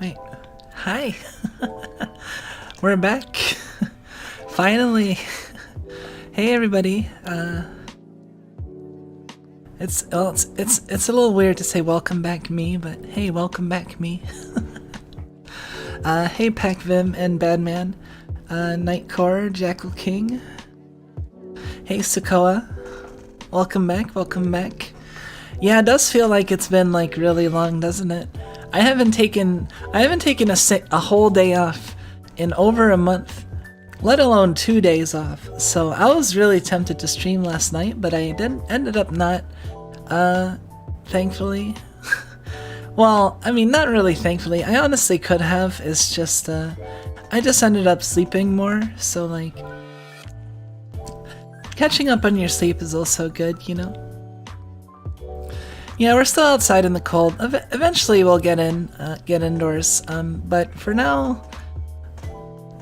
Wait. Hi. We're back. Finally. Hey everybody. It's a little weird to say welcome back me, but hey, welcome back me. Hey Pac Vim and Badman. Nightcore, Jackal King. Hey Sokoa. Welcome back, welcome back. Yeah, it does feel like it's been like really long, doesn't it? I haven't taken a whole day off in over a month, let alone 2 days off. So I was really tempted to stream last night, but I ended up not, thankfully. Well, I mean, not really thankfully. I honestly could have. It's just, I just ended up sleeping more, so like, catching up on your sleep is also good, you know? Yeah, we're still outside in the cold. Eventually we'll get indoors. But for now,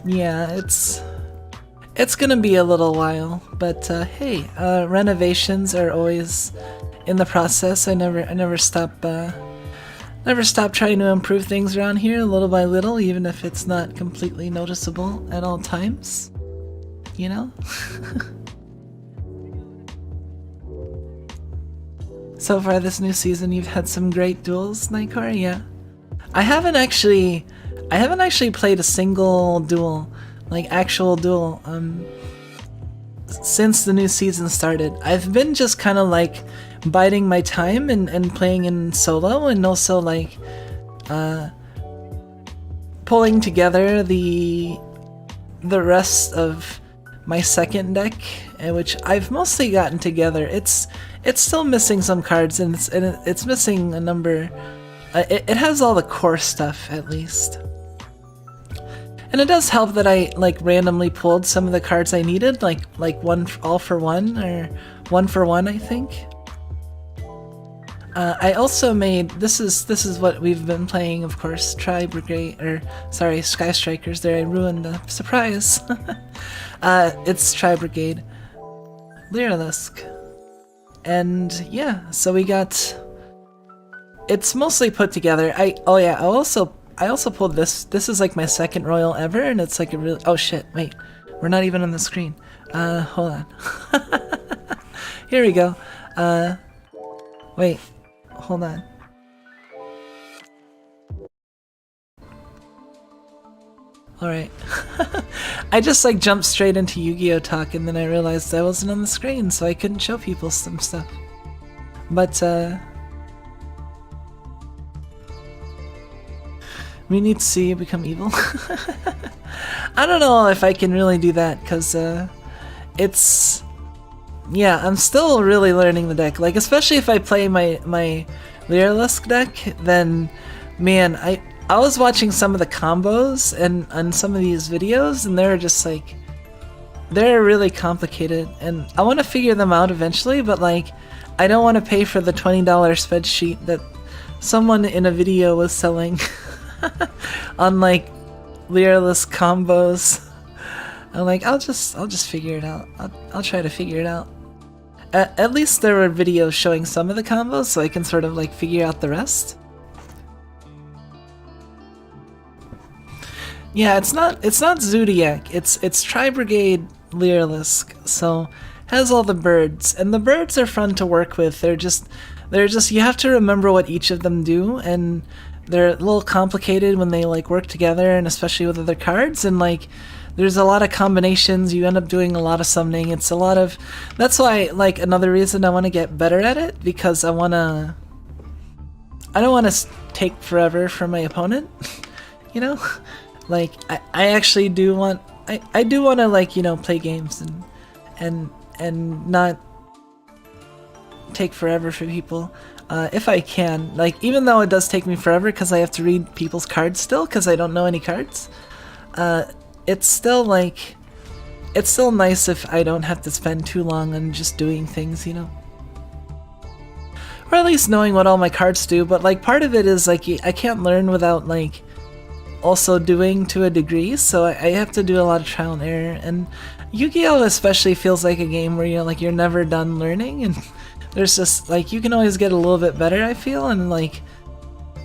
yeah, it's gonna be a little while. But hey, renovations are always in the process. I never stop trying to improve things around here, little by little, even if it's not completely noticeable at all times. You know? So far this new season, you've had some great duels, Nightcore. Yeah, I haven't actually played a single duel, like actual duel, since the new season started. I've been just kind of like biding my time and playing in solo, and also like pulling together the rest of my second deck, which I've mostly gotten together. It's still missing some cards, and it's missing a number. It has all the core stuff, at least. And it does help that I like randomly pulled some of the cards I needed, like one all for one or 1 for 1, I think. I also made this is what we've been playing, of course. Sky Strikers. There, I ruined the surprise. It's Tri Brigade, Lyrilisk. And yeah, so we got, it's mostly put together. I also pulled this. This is like my second royal ever, and it's like a really, oh shit, wait, we're not even on the screen. Hold on. Here we go. Wait, hold on. Alright. I just like jumped straight into Yu-Gi-Oh talk, and then I realized I wasn't on the screen, so I couldn't show people some stuff. But we need to see you become evil. I don't know if I can really do that, because it's, yeah, I'm still really learning the deck. Like, especially if I play my Lyrilisk deck, then man, I was watching some of the combos and on some of these videos, and they're just like, they're really complicated, and I want to figure them out eventually, but like, I don't want to pay for the $20 spreadsheet that someone in a video was selling on like Lyrilisk combos. I'm like, I'll just figure it out. I'll try to figure it out. At least there were videos showing some of the combos, so I can sort of like figure out the rest. Yeah, it's not Zodiac. It's Tri Brigade Lyrilisk. So has all the birds, and the birds are fun to work with. They're just you have to remember what each of them do, and they're a little complicated when they like work together, and especially with other cards, and like there's a lot of combinations. You end up doing a lot of summoning. It's a lot of, that's why like another reason I want to get better at it, because I don't want to take forever for my opponent. You know? Like, I actually do want, I do want to, like, you know, play games and not take forever for people, if I can. Like, even though it does take me forever because I have to read people's cards still, because I don't know any cards, it's still, like, it's still nice if I don't have to spend too long on just doing things, you know? Or at least knowing what all my cards do, but, like, part of it is, like, I can't learn without, like, also doing to a degree, so I have to do a lot of trial and error, and Yu-Gi-Oh especially feels like a game where you're never done learning, and there's just like, you can always get a little bit better, I feel, and like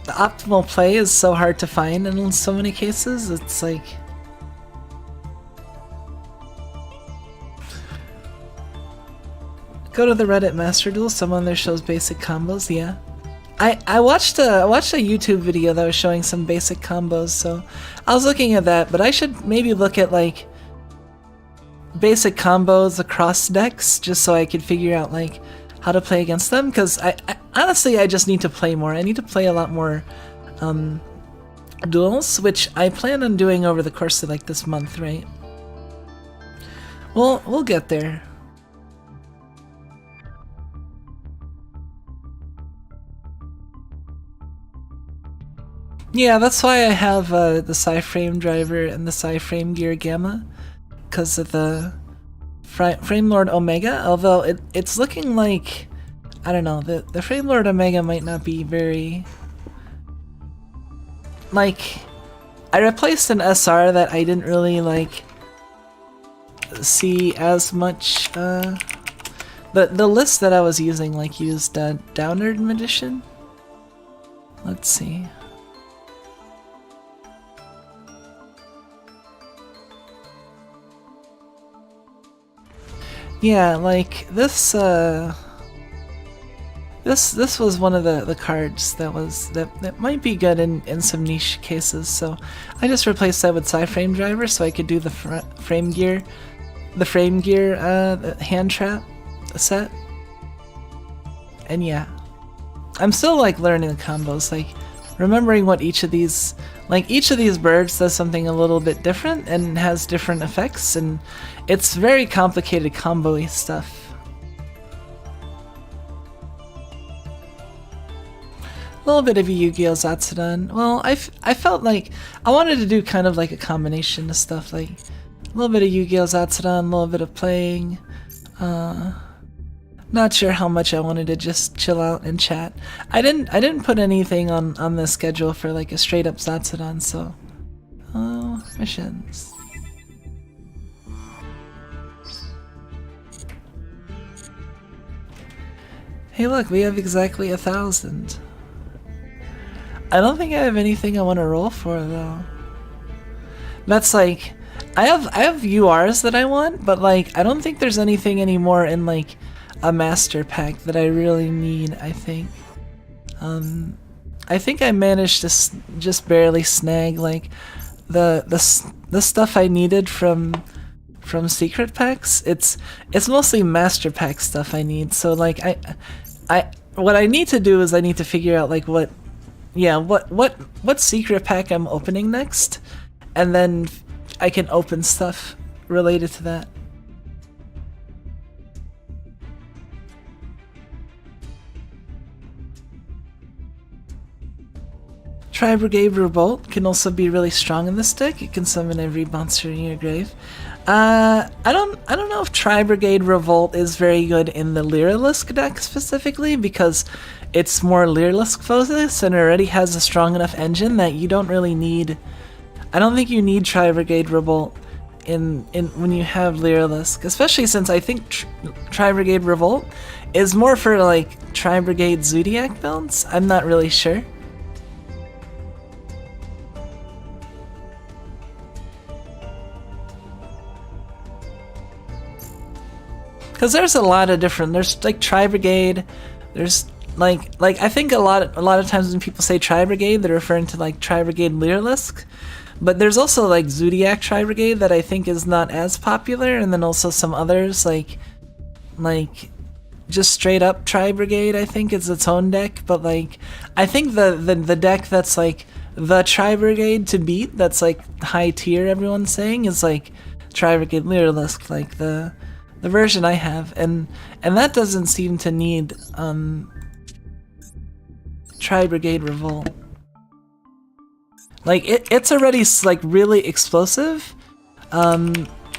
the optimal play is so hard to find in so many cases. It's like... Go to the Reddit Master Duel, someone there shows basic combos, yeah. I watched a YouTube video that was showing some basic combos, so I was looking at that, but I should maybe look at like basic combos across decks just so I could figure out like how to play against them, because I honestly I just need to play more. I need to play a lot more duels, which I plan on doing over the course of like this month, right? We'll get there. Yeah, that's why I have the Frame driver and the Frame Gear Gamma, because of the Frame Lord Omega, although it's looking like, I don't know, the Frame Lord Omega might not be very... Like, I replaced an SR that I didn't really, like, see as much, the list that I was using, like, used Downward Magician? Let's see. Yeah, like this this was one of the cards that might be good in some niche cases, so I just replaced that with Frame driver so I could do the frame gear hand trap set. And yeah, I'm still like learning the combos, like remembering what each of these birds does something a little bit different and has different effects, and it's very complicated combo-y stuff. A little bit of a Yu-Gi-Oh! Zatsudan. Well, I felt like I wanted to do kind of like a combination of stuff, like a little bit of Yu-Gi-Oh! Zatsudan, a little bit of playing. Not sure how much I wanted to just chill out and chat. I didn't put anything on the schedule for like a straight up Zatsudan, so missions. Hey look, we have exactly 1,000. I don't think I have anything I want to roll for though. That's like, I have URs that I want, but like I don't think there's anything anymore in like a master pack that I really need, I think. I think I managed to just barely snag like the stuff I needed from secret packs. It's mostly master pack stuff I need. So like what I need to do is I need to figure out like what secret pack I'm opening next, and then I can open stuff related to that. Tri-Brigade Revolt can also be really strong in this deck. It can summon every monster in your grave. I don't know if Tri-Brigade Revolt is very good in the Lyrilisk deck specifically, because it's more Lyrilisk focused and it already has a strong enough engine that you don't really need... I don't think you need Tri-Brigade Revolt in when you have Lyrilisk, especially since I think Tri-Brigade Revolt is more for like Tri-Brigade Zodiac builds. I'm not really sure. Because there's a lot of different, there's like Tri-Brigade, there's like I think a lot of times when people say Tri-Brigade, they're referring to like Tri-Brigade Lyrilisk, but there's also like Zodiac Tri-Brigade that I think is not as popular, and then also some others like just straight up Tri-Brigade I think is its own deck, but like I think the deck that's like the Tri-Brigade to beat, that's like high tier everyone's saying, is like Tri-Brigade Lyrilisk, like the version I have, and that doesn't seem to need Tri-Brigade Revolt. Like it's already like really explosive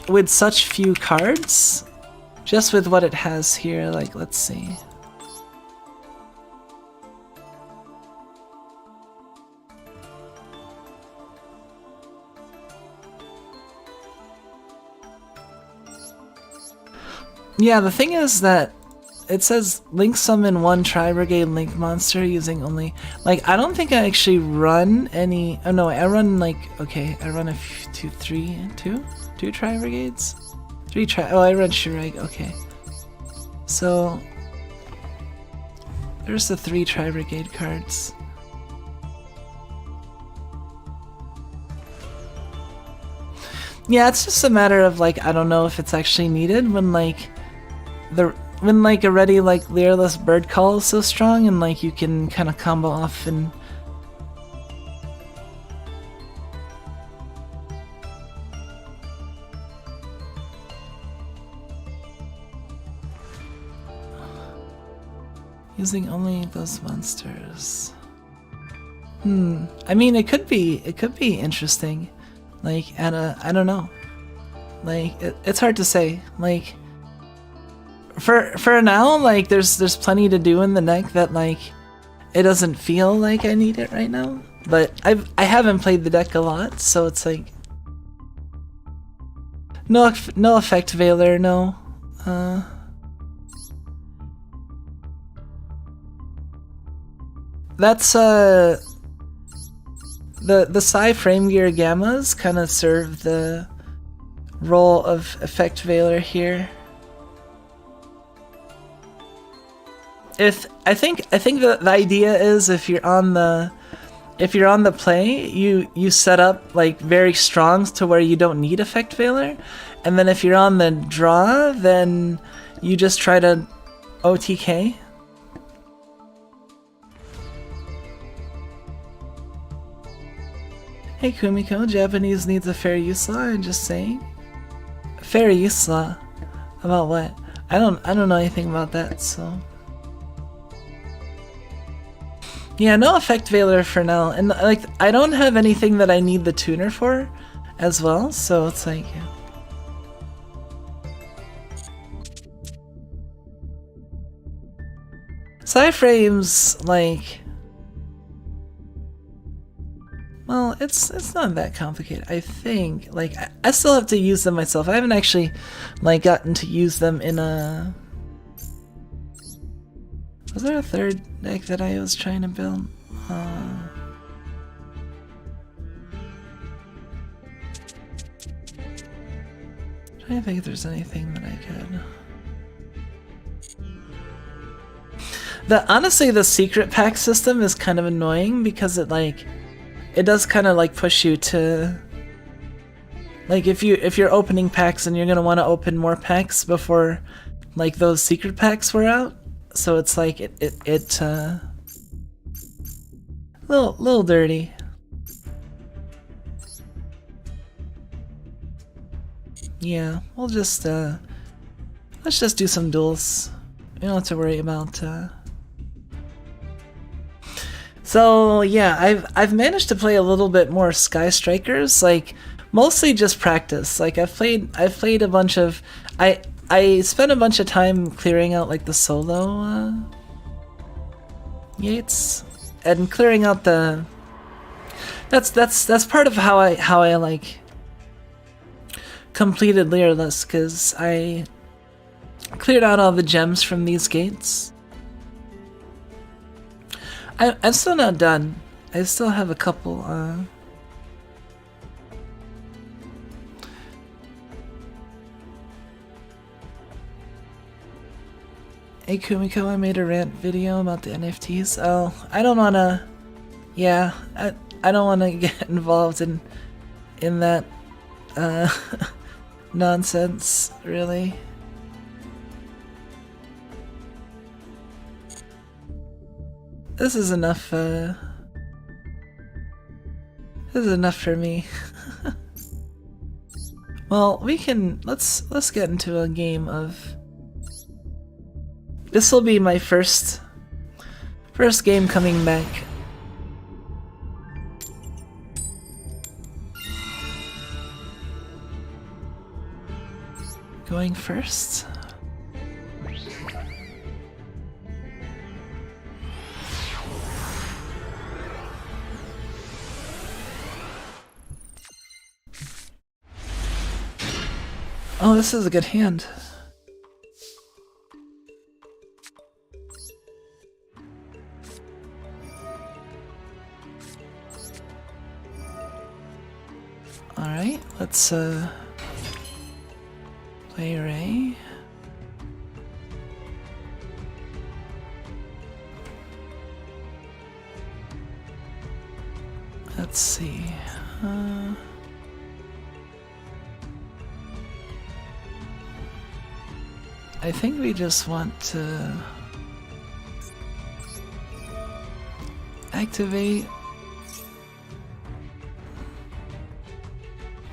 with such few cards, just with what it has here. Like, let's see. Yeah, the thing is that it says link summon one Tri-Brigade Link monster using only, like, I don't think I actually run any, oh no, I run like, okay, I run two Tri-Brigades? Oh, I run Shurag, okay. So, there's the 3 Tri-Brigade cards. Yeah, it's just a matter of like, I don't know if it's actually needed when like, already like Leerless Bird Call is so strong and like you can kind of combo off and using only those monsters. I mean, it could be interesting. Like at a, I don't know. Like it's hard to say. Like for now, like there's plenty to do in the deck that like it doesn't feel like I need it right now. But I haven't played the deck a lot, so it's like no effect Veiler, no. That's the Psi Frame Gear Gammas kind of serve the role of effect Veiler here. I think the idea is if you're on the play, you set up like very strong to where you don't need effect Veiler, and then if you're on the draw, then you just try to OTK. Hey Kumiko, Japanese needs a fair use law, I'm just saying. Fair use law? About what? I don't know anything about that, so. Yeah, no effect Veiler for now. And like I don't have anything that I need the tuner for as well, so it's like yeah. Psi frames, like, well, it's not that complicated. I think, like, I still have to use them myself. I haven't actually, like, gotten to use them in a... Was there a third deck that I was trying to build? Trying to think if there's anything that I could... Honestly, the secret pack system is kind of annoying because it, like... It does kind of like push you to, like, if you're opening packs and you're gonna want to open more packs before like those secret packs were out, so it's like it little dirty. Yeah, we'll just let's just do some duels. We don't have to worry about So yeah, I've managed to play a little bit more Sky Strikers, like mostly just practice. Like I've played a bunch of I spent a bunch of time clearing out like the solo Yates and clearing out the that's part of how I like completed Leerless, because I cleared out all the gems from these gates. I'm still not done. I still have a couple, Hey Kumiko, I made a rant video about the NFTs. Oh, I don't wanna... Yeah, I don't wanna get involved in that, nonsense, really. This is enough, this is enough for me. Well, we can, let's get into a game of... This will be my first game coming back. Going first? Oh, this is a good hand. let's play array. Let's see. I think we just want to activate.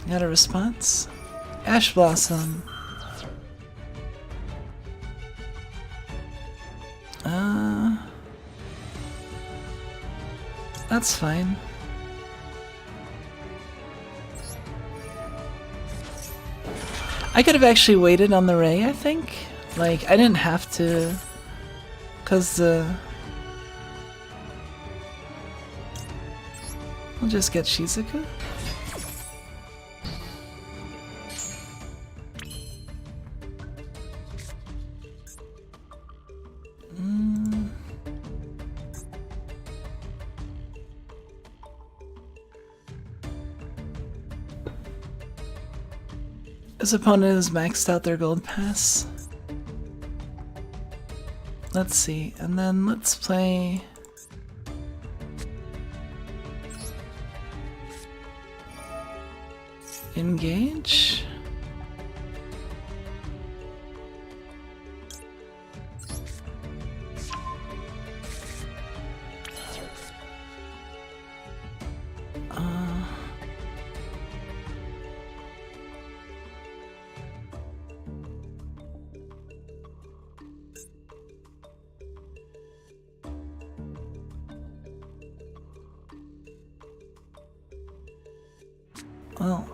Got a response? Ash Blossom. That's fine. I could have actually waited on the Ray, I think. Like, I didn't have to, cause I'll just get Shizuka. His opponent has maxed out their gold pass. Let's see, and then let's play engage. Well,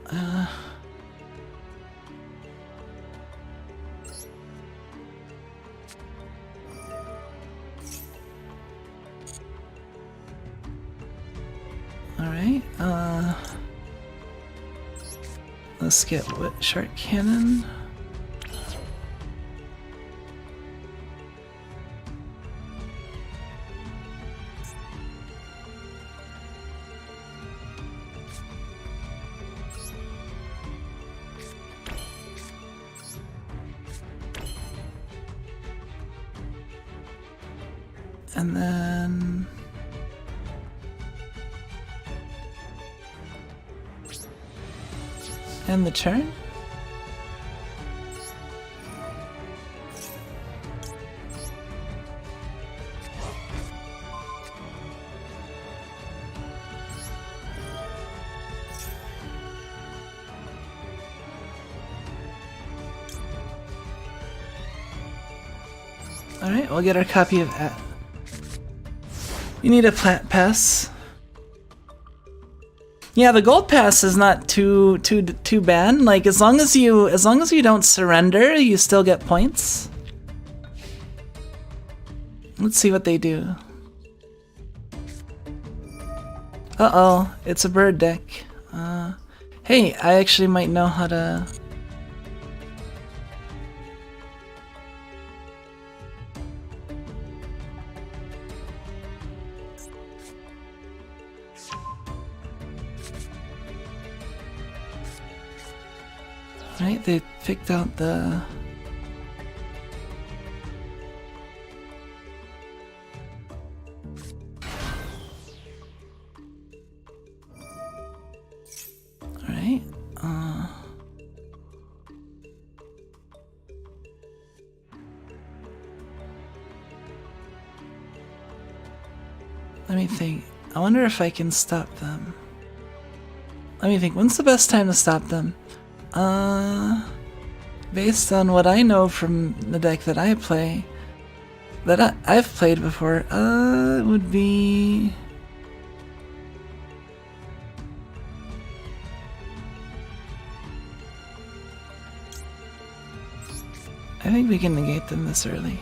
alright, let's get Shark Cannon. And then end the turn. All right, we'll get our copy of that. You need a Plat pass. Yeah, the gold pass is not too bad. Like as long as you don't surrender, you still get points. Let's see what they do. Uh-oh, it's a bird deck. Hey, I actually might know how to. Right, they picked out the... Alright, let me think. I wonder if I can stop them. Let me think, when's the best time to stop them? Based on what I know from the deck that I play, that I've played before, it would be... I think we can negate them this early.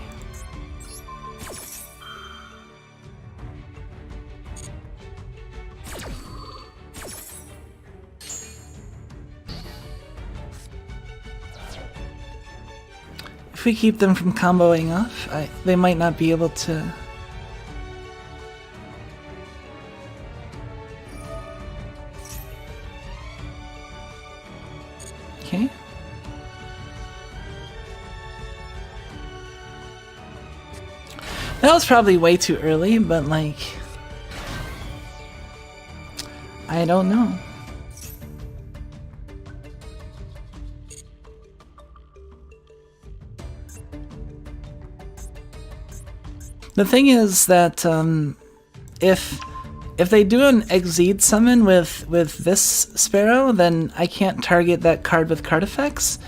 If we keep them from comboing off, they might not be able to... Okay. That was probably way too early, but like, I don't know. The thing is that if they do an Exceed summon with this Sparrow, then I can't target that card with card effects.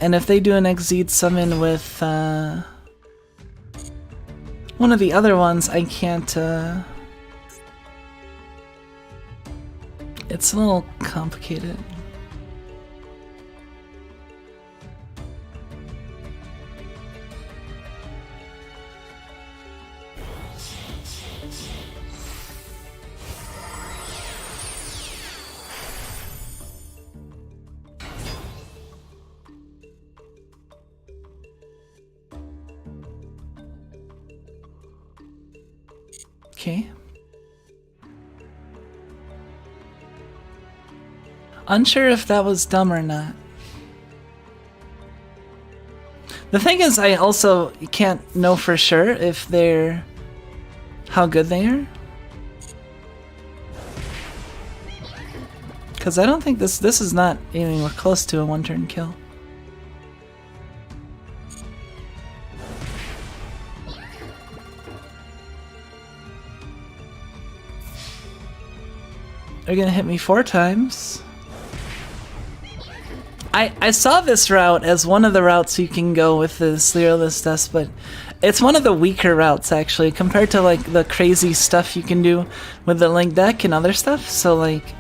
And if they do an Exceed summon with one of the other ones, I can't. It's a little complicated. Okay. Unsure if that was dumb or not. The thing is, I also can't know for sure if they're... how good they are. Because I don't think this is not anywhere close to a one-turn kill. They're gonna hit me 4 times. I saw this route as one of the routes you can go with this Lyrilis Dust, but it's one of the weaker routes actually compared to like the crazy stuff you can do with the Link deck and other stuff. So like,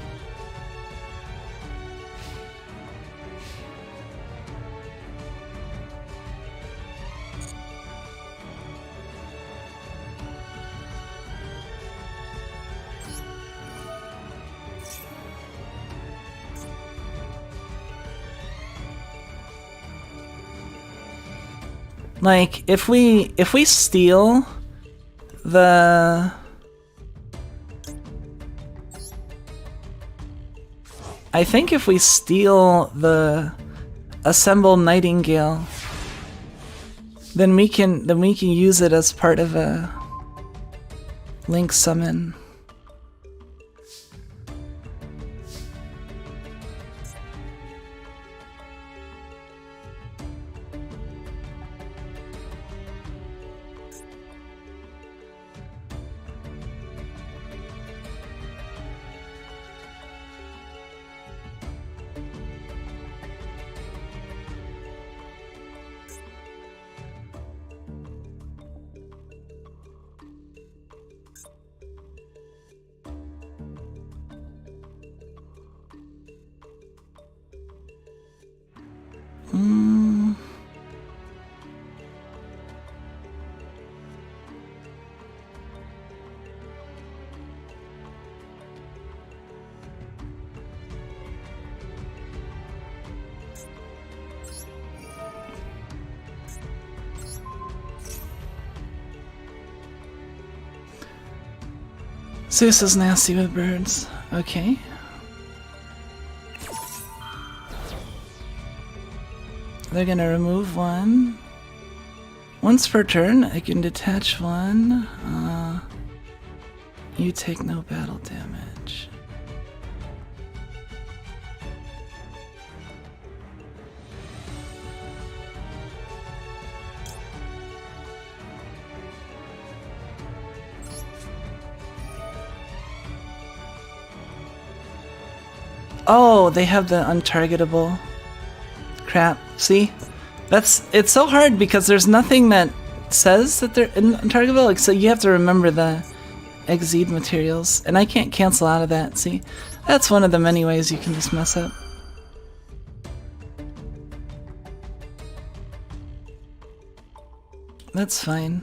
if we steal the... I think if we steal the Assemble Nightingale, then we can use it as part of a Link summon. Zeus is nasty with birds. Okay. They're gonna remove one. Once per turn, I can detach one. You take no battle damage. Oh, they have the untargetable. Crap. See? It's so hard because there's nothing that says that they're untargetable, like, so you have to remember the Exceed materials, and I can't cancel out of that. See? That's one of the many ways you can just mess up. That's fine.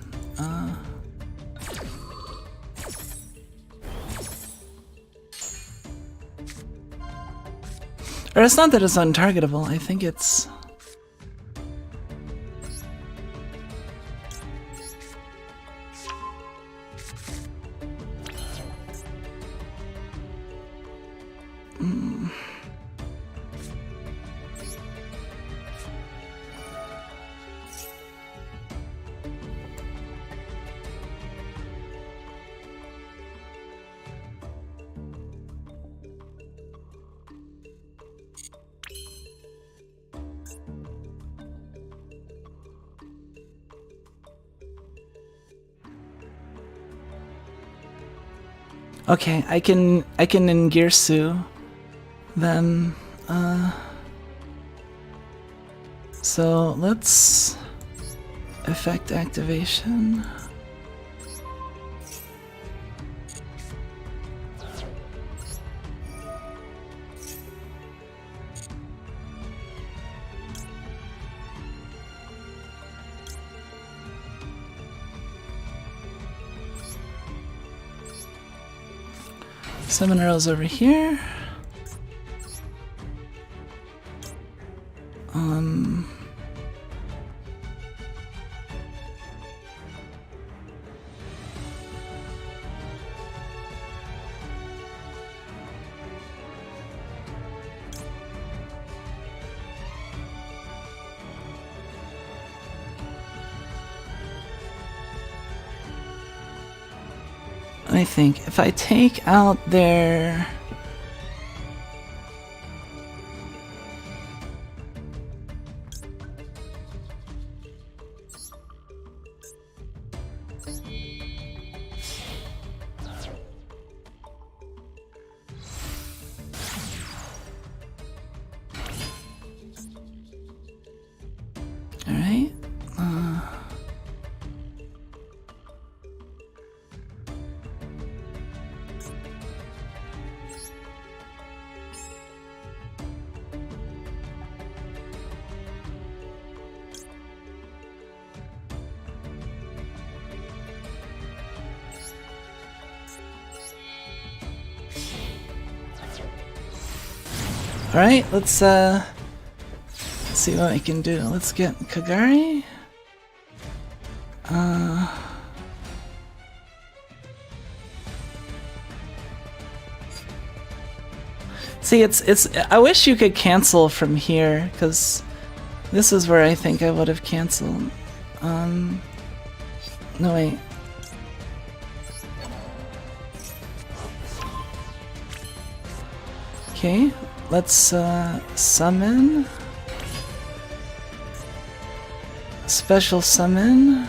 Or it's not that it's untargetable, I think it's... Okay, I can Ngirsu them. So let's effect activation. Summon arrows over here. I think if I take out their... Alright. Alright, let's see what I can do. Let's get Kagari. See, it's I wish you could cancel from here, because this is where I think I would have canceled. No wait. Okay, let's summon. Special summon.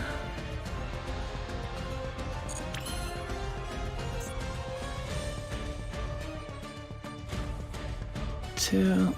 To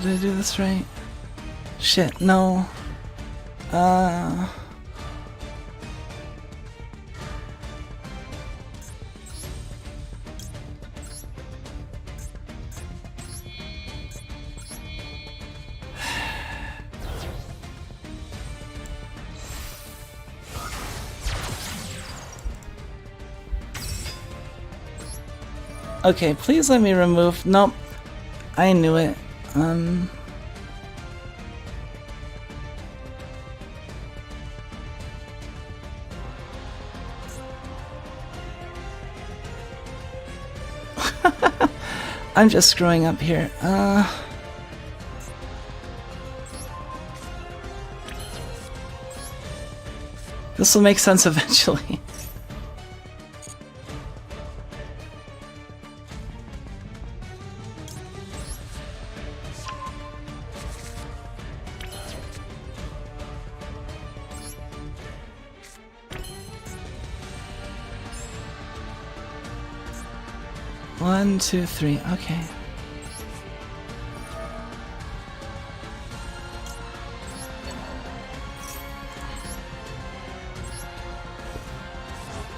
did I do this right? Shit, no. Okay, please let me remove. Nope. I knew it. I'm just screwing up here. This will make sense eventually. One, two, three. Okay.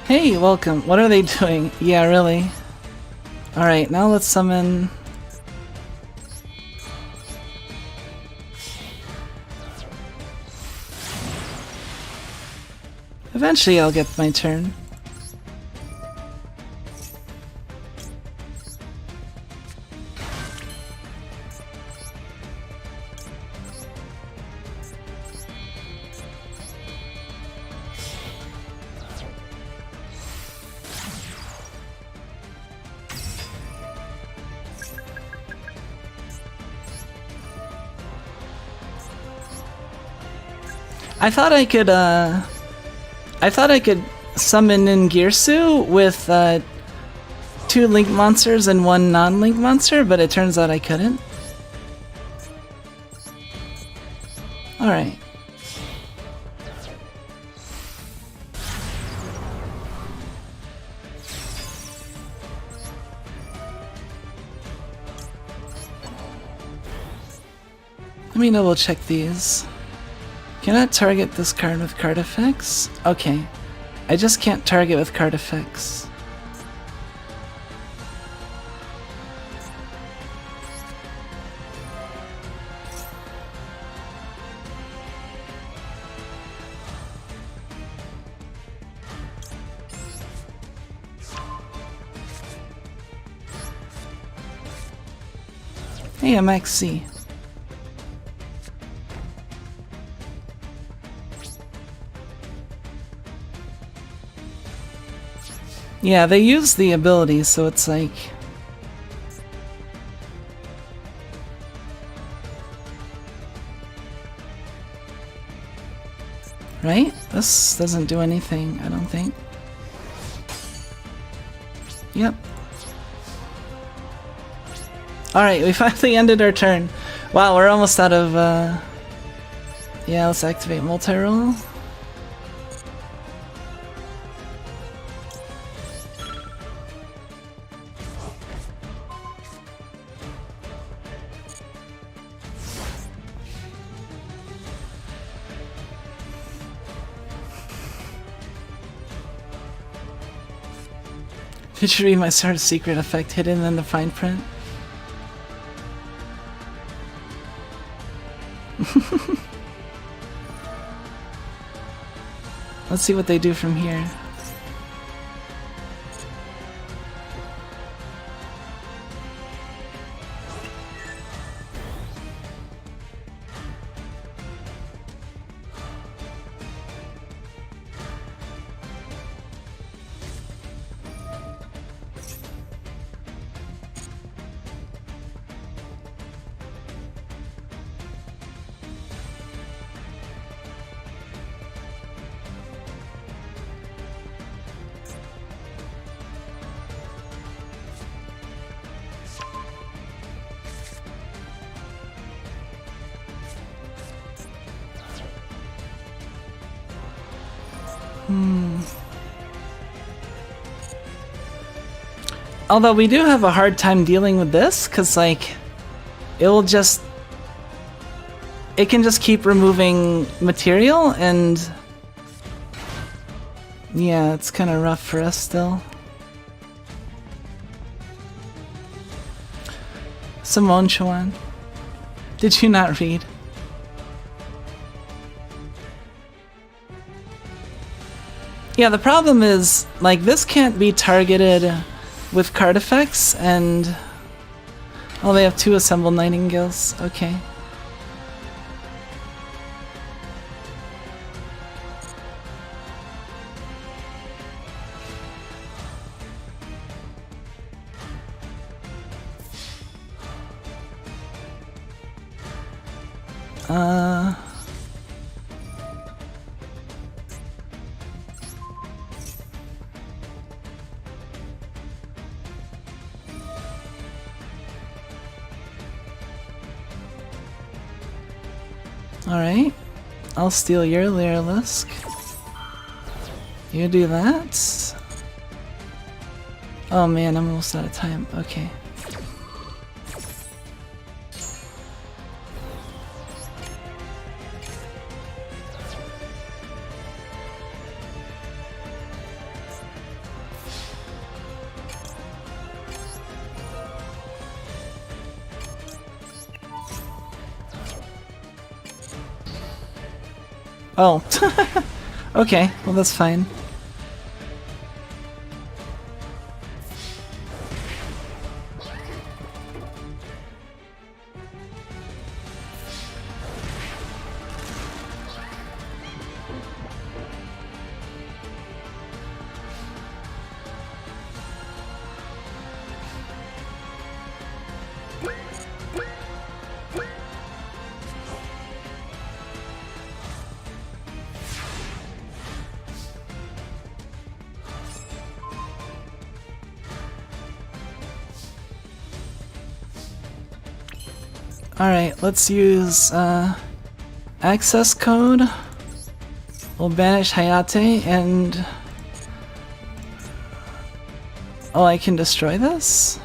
Hey, welcome. What are they doing? Yeah, really. Alright, now let's summon... Eventually I'll get my turn. I thought I could summon in Girsu with 2 link monsters and 1 non-link monster, but it turns out I couldn't. Alright. Let me double check these. Cannot target this card with card effects? Okay. I just can't target with card effects. Hey, I'm XC. Yeah, they use the ability, so it's like... Right? This doesn't do anything, I don't think. Yep. Alright, we finally ended our turn. Wow, we're almost out of, Yeah, let's activate multi-roll. Did you read my sort of secret effect hidden in the fine print? Let's see what they do from here. Although we do have a hard time dealing with this, because, like, it can just keep removing material, and yeah, it's kind of rough for us still. Simone Chuan, did you not read? Yeah, the problem is, like, this can't be targeted with card effects, and... Oh, they have 2 assembled nightingales. Okay. Alright, I'll steal your Lyrilisk. You do that. Oh man, I'm almost out of time. Okay. Oh. Okay, well that's fine. Alright, let's use access code. We'll banish Hayate and... Oh, I can destroy this?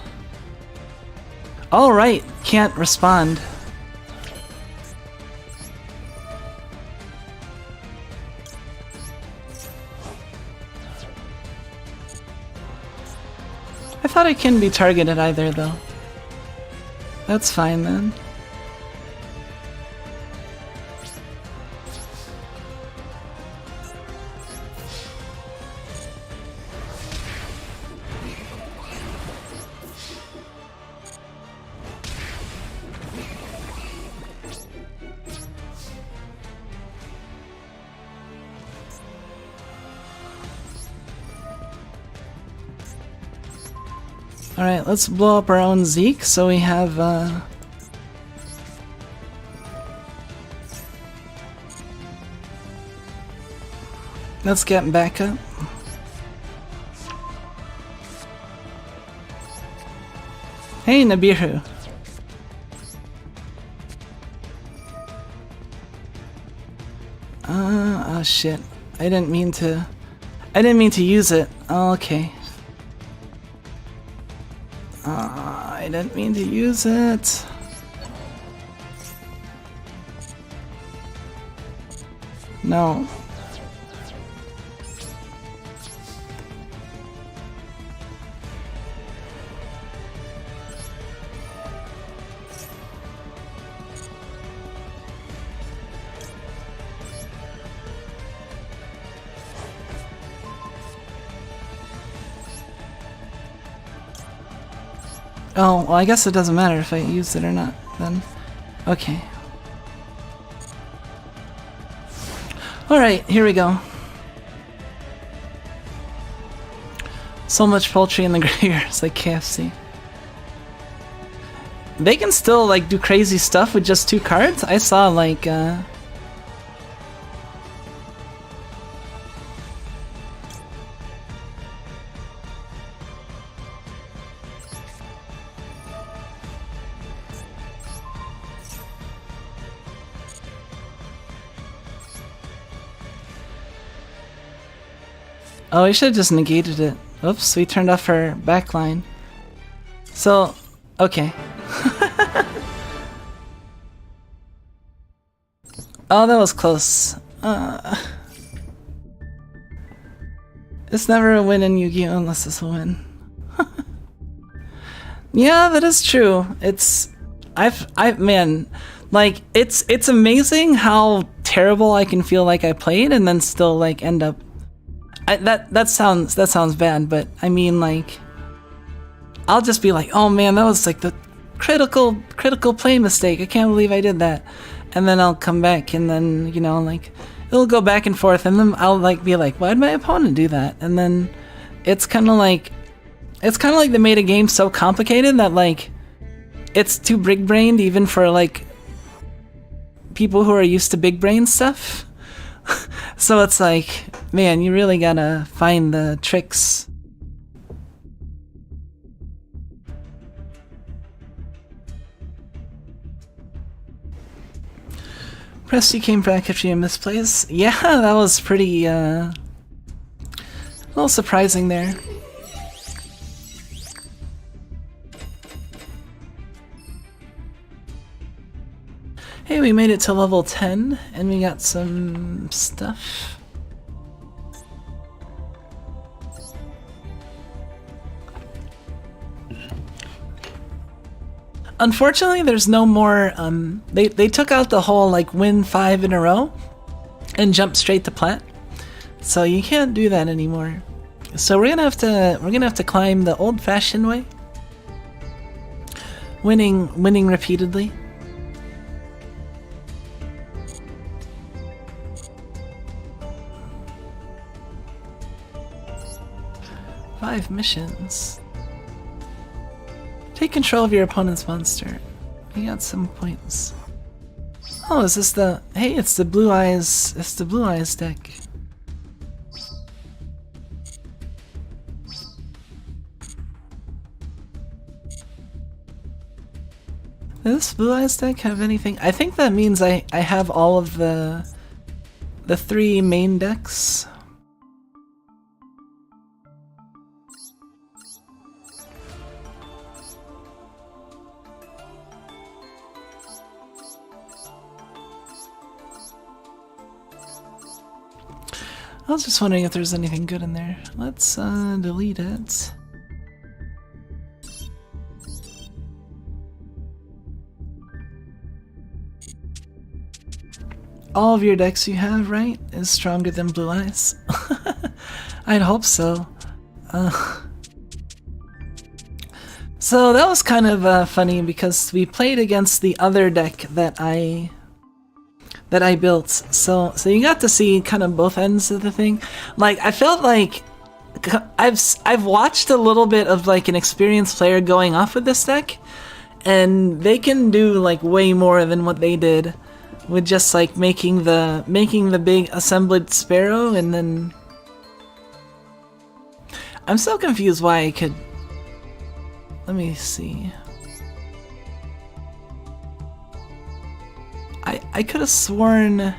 Alright, can't respond. I thought it couldn't be targeted either, though. That's fine then. Alright, let's blow up our own Zeke so we have let's get back up. Hey, Nabiru. Oh shit. I didn't mean to use it. Oh, okay. I didn't mean to use it. No. Oh, well, I guess it doesn't matter if I use it or not, then. Okay. Alright, here we go. So much poultry in the graveyard, it's like KFC. They can still, like, do crazy stuff with just 2 cards? I saw, like, Oh, we should have just negated it. Oops, we turned off our backline. So, okay. Oh, that was close. It's never a win in Yu-Gi-Oh! Unless it's a win. Yeah, that is true. Man, like, it's amazing how terrible I can feel like I played and then still, like, end up... That sounds bad, but I mean, like, I'll just be like, oh man, that was like the critical play mistake. I can't believe I did that. And then I'll come back and then, you know, like, it'll go back and forth and then I'll like be like, why'd my opponent do that? And then it's kind of like they made a game so complicated that, like, it's too big-brained even for, like, people who are used to big-brain stuff. So it's like, man, you really gotta find the tricks. Presty came back after you misplays. Yeah, that was pretty, a little surprising there. Hey, we made it to level 10, and we got some stuff. Unfortunately, there's no more, they took out the whole, like, win 5 in a row and jump straight to Plat. So you can't do that anymore. So we're gonna have to climb the old-fashioned way. Winning repeatedly. Five missions. Take control of your opponent's monster. We got some points. Oh, is this the... Hey, it's the Blue Eyes... It's the Blue Eyes deck. Does this Blue Eyes deck have anything? I think that means I have all of the 3 main decks. I was just wondering if there's anything good in there. Let's delete it. All of your decks you have, right, is stronger than Blue Eyes? I'd hope so. So that was kind of funny because we played against the other deck that I built. So you got to see kind of both ends of the thing. Like, I felt like I've watched a little bit of like an experienced player going off with this deck, and they can do like way more than what they did with just like making the big assembled sparrow. And then I'm so confused why I could. Let me see. I could have sworn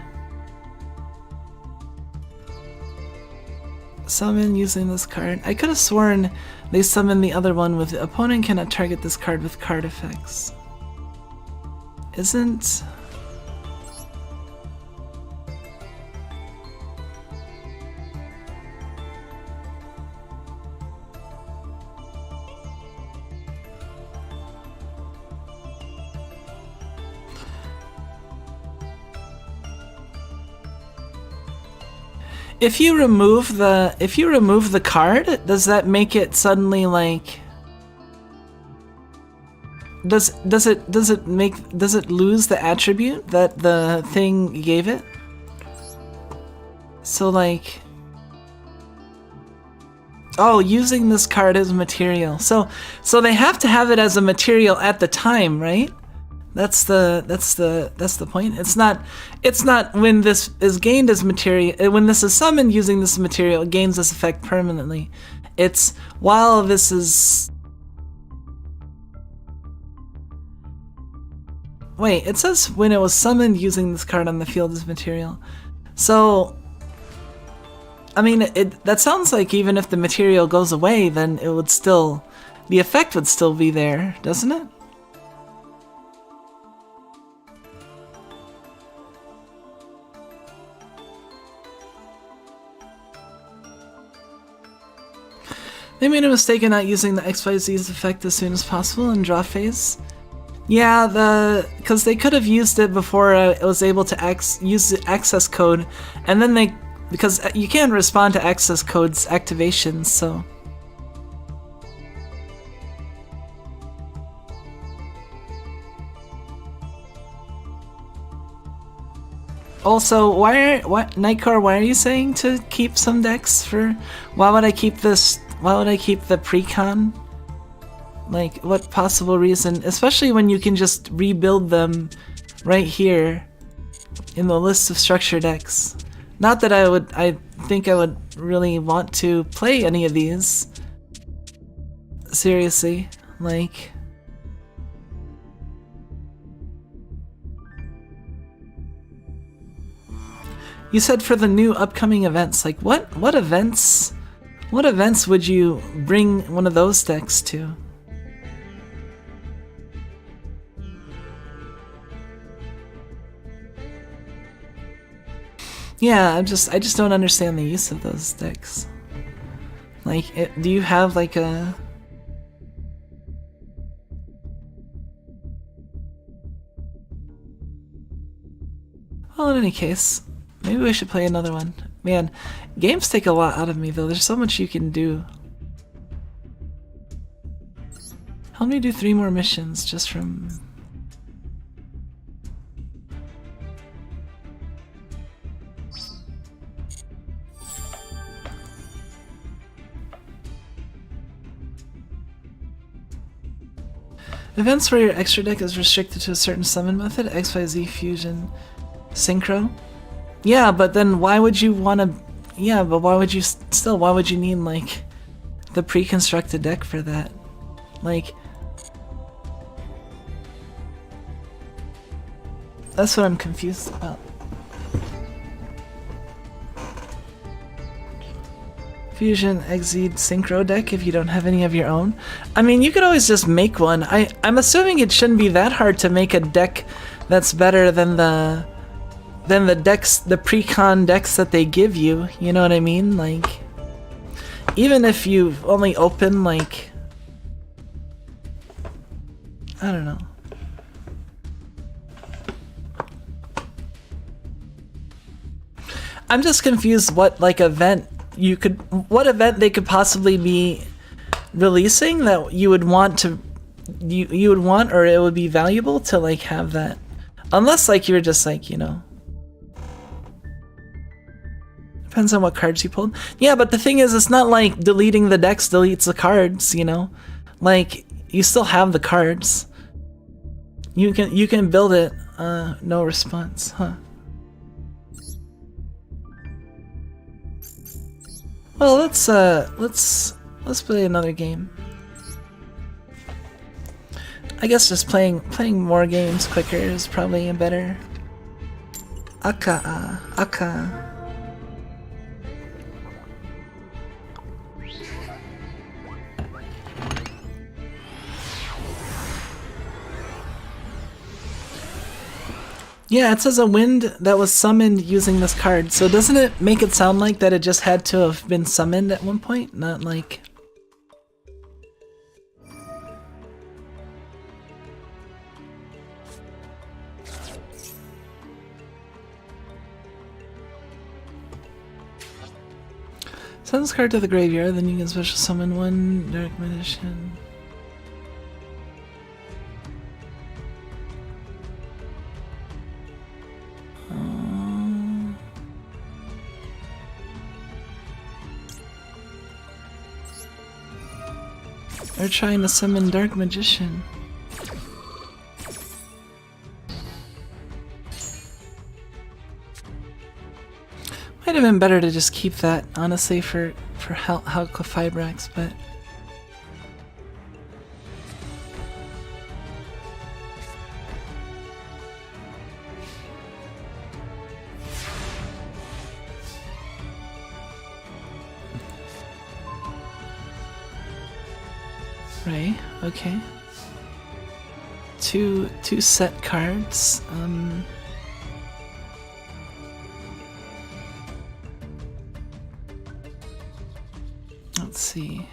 summon using this card. I could have sworn they summoned the other one with the opponent cannot target this card with card effects. Isn't... If you remove the card, does that make it suddenly like? Does it lose the attribute that the thing gave it? So like, oh, using this card as material. So they have to have it as a material at the time, right? That's the point. It's not when this is gained as material. When this is summoned using this material, it gains this effect permanently. It's while this is. Wait, it says when it was summoned using this card on the field as material. So, I mean, that sounds like even if the material goes away, then it would still, the effect would still be there, doesn't it? They made a mistake in not using the XYZ's effect as soon as possible in draw phase. Yeah, because they could have used it before it was able to use the access code, and then because you can't respond to access codes activations, so. Also, Nightcore, why are you saying to keep some decks for? Why would I keep this? Why would I keep the pre-con? Like, what possible reason? Especially when you can just rebuild them right here in the list of structure decks. Not that I think I would really want to play any of these. Seriously, like... You said for the new upcoming events, like what events? What events would you bring one of those decks to? Yeah, I just don't understand the use of those decks. Like, do you have like a... Well, in any case, maybe we should play another one. Man, games take a lot out of me though. There's so much you can do. Help me do 3 more missions just from... Events where your extra deck is restricted to a certain summon method, XYZ fusion synchro. Yeah, but then why would you want to? Yeah, but why would you still? Why would you need like the pre-constructed deck for that? Like, That's what I'm confused about. Fusion, Exceed, Synchro deck if you don't have any of your own. I mean, you could always just make one. I'm assuming it shouldn't be that hard to make a deck that's better than the decks, the pre-con decks that they give you. You know what I mean? Like, even if you only open like, I don't know. I'm just confused what like event what event they could possibly be releasing that you would want to, you would want, or it would be valuable to like have that, unless like you were just like, you know, depends on what cards you pulled. Yeah, but the thing is, it's not like deleting the decks deletes the cards, you know, like you still have the cards. You can build it. No response, huh? Well, let's play another game. I guess just playing more games quicker is probably a better. Aka. Yeah, it says a wind that was summoned using this card. So doesn't it make it sound like that it just had to have been summoned at one point? Not like... Send this card to the graveyard, then you can special summon one Dark Magician. They're trying to summon Dark Magician. Might have been better to just keep that, honestly, for Fibrax, but... Right, okay. Two set cards. Let's see.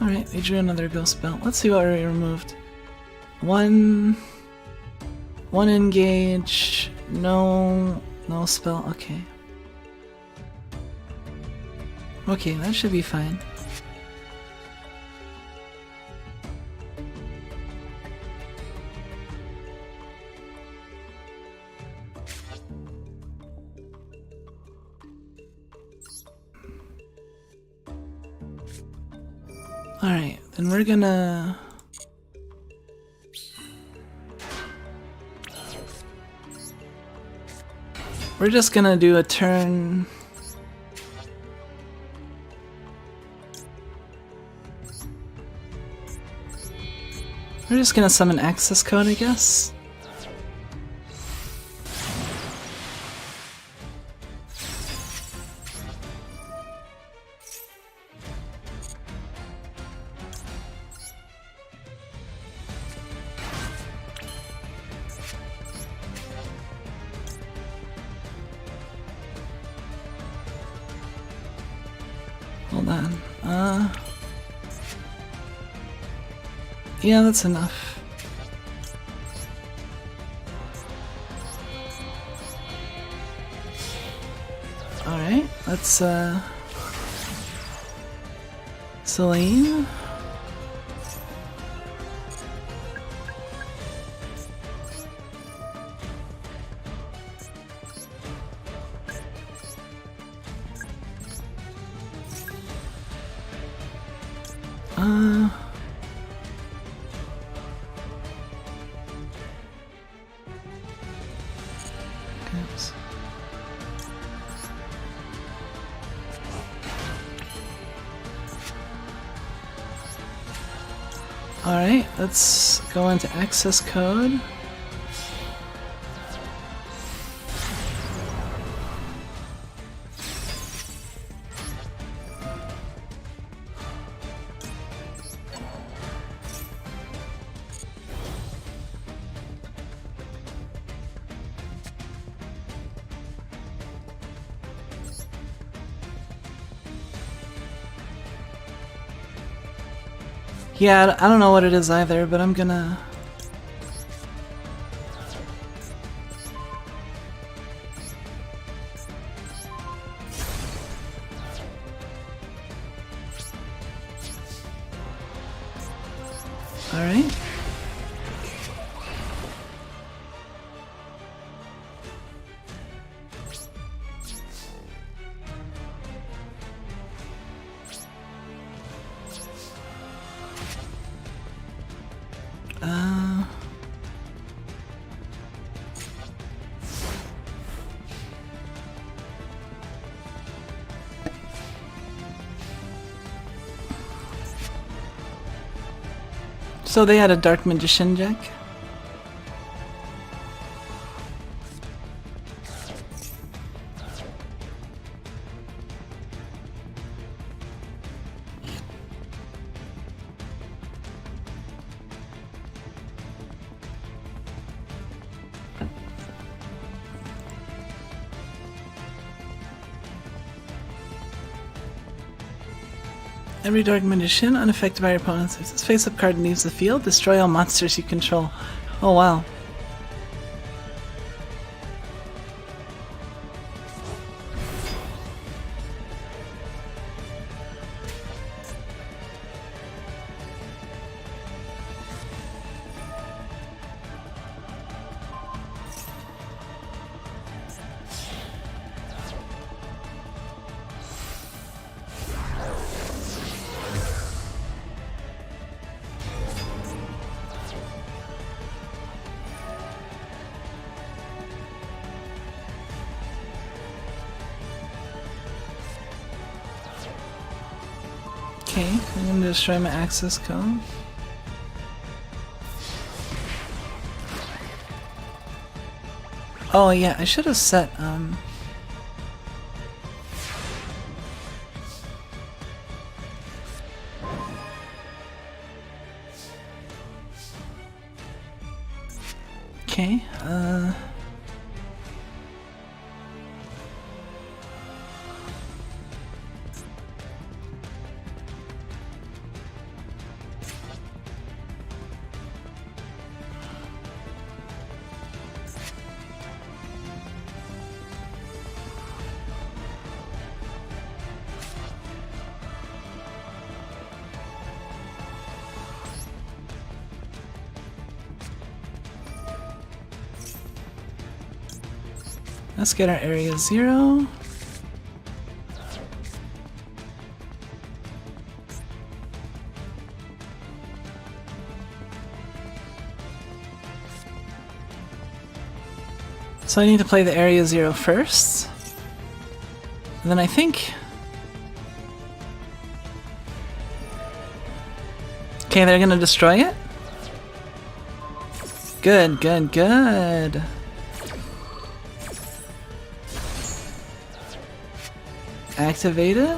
Alright, we drew another ghost belt. Let's see what we removed. One engage, no spell, okay. Okay, that should be fine. Alright, then we're gonna... We're just gonna do a turn... We're just gonna summon access code, I guess. Hold on. Yeah, that's enough. Alright, let's Celine. Alright, let's go into access code. Yeah, I don't know what it is either, but I'm gonna... Alright. So they had a Dark Magician deck? Every Dark Magician, unaffected by your opponents. If this face-up card leaves the field, destroy all monsters you control. Oh wow. Okay, I'm gonna destroy my access code. Oh yeah, I should have set okay, let's get our area 0. So I need to play the area 0 first. And then I think... Okay, they're gonna destroy it? Good, good, good. Activated?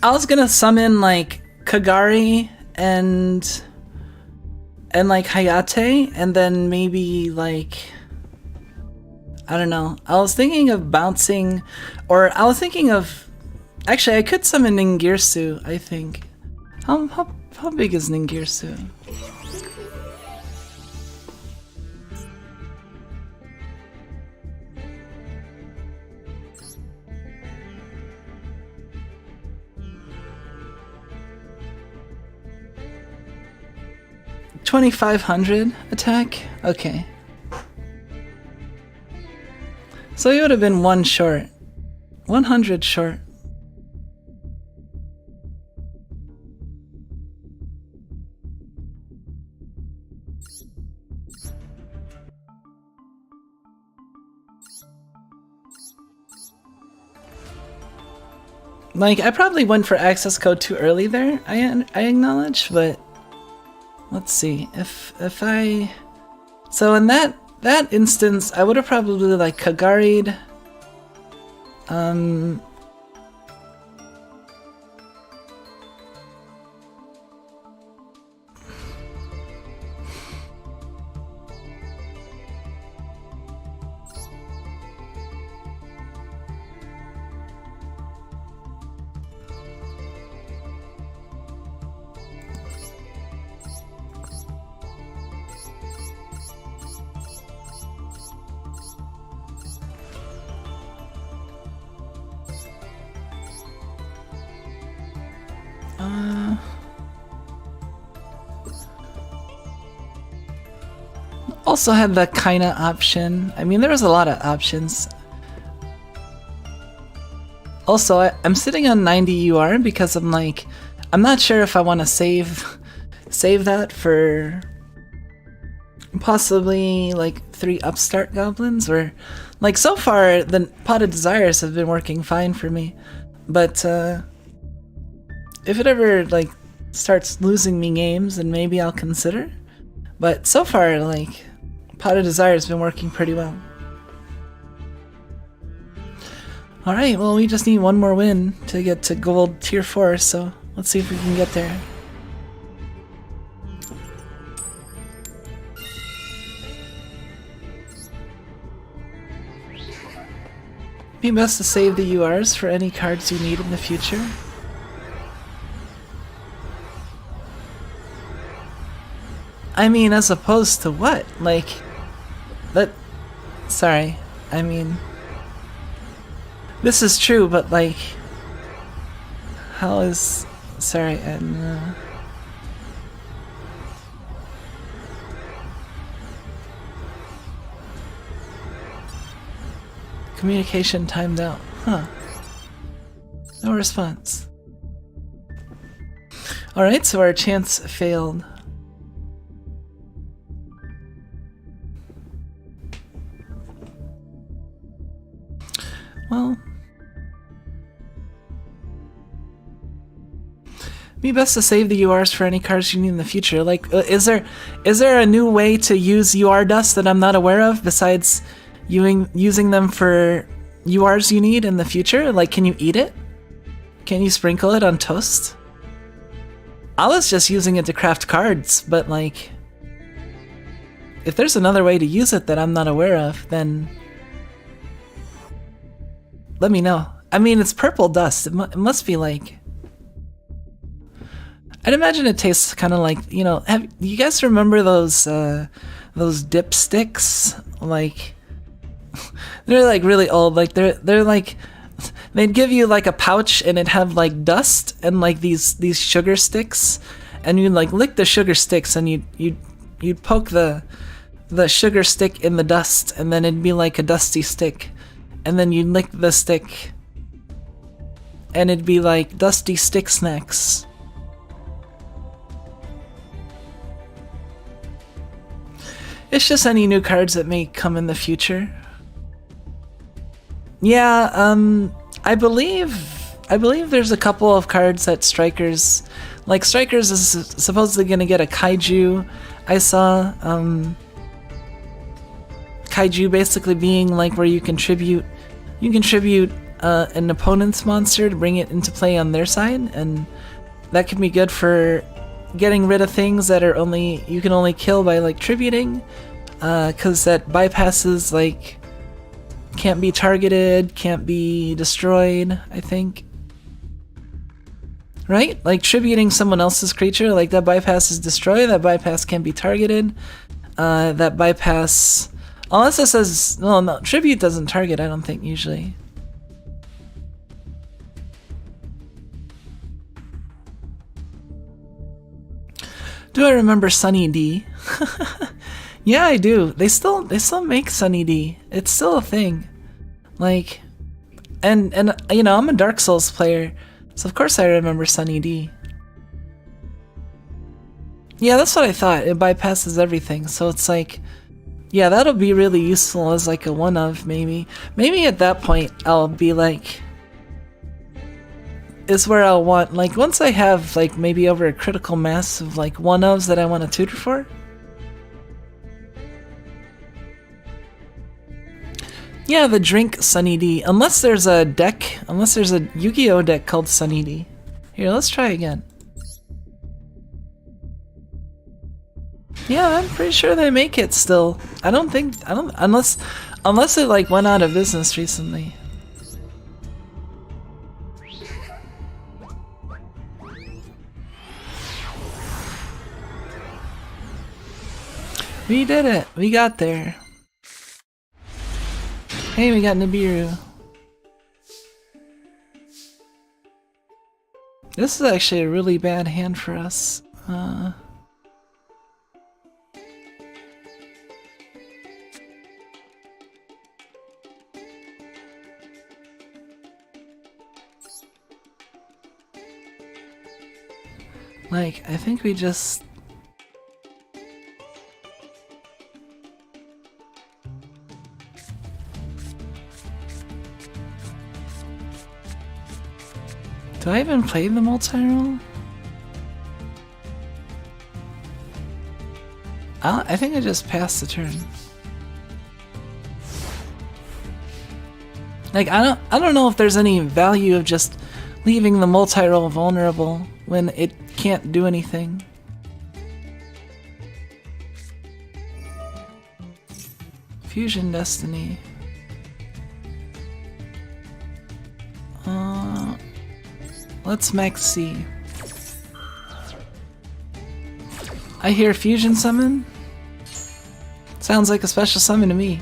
I was gonna summon like Kagari and like Hayate, and then maybe like, I don't know. I was thinking of bouncing, or I was thinking of, actually I could summon Ningirsu, I think. How big is Ningirsu? $2,500 attack? Okay. So he would have been 1 short. 100 short. Like, I probably went for access code too early there, I acknowledge, but let's see. If I... So in that instance, I would have probably, like, Kagari'd... Also had the kinda option. I mean, there was a lot of options. Also, I'm sitting on 90 UR because I'm like, I'm not sure if I want to save that for possibly like 3 upstart goblins, or like so far the Pot of Desires have been working fine for me, but if it ever like starts losing me games, then maybe I'll consider. But so far, like, Pot of Desire has been working pretty well. Alright, well, we just need 1 more win to get to gold tier 4, so let's see if we can get there. Be best to save the URs for any cards you need in the future. I mean, as opposed to what? Like, that... Sorry, I mean... This is true, but like... How is... Sorry, and... Communication timed out. Huh. No response. Alright, so our chance failed. Well, be best to save the URs for any cards you need in the future. Like, is there a new way to use UR dust that I'm not aware of besides using them for URs you need in the future? Like, can you eat it? Can you sprinkle it on toast? I was just using it to craft cards, but like, if there's another way to use it that I'm not aware of, then let me know. I mean, it's purple dust. It must be like... I'd imagine it tastes kind of like, you know, you guys remember those dipsticks? Like, they're like really old. Like they're like, they'd give you like a pouch and it'd have like dust and like these sugar sticks, and you'd like lick the sugar sticks and you'd poke the sugar stick in the dust, and then it'd be like a dusty stick. And then you'd lick the stick, and it'd be like dusty stick snacks. It's just any new cards that may come in the future. Yeah, I believe there's a couple of cards that Strikers, like Strikers is supposedly gonna get a Kaiju. I saw, Kaiju basically being like where you contribute an opponent's monster to bring it into play on their side, and that can be good for getting rid of things that are you can only kill by like tributing, because that bypasses like can't be targeted, can't be destroyed, I think. Right? Like tributing someone else's creature, like that bypass is destroy, that bypass can't be targeted, that bypass... Unless it says... No, tribute doesn't target, I don't think, usually. Do I remember Sunny D? Yeah, I do. They still make Sunny D. It's still a thing. Like, and you know, I'm a Dark Souls player, so of course I remember Sunny D. Yeah, that's what I thought. It bypasses everything, so it's like, yeah, that'll be really useful as like a one-of, maybe. Maybe at that point I'll be like, is where I'll want, like, once I have like maybe over a critical mass of like one-ofs that I want to tutor for. Yeah, the drink Sunny D. Unless there's a deck, unless there's a Yu-Gi-Oh deck called Sunny D. Here, let's try again. Yeah, I'm pretty sure they make it still. I don't, unless it like went out of business recently. We did it, we got there. Hey, we got Nibiru. This is actually a really bad hand for us. Like, I think we just... Do I even play the multi-roll? I think I just passed the turn. Like, I don't know if there's any value of just leaving the multi-roll vulnerable when it can't do anything. Fusion Destiny. Let's max C. I hear Fusion Summon. Sounds like a special summon to me.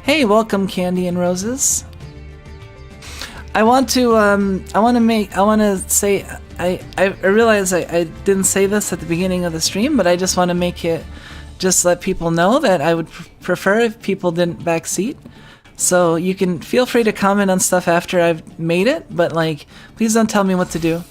Hey, welcome Candy and Roses. I want to say, I realize I didn't say this at the beginning of the stream, but I just want to make it, just let people know that I would prefer if people didn't backseat. So you can feel free to comment on stuff after I've made it, but like, please don't tell me what to do.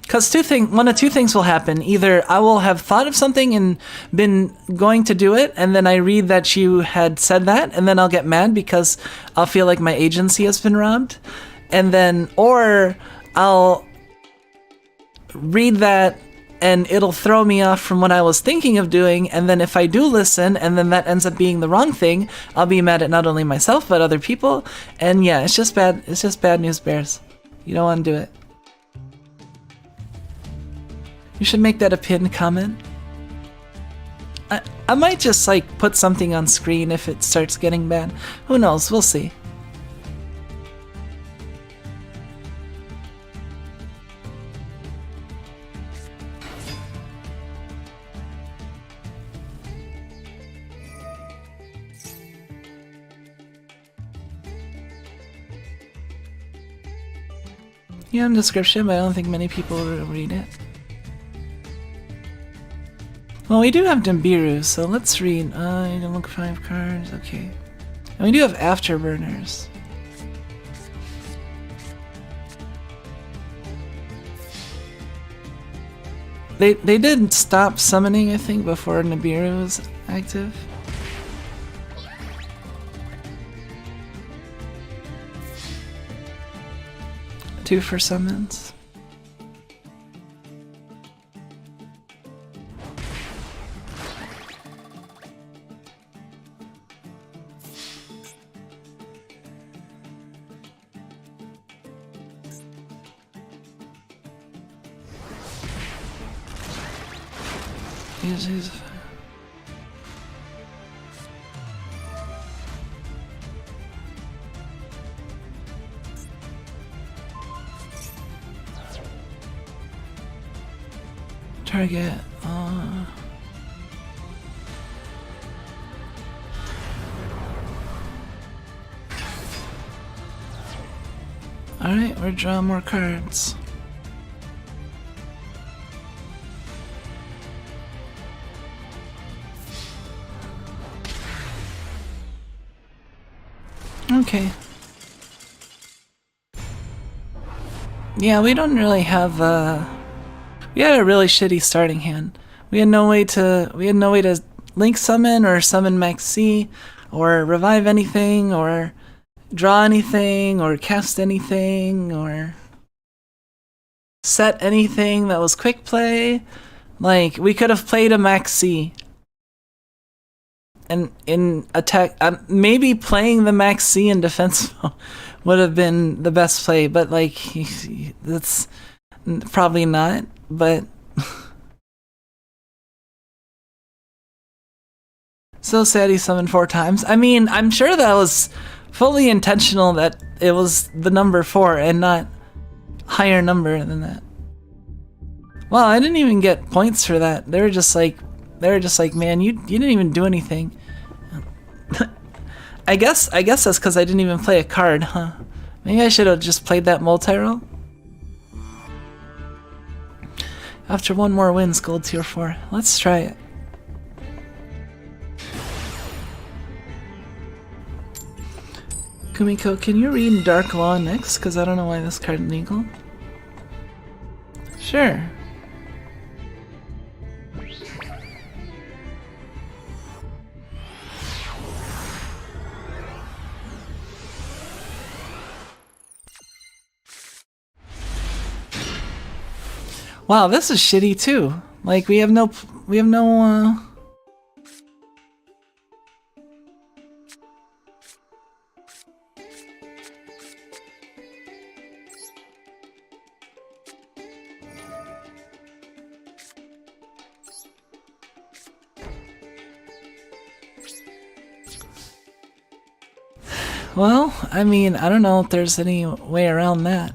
Because one of two things will happen. Either I will have thought of something and been going to do it, and then I read that you had said that, and then I'll get mad because I'll feel like my agency has been robbed. And then, or I'll read that and it'll throw me off from what I was thinking of doing, and then if I do listen and then that ends up being the wrong thing, I'll be mad at not only myself but other people. And yeah, it's just bad news bears. You don't want to do it. You should make that a pinned comment. I might just like put something on screen if it starts getting bad. Who knows? We'll see. Yeah, in the description, but I don't think many people will read it. Well, we do have Nibiru, so let's read. You can look 5 cards, okay. And we do have Afterburners. They did stop summoning, I think, before Nibiru was active. Two for summons. He's target. Alright, we're drawing more cards. Okay. Yeah, we don't really have, we had a really shitty starting hand. We had no way to link summon or summon max C or revive anything or draw anything or cast anything or set anything that was quick play. Like, we could have played a max C. And in attack, maybe playing the max C in defense would have been the best play, but like, that's probably not, but so sad he summoned 4 times. I mean, I'm sure that was fully intentional, that it was the number 4 and not higher number than that. Well, I didn't even get points for that. They were just like, man, you didn't even do anything. I guess that's because I didn't even play a card, huh? Maybe I should have just played that multi-roll. After 1 more wins, gold tier 4. Let's try it. Kumiko, can you read Dark Law next? Because I don't know why this card is legal. Sure. Wow, this is shitty too. Like, we have no well, I mean, I don't know if there's any way around that.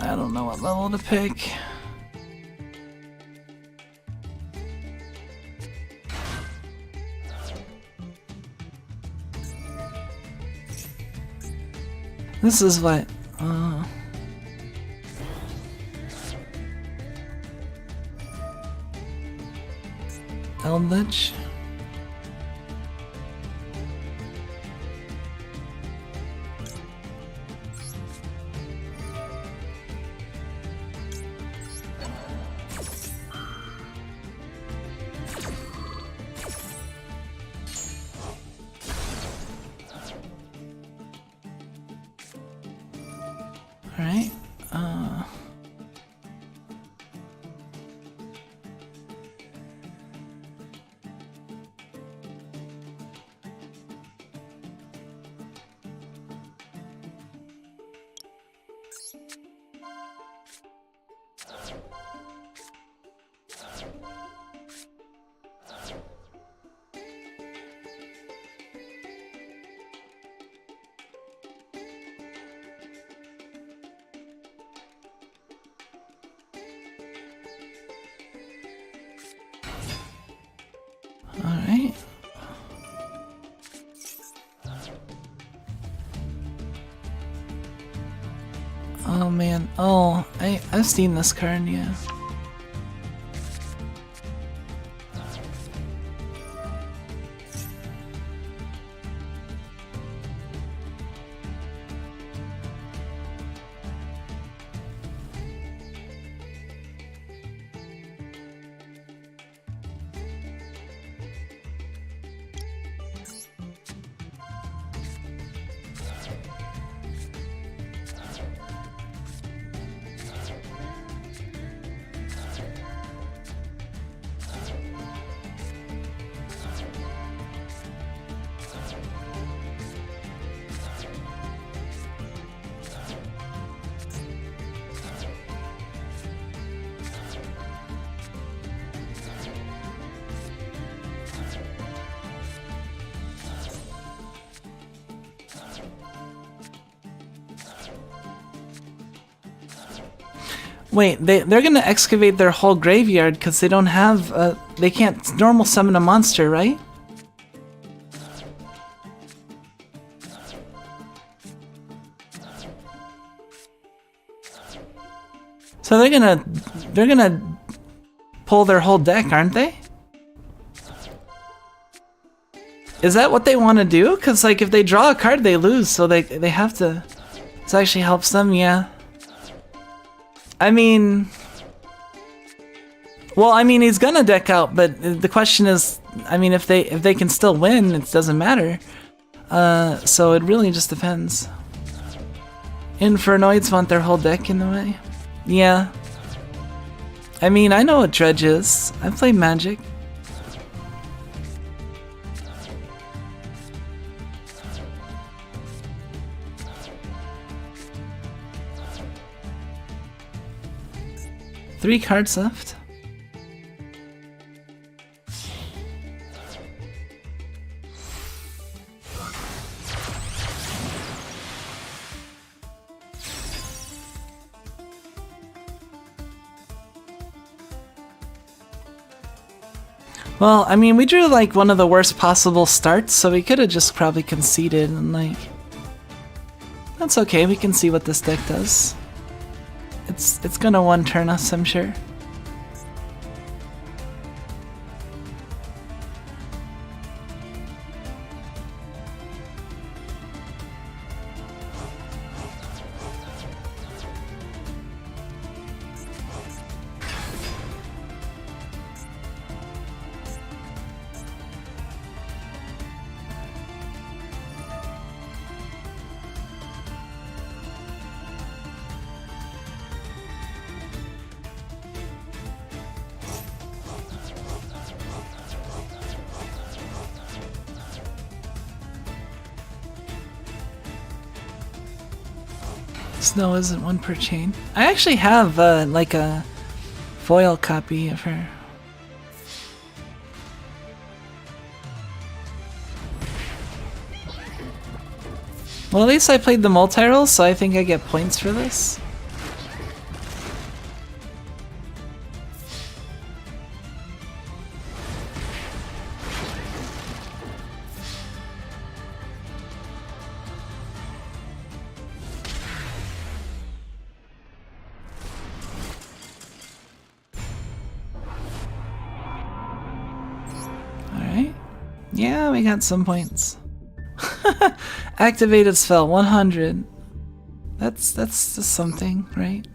I don't know what level to pick. This is what, Eldritch. Alright, alright. Oh man, oh, I've seen this card, yeah. Wait, they're gonna excavate their whole graveyard because they don't have they can't normal summon a monster, right? So they're gonna pull their whole deck, aren't they? Is that what they want to do? Because like if they draw a card, they lose, so they have to. This actually helps them, yeah. I mean, well, I mean he's gonna deck out, but the question is, I mean if they can still win, it doesn't matter. So it really just depends. Infernoids want their whole deck in the way. Yeah. I mean, I know what Dredge is. I've played Magic. Three cards left. Well, I mean, we drew like one of the worst possible starts, so we could have just probably conceded and like... That's okay, we can see what this deck does. It's gonna one-turn us, I'm sure. Snow isn't one per chain. I actually have like a foil copy of her. Well, at least I played the multi-roll, so I think I get points for this. Yeah, we got some points. Activated spell 100. That's just something, right?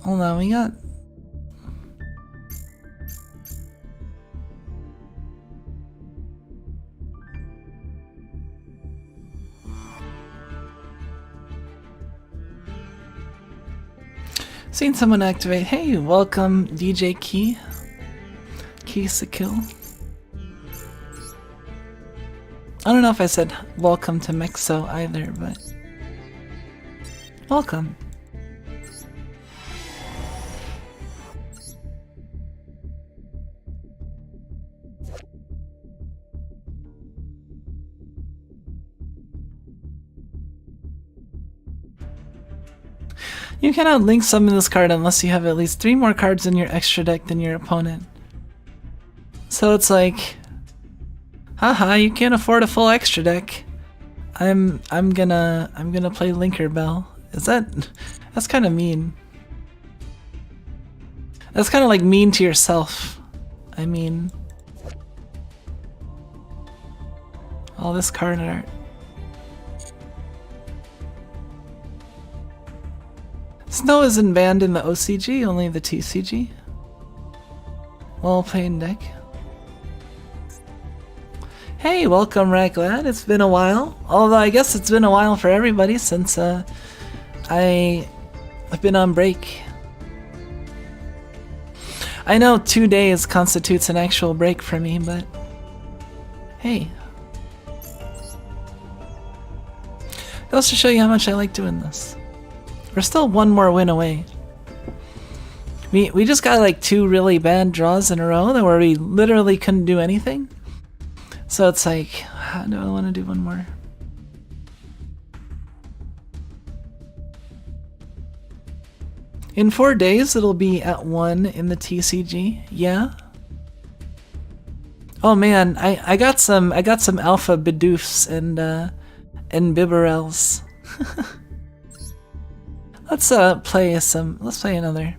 Hold on, we got... Seen someone activate. Hey, welcome DJ Key. Keys to kill. I don't know if I said welcome to Mexo either, but welcome. You cannot link summon this card unless you have at least 3 more cards in your extra deck than your opponent. So it's like, haha, you can't afford a full extra deck. I'm gonna play Linker Bell. That's kind of mean. That's kind of like mean to yourself. I mean, all this card art. Snow isn't banned in the OCG, only the TCG. Well played deck. Hey, welcome, Racklad. It's been a while. Although I guess it's been a while for everybody since I've been on break. I know 2 days constitutes an actual break for me, but hey. Goes to show you how much I like doing this. We're still one more win away. We just got like 2 really bad draws in a row where we literally couldn't do anything. So it's like, how do I want to do one more? In 4 days, it'll be at 1 in the TCG. Yeah. Oh man, I got some alpha Bidoofs and Bibarels. Let's play another.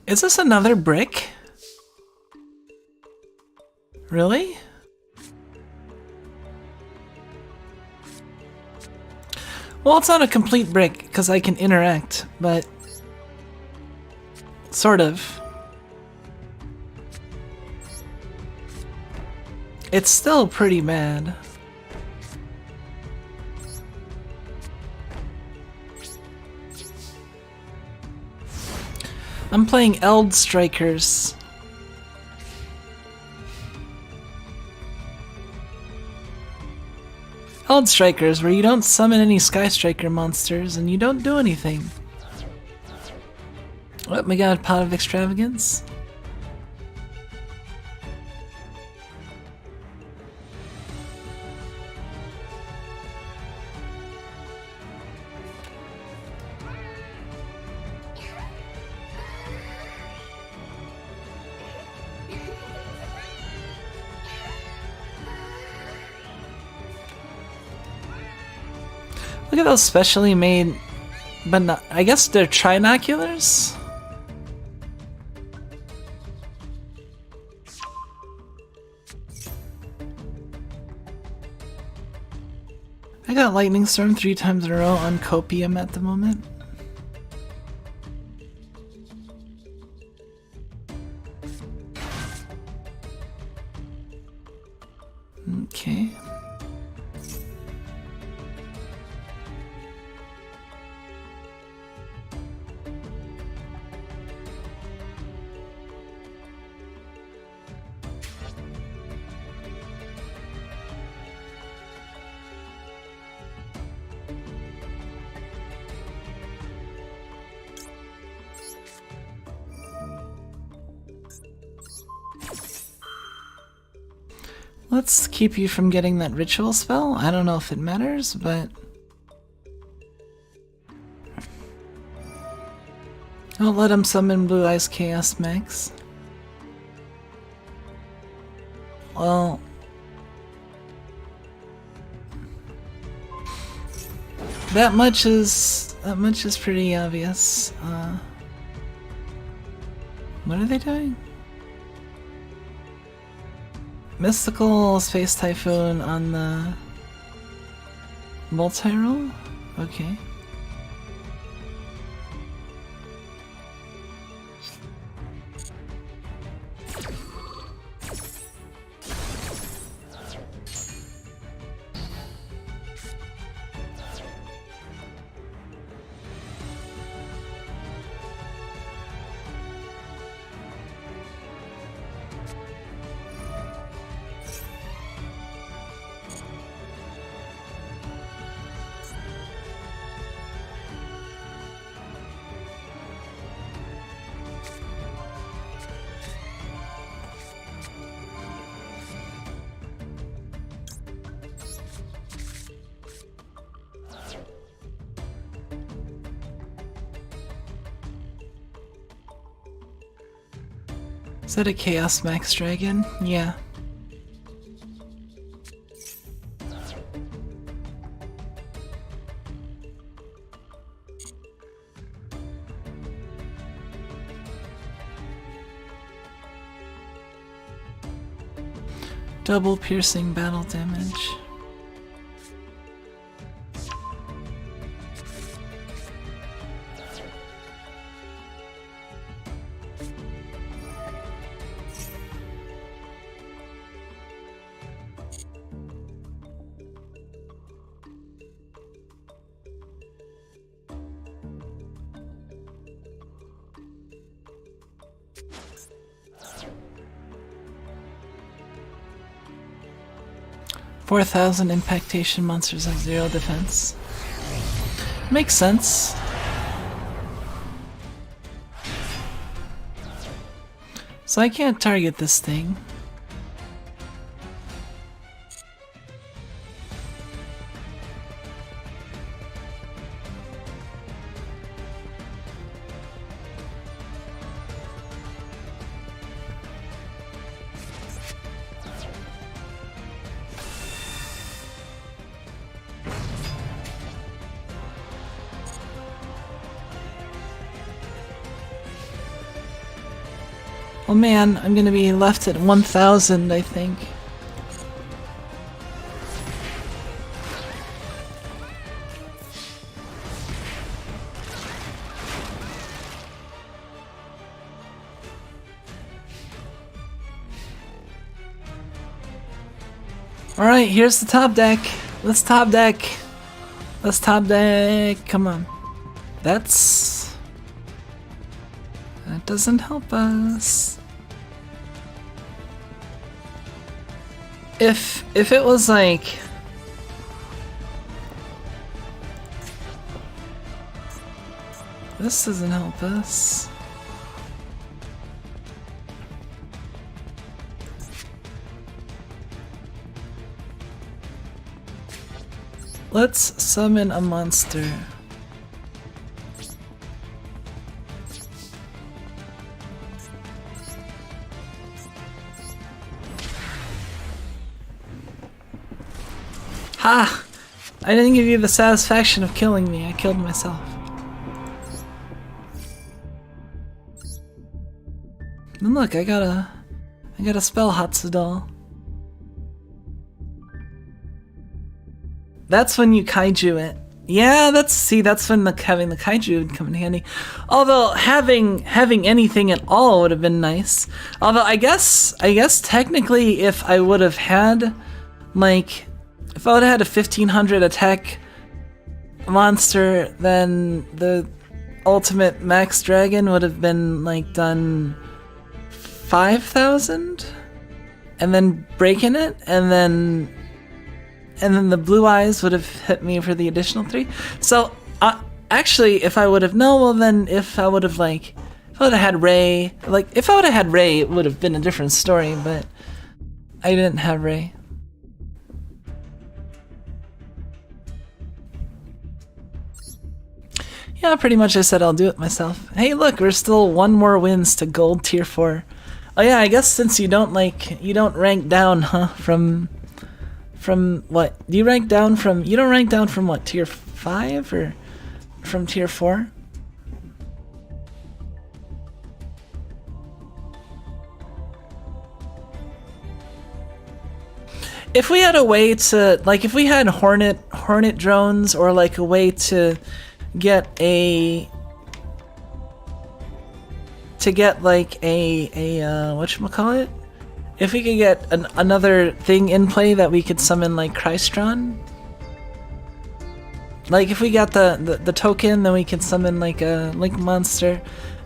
Is this another brick? Really? Well, it's not a complete brick because I can interact, but sort of. It's still pretty bad. I'm playing Eld Strikers. Eld Strikers, where you don't summon any Sky Striker monsters and you don't do anything. Oh my god, Pot of Extravagance. Look at those specially made, but not, I guess they're trinoculars? I got Lightning Storm 3 times in a row on Copium at the moment. Okay. Let's keep you from getting that ritual spell. I don't know if it matters, but I'll let him summon Blue Eyes Chaos Max. Well, that much is pretty obvious. What are they doing? Mystical Space Typhoon on the multi-roll? Okay. Is that a Chaos Max Dragon? Yeah. Double piercing battle damage. 4,000 impactation monsters have 0 defense. Makes sense. So I can't target this thing. Oh man, I'm gonna be left at 1,000, I think. Alright, here's the top deck. Let's top deck. Let's top deck. Come on. That doesn't help us. If it was like this doesn't help us. Let's summon a monster. Ha! I didn't give you the satisfaction of killing me. I killed myself. And look, I got a spell Hatsudal. That's when you kaiju it. Yeah, that's when having the kaiju would come in handy. Although having anything at all would have been nice. Although I guess technically if I would have had like if I would have had a 1500 attack monster, then the ultimate max dragon would have been like done 5,000 and then breaking it, and then the blue eyes would have hit me for the additional 3. So actually if I would have if I would have had Ray, if I would have had Ray, it would have been a different story, but I didn't have Ray. Yeah, pretty much I said I'll do it myself. Hey look, we're still 1 more wins to gold tier 4. Oh yeah, I guess since you don't rank down, huh? From what? Do you rank down from, you don't rank down from what, tier 5 or from tier 4? If we had a way to, if we had hornet drones, or a way to get a whatchamacallit? If we could get another thing in play that we could summon Crystron. If we got the token, then we could summon a Link monster,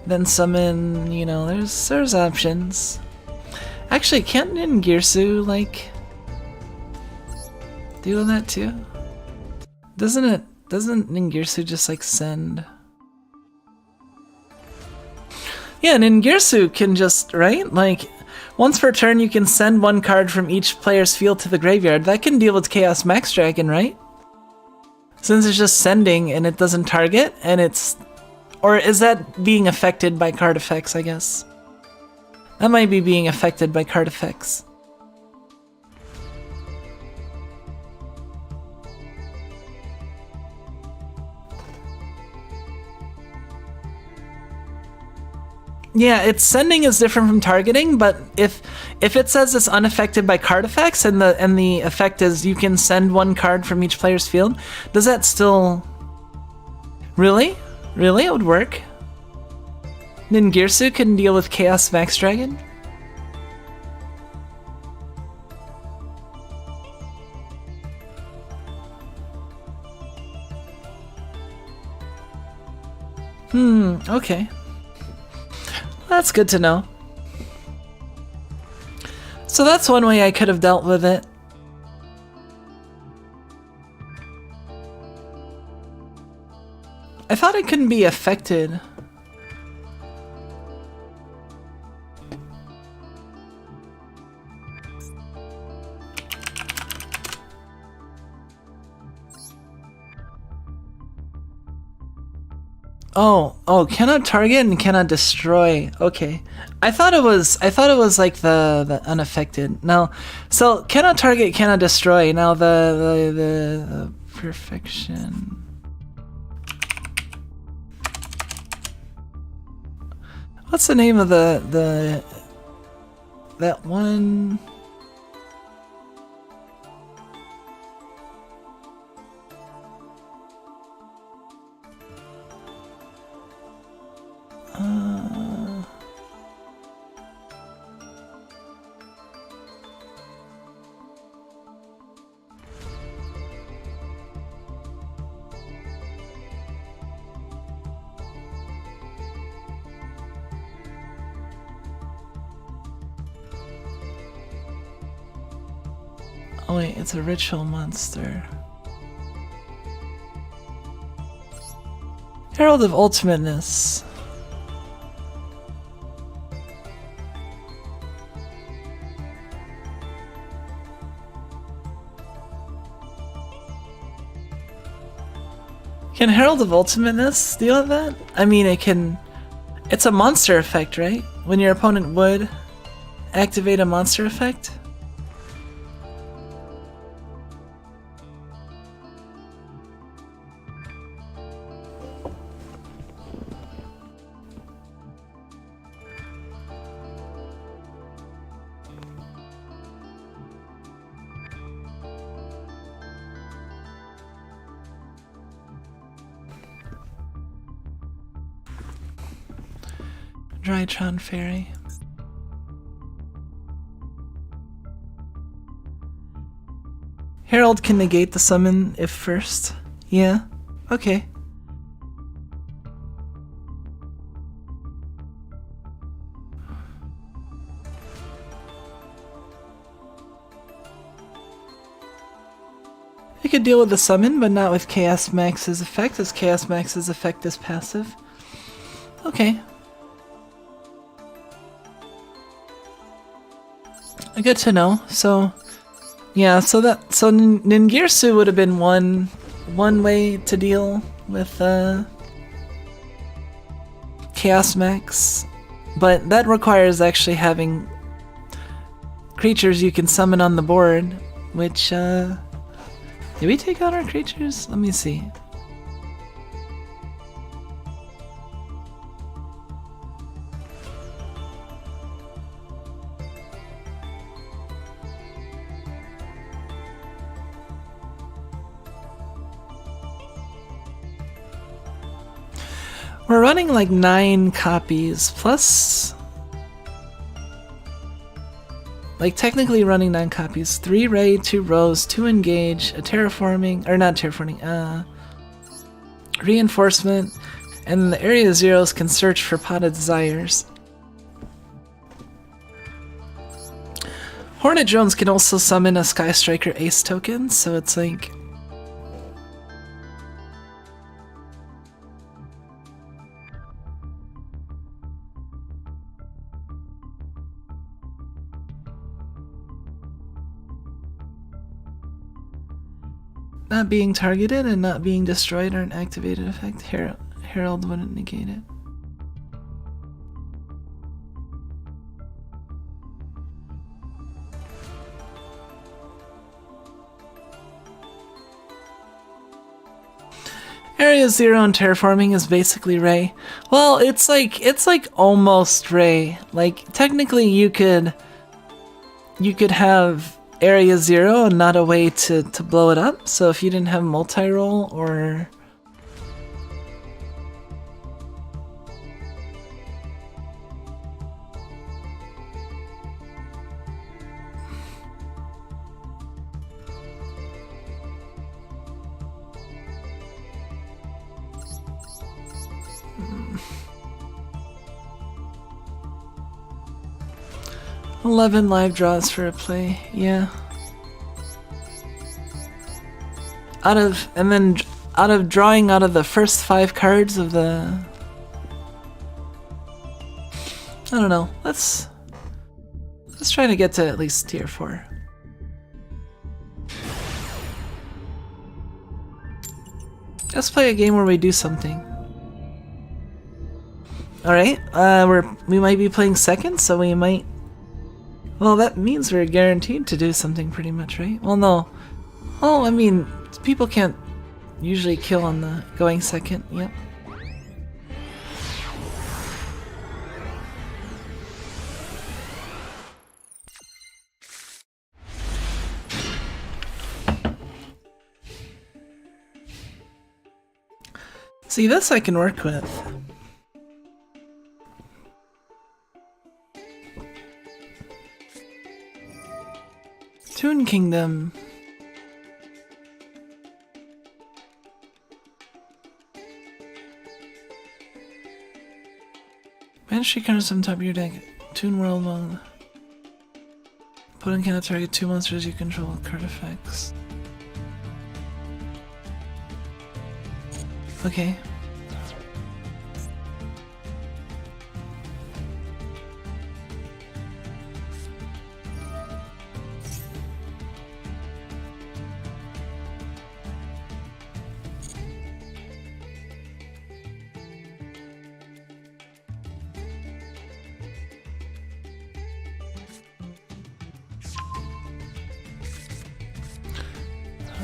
then summon, there's options. Actually, can't Ningirsu do that too? Doesn't Ningirsu just send? Yeah, Ningirsu can just, right? Once per turn you can send 1 card from each player's field to the graveyard. That can deal with Chaos Max Dragon, right? Since it's just sending and it doesn't target, and it's... Or is that being affected by card effects, I guess? That might be being affected by card effects. Yeah, it's sending is different from targeting, but if it says it's unaffected by card effects and the effect is you can send 1 card from each player's field, does that still... Really? Really? It would work? Ningirsu can deal with Chaos Max Dragon? Okay. That's good to know. So that's one way I could have dealt with it. thought it couldn't be affected. Oh, cannot target and cannot destroy. Okay. I thought it was like the unaffected. No. So cannot target, cannot destroy. Now the perfection. What's the name of that one? Oh wait, it's a ritual monster. Herald of Ultimateness. Can Herald of Ultimateness deal with that? I mean, it can... It's a monster effect, right? When your opponent would activate a monster effect? Drytron Fairy. Herald can negate the summon if first. Yeah, okay. I could deal with the summon, but not with Chaos Max's effect, as Chaos Max's effect is passive. Okay. Good to know. So, yeah. So Ningirsu would have been one way to deal with Chaos Max, but that requires actually having creatures you can summon on the board. Which did we take out our creatures? Let me see. We're running like 9 copies, plus... Like technically running 9 copies. 3 Ray, 2 Rose, 2 Engage, a Terraforming, or not Terraforming, Reinforcement, and then the Area Zeros can search for Pot of Desires. Hornet Drones can also summon a Sky Striker Ace token, so it's like... Not being targeted and not being destroyed are an activated effect. Herald wouldn't negate it. Area Zero and Terraforming is basically Ray. Well, it's like almost Ray. Like technically you could have Area Zero and not a way to blow it up. So if you didn't have multi-roll or... Hmm. 11 live draws for a play, yeah. And then out of drawing out of the first 5 cards of the... I don't know. Let's try to get to at least tier 4. Let's play a game where we do something. Alright, we might be playing second, so we might... Well, that means we're guaranteed to do something pretty much, right? Well, no. Oh, I mean, people can't usually kill on the going second, yep. See, this I can work with. Toon Kingdom. Banish 3 cards from top of your deck. Toon World mode. Opponent cannot target 2 monsters you control with card effects. Okay.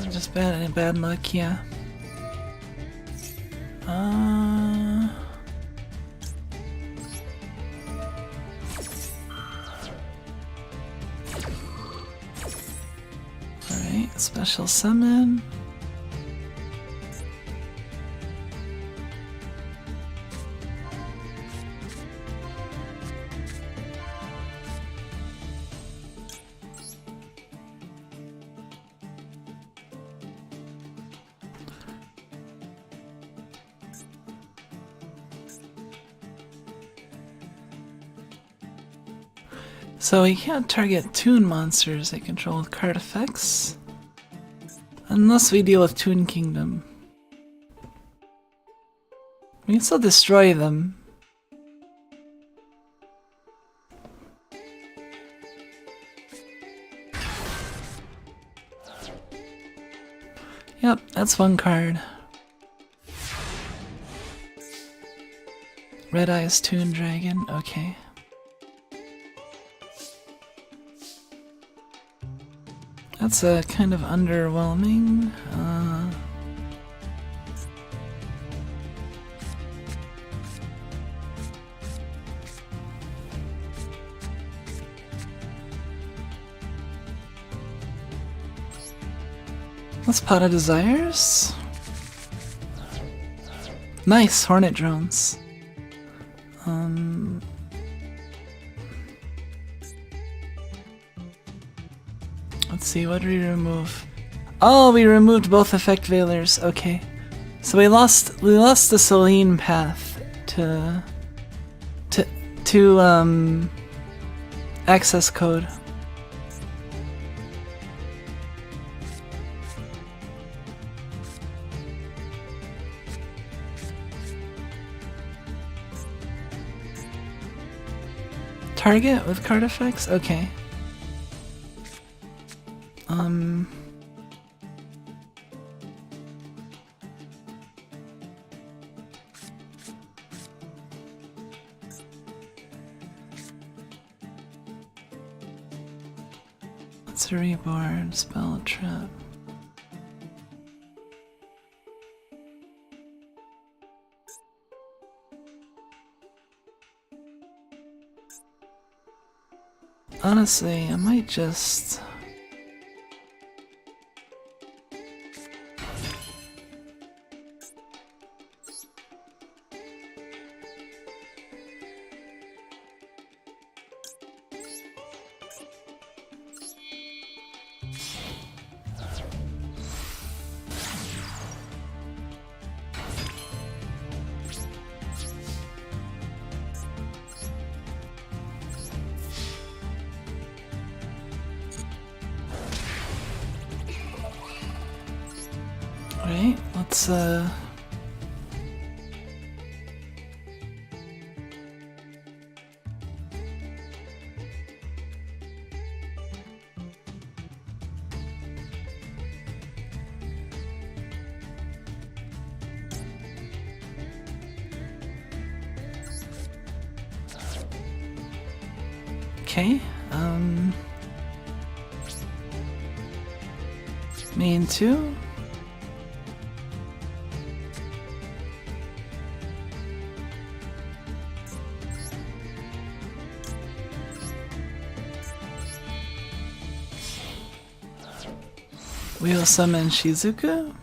Just bad luck, yeah. Alright, special summon. So we can't target Toon monsters they control with card effects. Unless we deal with Toon Kingdom. We can still destroy them. Yep, that's one card. Red Eyes Toon Dragon, okay. That's kind of underwhelming. Let's Pot of Desires. Nice, Hornet Drones. Let's see, what did we remove? Oh, we removed both Effect Veilers. Okay, so we lost the Selene path to access code. Target with card effects? Okay. Let's reborn, spell trap. Honestly, I might just... let's okay, main 2. We will summon Shizuku.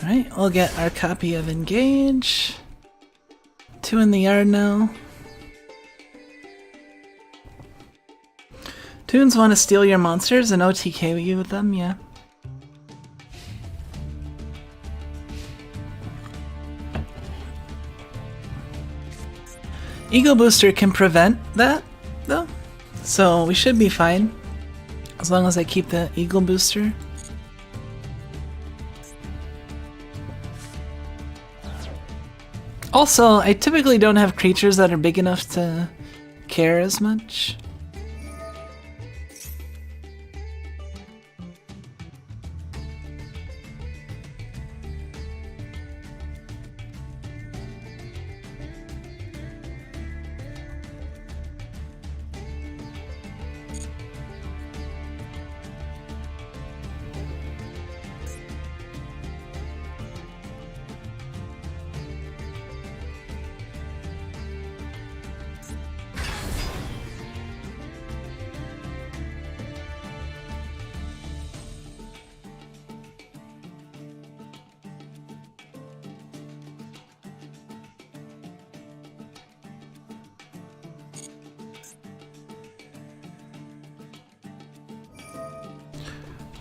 Alright, we'll get our copy of Engage. 2 in the yard now. Toons want to steal your monsters and OTK you with them, yeah. Eagle Booster can prevent that, though. So we should be fine. As long as I keep the Eagle Booster. Also, I typically don't have creatures that are big enough to care as much.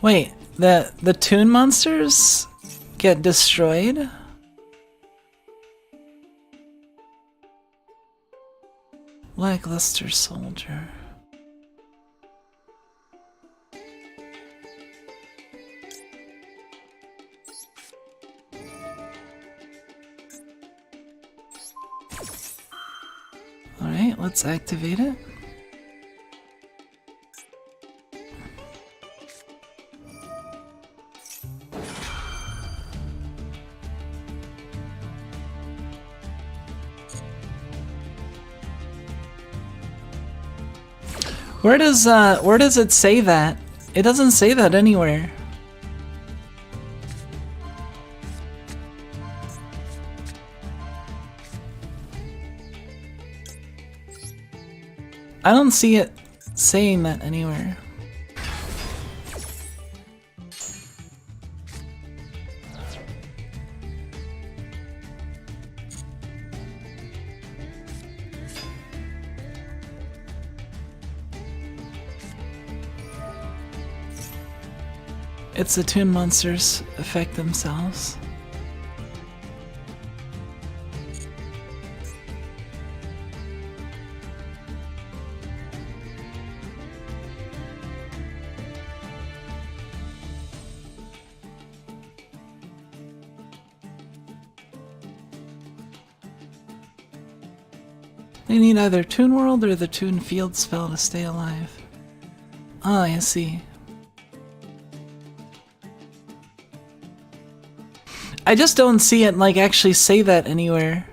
Wait, the Toon monsters get destroyed? Lackluster Soldier. Alright, let's activate it. Where does it say that? It doesn't say that anywhere. I don't see it saying that anywhere. It's the Toon monsters affect themselves. They need either Toon World or the Toon Field spell to stay alive. Oh, I see. I just don't see it like actually say that anywhere.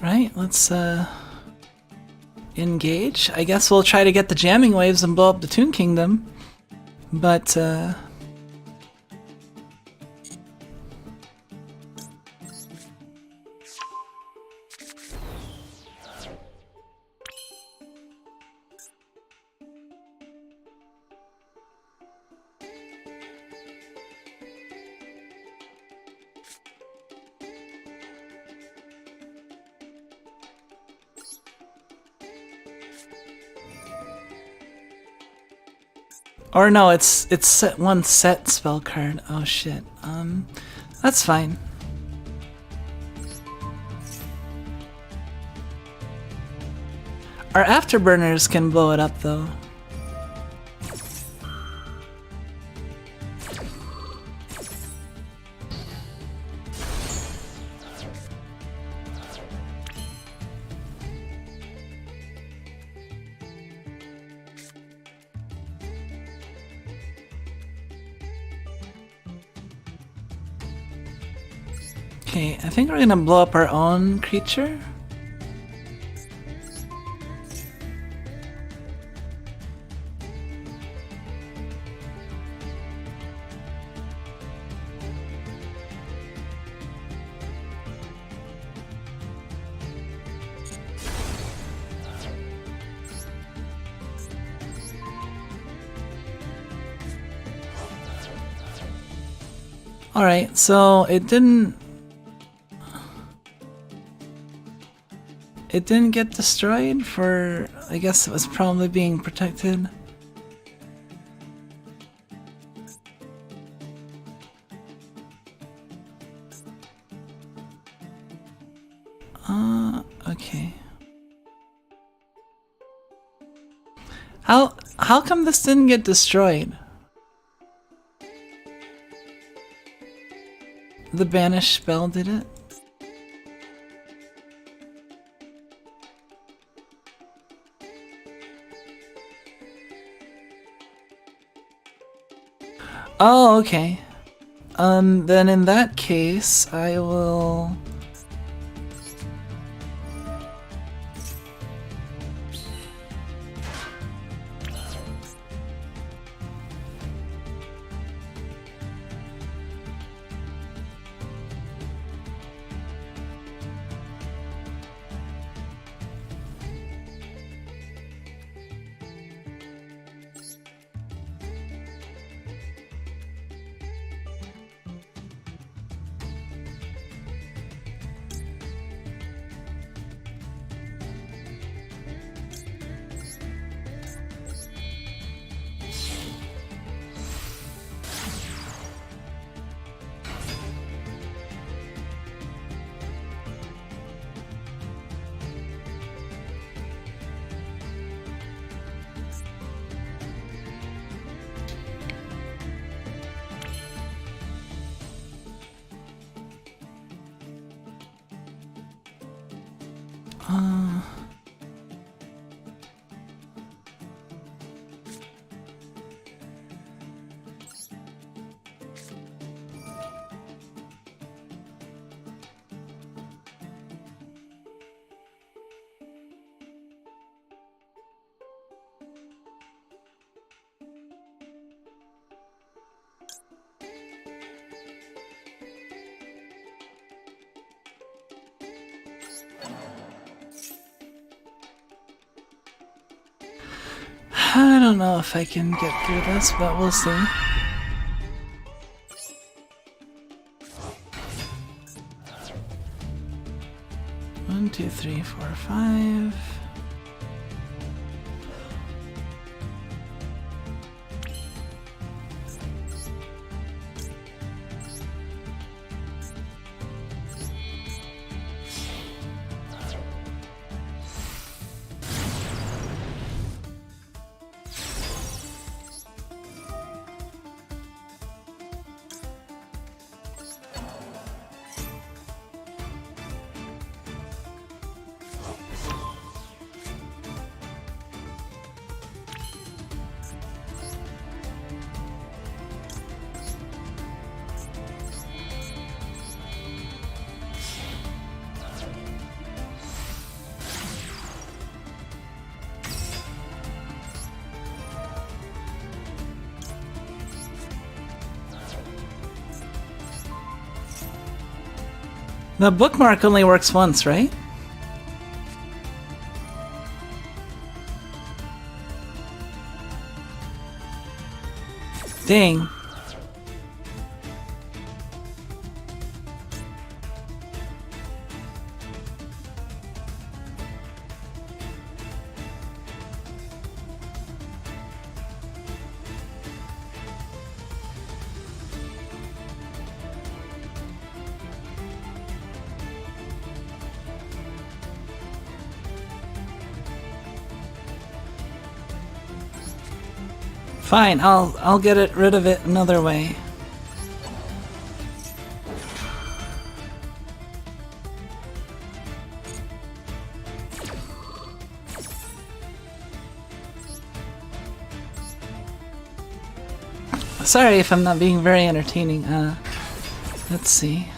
Right, let's engage. I guess we'll try to get the jamming waves and blow up the Toon Kingdom. But or no, it's set one set spell card. Oh shit. That's fine. Our afterburners can blow it up though. Okay, I think we're gonna blow up our own creature. Alright, so it didn't get destroyed for, I guess it was probably being protected. Okay. How come this didn't get destroyed? The banish spell did it? Oh, okay. Then in that case, I will... I don't know if I can get through this, but we'll see. One, two, three, four, five. The bookmark only works once, right? Dang. Fine, I'll get rid of it another way. Sorry if I'm not being very entertaining. Let's see.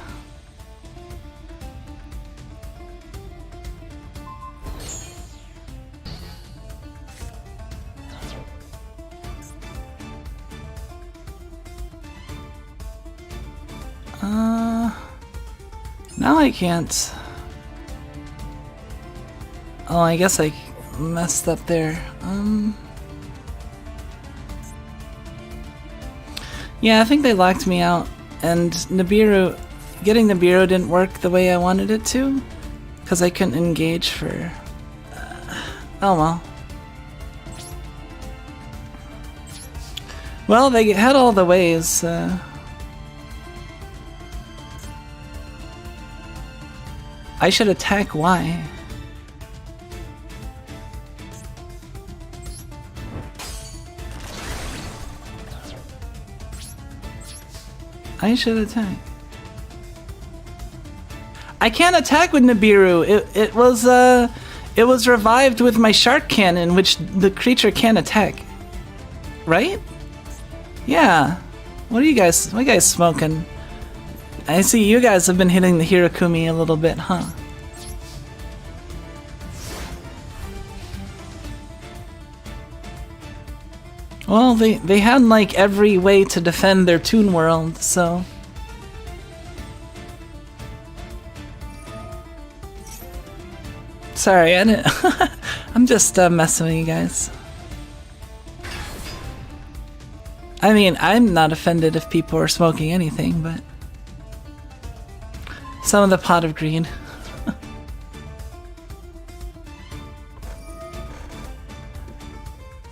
Now I can't. Oh, I guess I messed up there. Yeah, I think they locked me out, and Nibiru, getting Nibiru didn't work the way I wanted it to, because I couldn't engage for... oh well. Well, they had all the ways. I should attack Y. I should attack. I can't attack with Nibiru. It was revived with my shark cannon, which the creature can't attack. Right? Yeah. What are you guys smoking? I see you guys have been hitting the Hirakumi a little bit, huh? Well, they had like every way to defend their Toon World, so... Sorry, I didn't... I'm just messing with you guys. I mean, I'm not offended if people are smoking anything, but... Some of the pot of greed.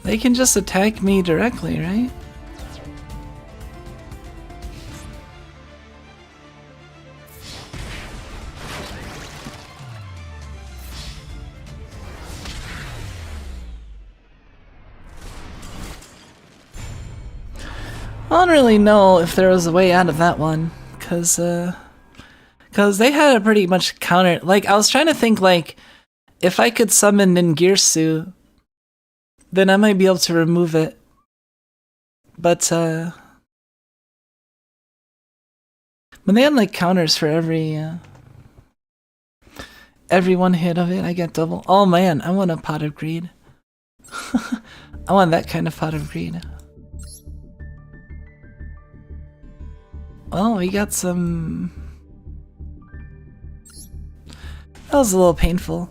They can just attack me directly, right? I don't really know if there was a way out of that one, cause they had a pretty much counter. Like, I was trying to think, like, if I could summon Ningirsu, then I might be able to remove it. But when they had like counters for every one hit of it, I get double. Oh man, I want a pot of greed. I want that kind of pot of greed. Well, we got some... That was a little painful.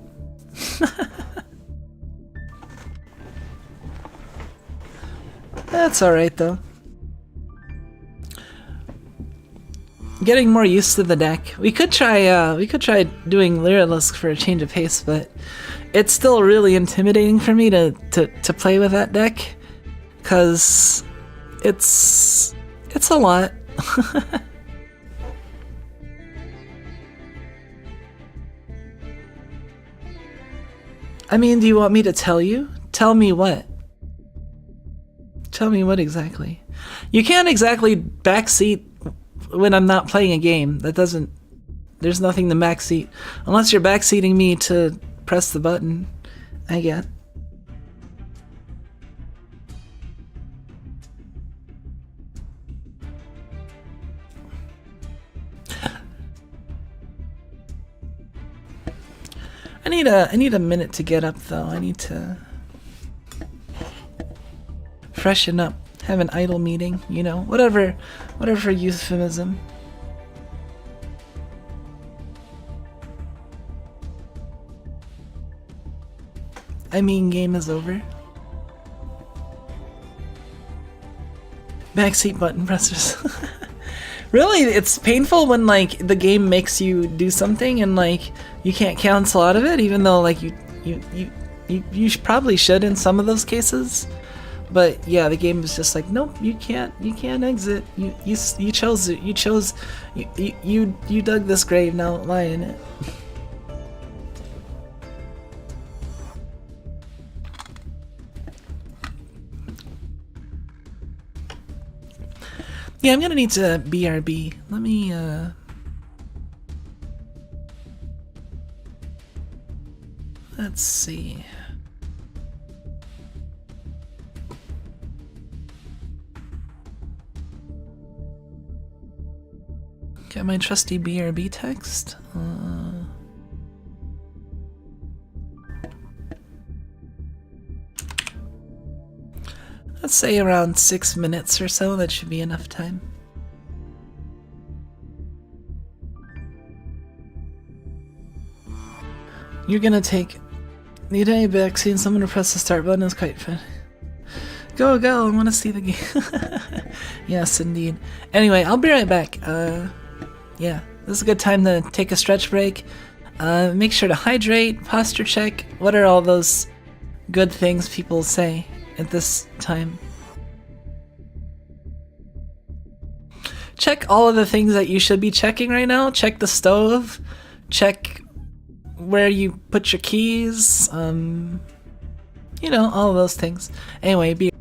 That's alright though. Getting more used to the deck. We could try doing Lyrilisk for a change of pace, but it's still really intimidating for me to play with that deck, cause it's a lot. I mean, do you want me to tell you? Tell me what? Tell me what exactly? You can't exactly backseat when I'm not playing a game. That doesn't... There's nothing to backseat. Unless you're backseating me to press the button, I get. I need a minute to get up though. I need to freshen up, have an idle meeting, you know, whatever euphemism. I mean, game is over. Backseat button pressers. Really, it's painful when like the game makes you do something and like you can't cancel out of it, even though like you probably should in some of those cases. But yeah, the game is just like, nope, you can't exit. You chose it. You dug this grave. Now lie in it. Yeah, I'm gonna need to BRB. Let me, let's see. Get my trusty BRB text. Let's say around 6 minutes or so, that should be enough time. You're gonna need any vaccine, someone to press the start button is quite fun. Go, I wanna see the game. Yes, indeed. Anyway, I'll be right back. Yeah, this is a good time to take a stretch break. Make sure to hydrate, posture check. What are all those good things people say at this time? Check all of the things that you should be checking right now. Check the stove. Check where you put your keys. You know, all of those things. Anyway, be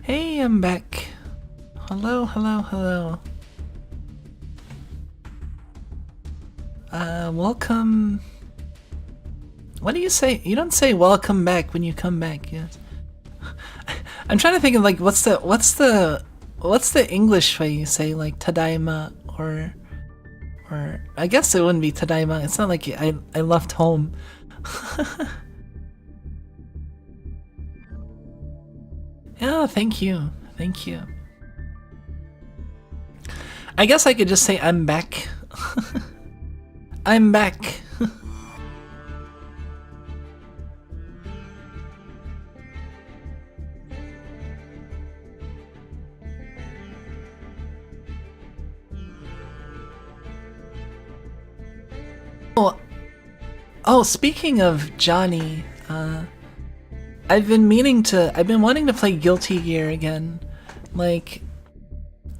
Hey, I'm back. Hello, hello, hello. Welcome. What do you say? You don't say welcome back when you come back. Yes. I'm trying to think of like what's the English way you say like tadaima or I guess it wouldn't be tadaima. It's not like I left home. Yeah, thank you. Thank you. I guess I could just say I'm back. I'm back. Oh, speaking of Johnny, I've been wanting to play Guilty Gear again. Like,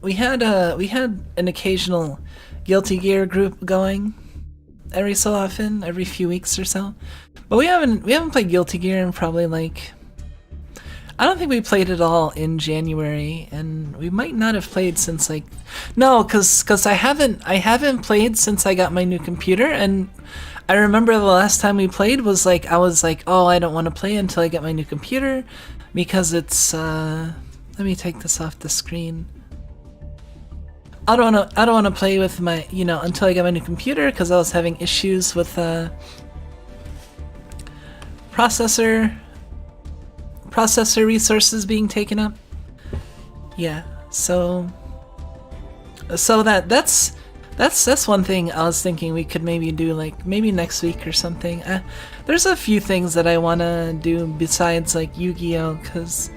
we had an occasional Guilty Gear group going every so often, every few weeks or so. But we haven't played Guilty Gear in probably like, I don't think we played it all in January, and we might not have played since like, no, cause I haven't played since I got my new computer, and I remember the last time we played was like, I was like, oh, I don't want to play until I get my new computer, because it's, let me take this off the screen. I don't want to play with my, until I get my new computer, because I was having issues with, processor resources being taken up. Yeah, so that's one thing I was thinking we could maybe do, like maybe next week or something. There's a few things that I want to do besides like Yu-Gi-Oh, because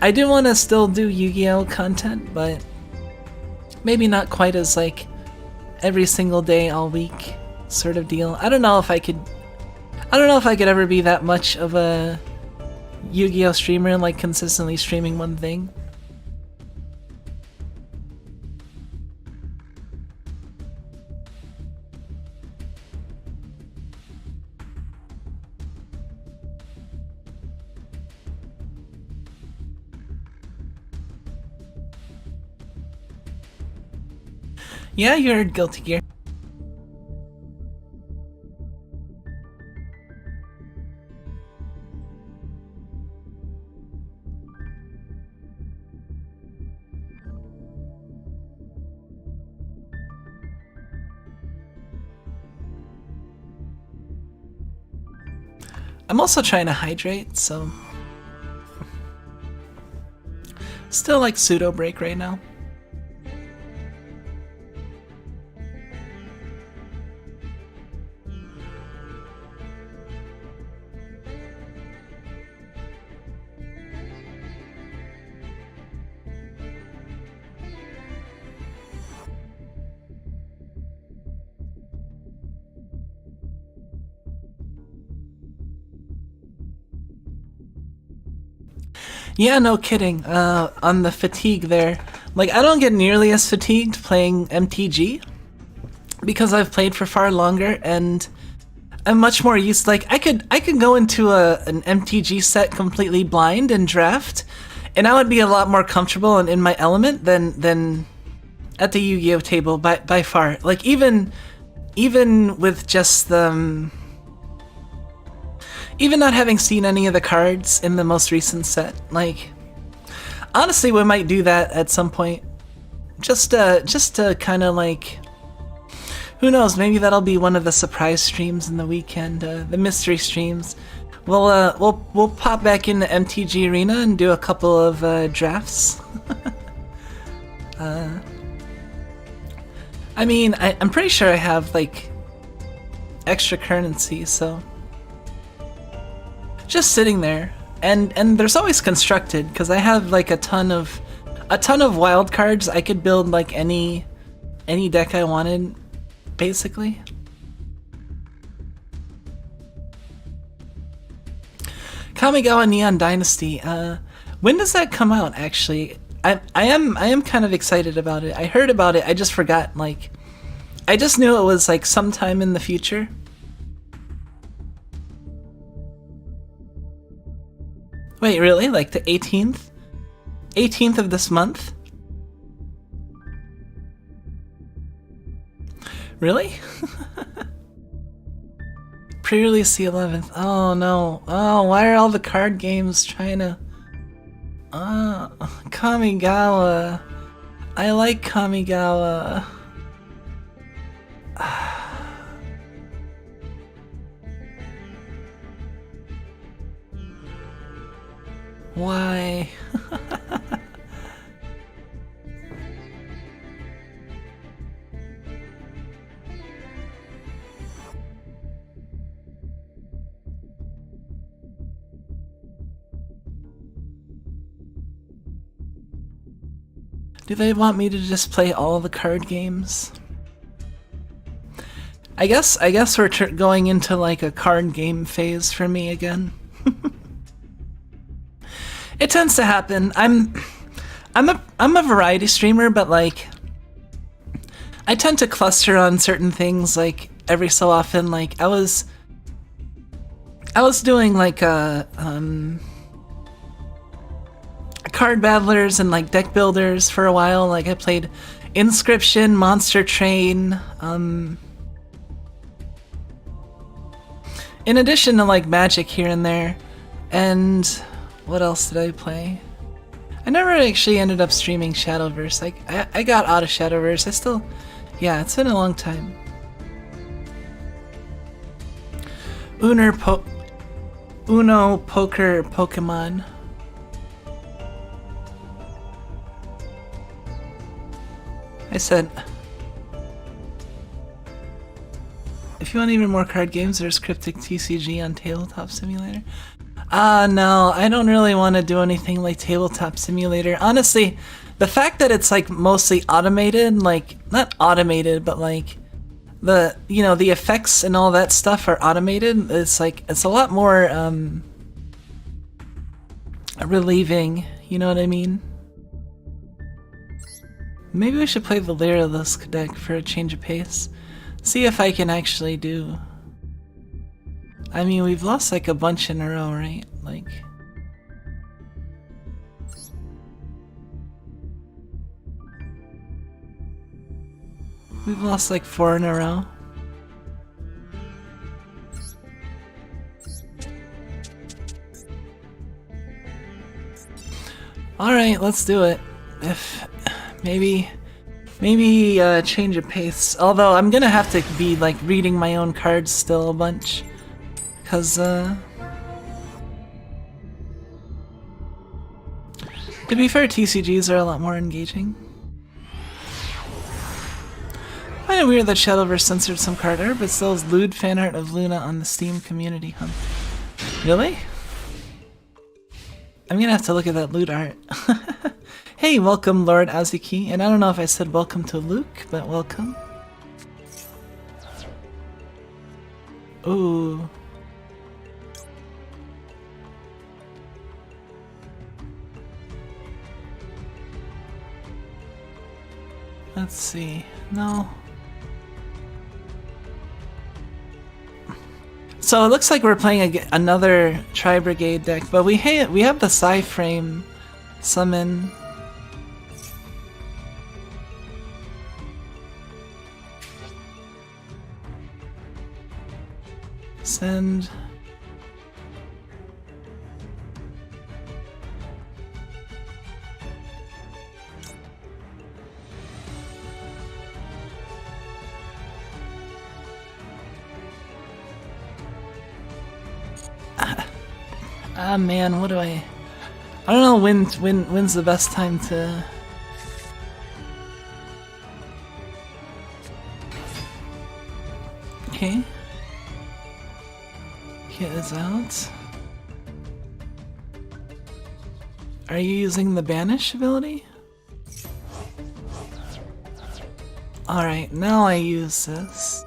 I do want to still do Yu-Gi-Oh content, but maybe not quite as like every single day all week sort of deal. I don't know if I could ever be that much of a Yu-Gi-Oh streamer, like consistently streaming one thing. Yeah, you heard Guilty Gear. I'm also trying to hydrate, so still like pseudo break right now. Yeah, no kidding. On the fatigue there, like I don't get nearly as fatigued playing MTG because I've played for far longer, and I'm much more used. Like I could go into an MTG set completely blind and draft, and I would be a lot more comfortable and in my element than at the Yu-Gi-Oh table by far. Like even with just the even not having seen any of the cards in the most recent set, like, honestly, we might do that at some point. Just to kind of like, who knows? Maybe that'll be one of the surprise streams in the weekend, the mystery streams. We'll pop back into MTG Arena and do a couple of drafts. I mean, I'm pretty sure I have like extra currency, so. Just sitting there, and there's always constructed, because I have like a ton of wild cards. I could build like any deck I wanted, basically. Kamigawa Neon Dynasty. When does that come out? Actually, I am kind of excited about it. I heard about it. I just forgot. Like, I just knew it was like sometime in the future. Wait, really? Like the 18th? 18th of this month. Really? Pre-release the 11th. Oh no. Oh, why are all the card games trying to... Kamigawa. I like Kamigawa. Why? Do they want me to just play all the card games? I guess we're going into like a card game phase for me again. It tends to happen. I'm a variety streamer, but like I tend to cluster on certain things like every so often. Like I was doing like card battlers and like deck builders for a while. Like I played Inscription, Monster Train, in addition to like Magic here and there. And what else did I play? I never actually ended up streaming Shadowverse. Like I got out of Shadowverse. I still, yeah, it's been a long time. Uno Poker Pokemon. I said, if you want even more card games, there's Cryptic TCG on Tabletop Simulator. No, I don't really want to do anything like Tabletop Simulator. Honestly, the fact that it's like mostly automated, like, not automated, but like the, you know, the effects and all that stuff are automated. It's like, it's a lot more relieving, you know what I mean? Maybe we should play the Lyrilusc deck for a change of pace. See if I can actually do... I mean, we've lost like a bunch in a row, right? Like... We've lost like 4 in a row. Alright, let's do it. If... Maybe change of pace. Although I'm gonna have to be like reading my own cards still a bunch. Cause to be fair, TCGs are a lot more engaging. I find it weird that Shadowverse censored some card art, but still has lewd fan art of Luna on the Steam community hub. Really? I'm gonna have to look at that lewd art. Hey, welcome Lord Azuki, and I don't know if I said welcome to Luke, but welcome. Ooh. Let's see. No. So it looks like we're playing another Tri-Brigade deck, but we have the Psy-Frame summon. Send. Ah man, what do I don't know when's the best time to... Okay. Get this out. Are you using the banish ability? Alright, now I use this.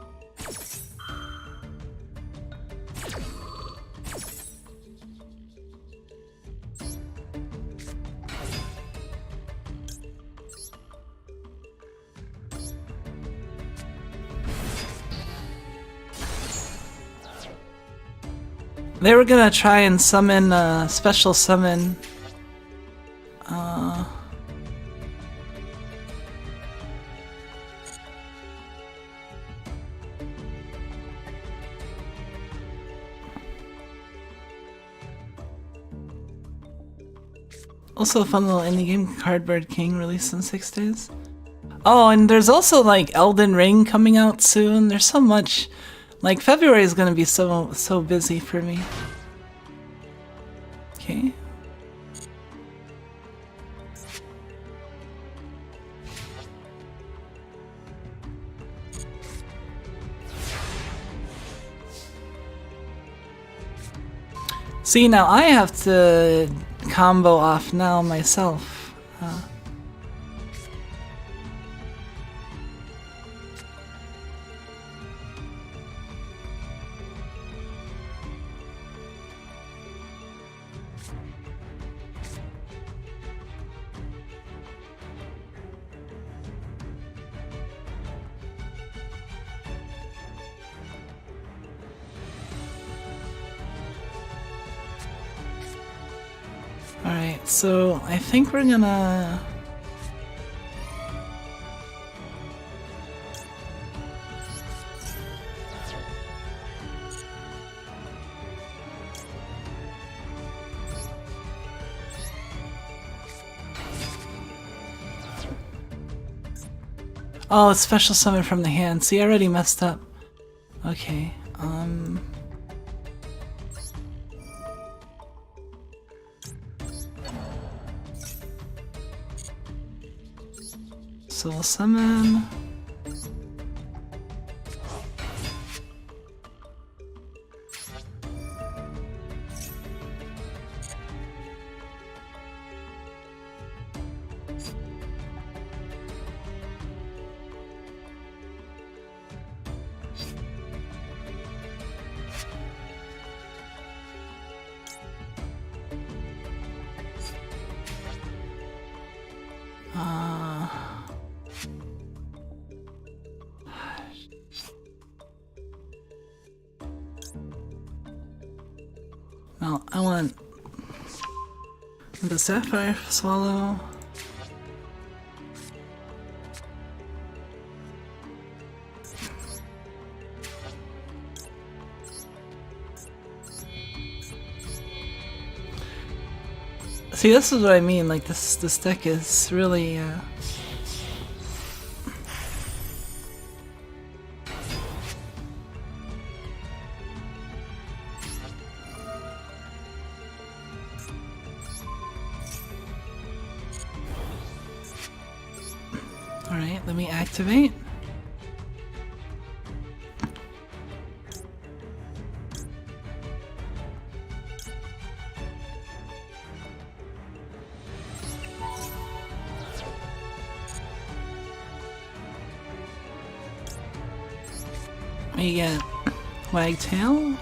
They were gonna try and summon special summon. Also a fun little indie game, Cardboard King, released in 6 days. Oh, and there's also like Elden Ring coming out soon. There's so much. Like February is gonna be so busy for me. Okay. See, now I have to combo off now myself. Alright, so I think we're gonna... Oh, it's special summon from the hand. See, I already messed up. Okay, so we'll summon... Well, I want the Sapphire Swallow. See, this is what I mean, like this deck is really Alright, let me activate. We get Wagtail.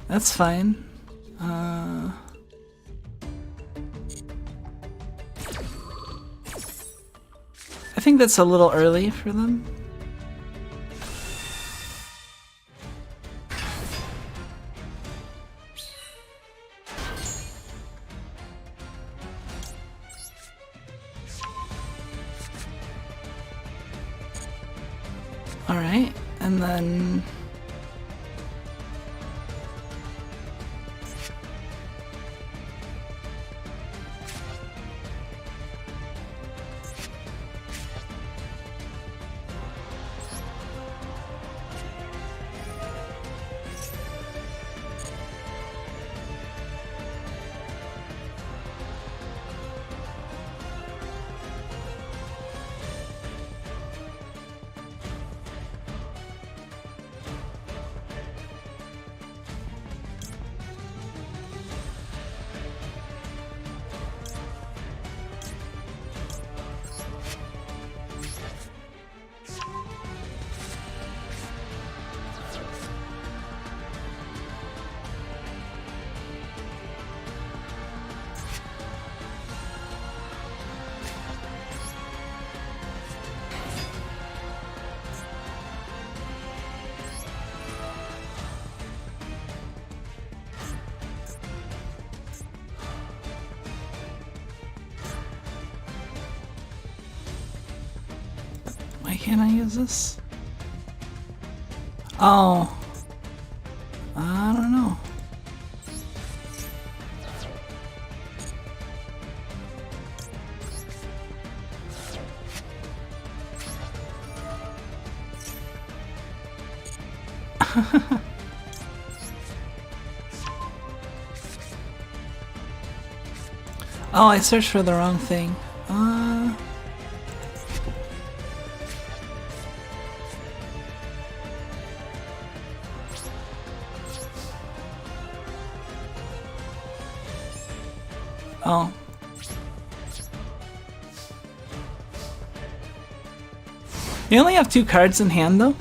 That's fine. I think that's a little early for them. All right, and then can I use this? Oh. I don't know. Oh, I searched for the wrong thing. Oh. You only have 2 cards in hand, though?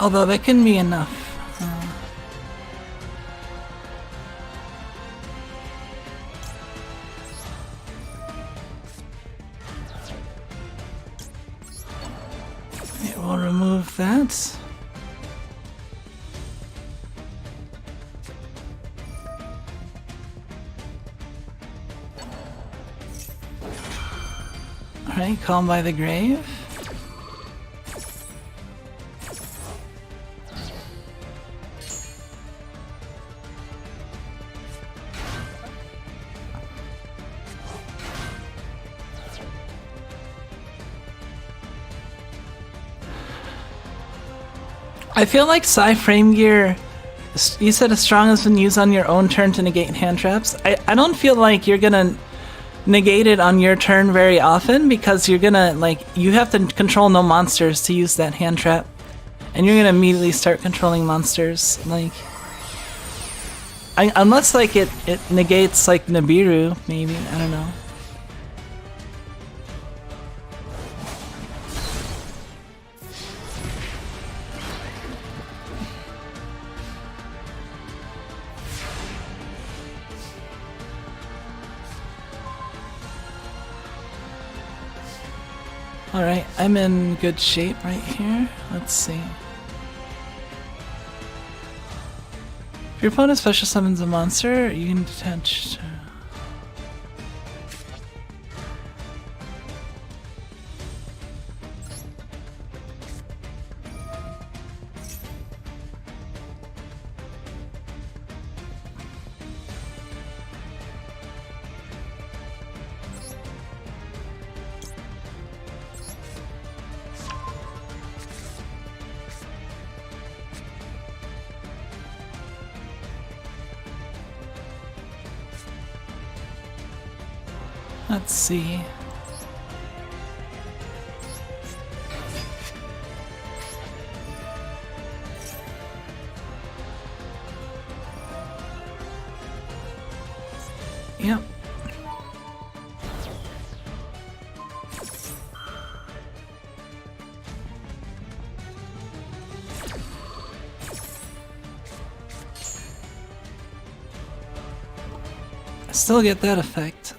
Although that can be enough. We'll remove that. Alright, Calm by the Grave. I feel like Psy Frame Gear, you said as strong as when used on your own turn to negate hand traps. I don't feel like you're gonna negate it on your turn very often because you're gonna, like, you have to control no monsters to use that hand trap. And you're gonna immediately start controlling monsters, like... unless, like, it negates, like, Nibiru, maybe, I don't know. Alright, I'm in good shape right here. Let's see. If your opponent special summons a monster, you can detach... Let's see. Yep. I still get that effect.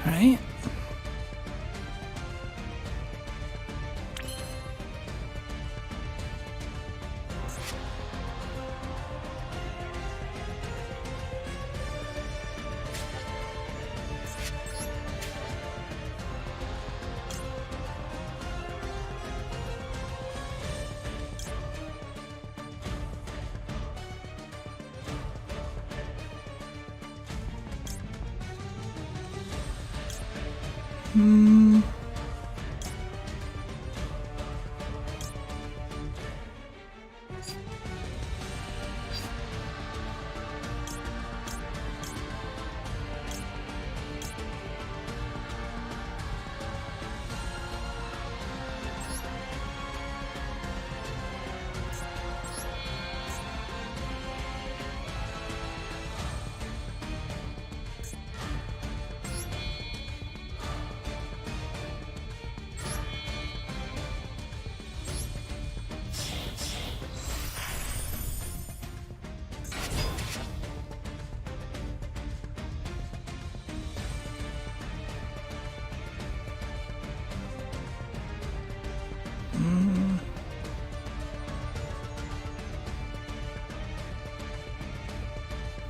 Right?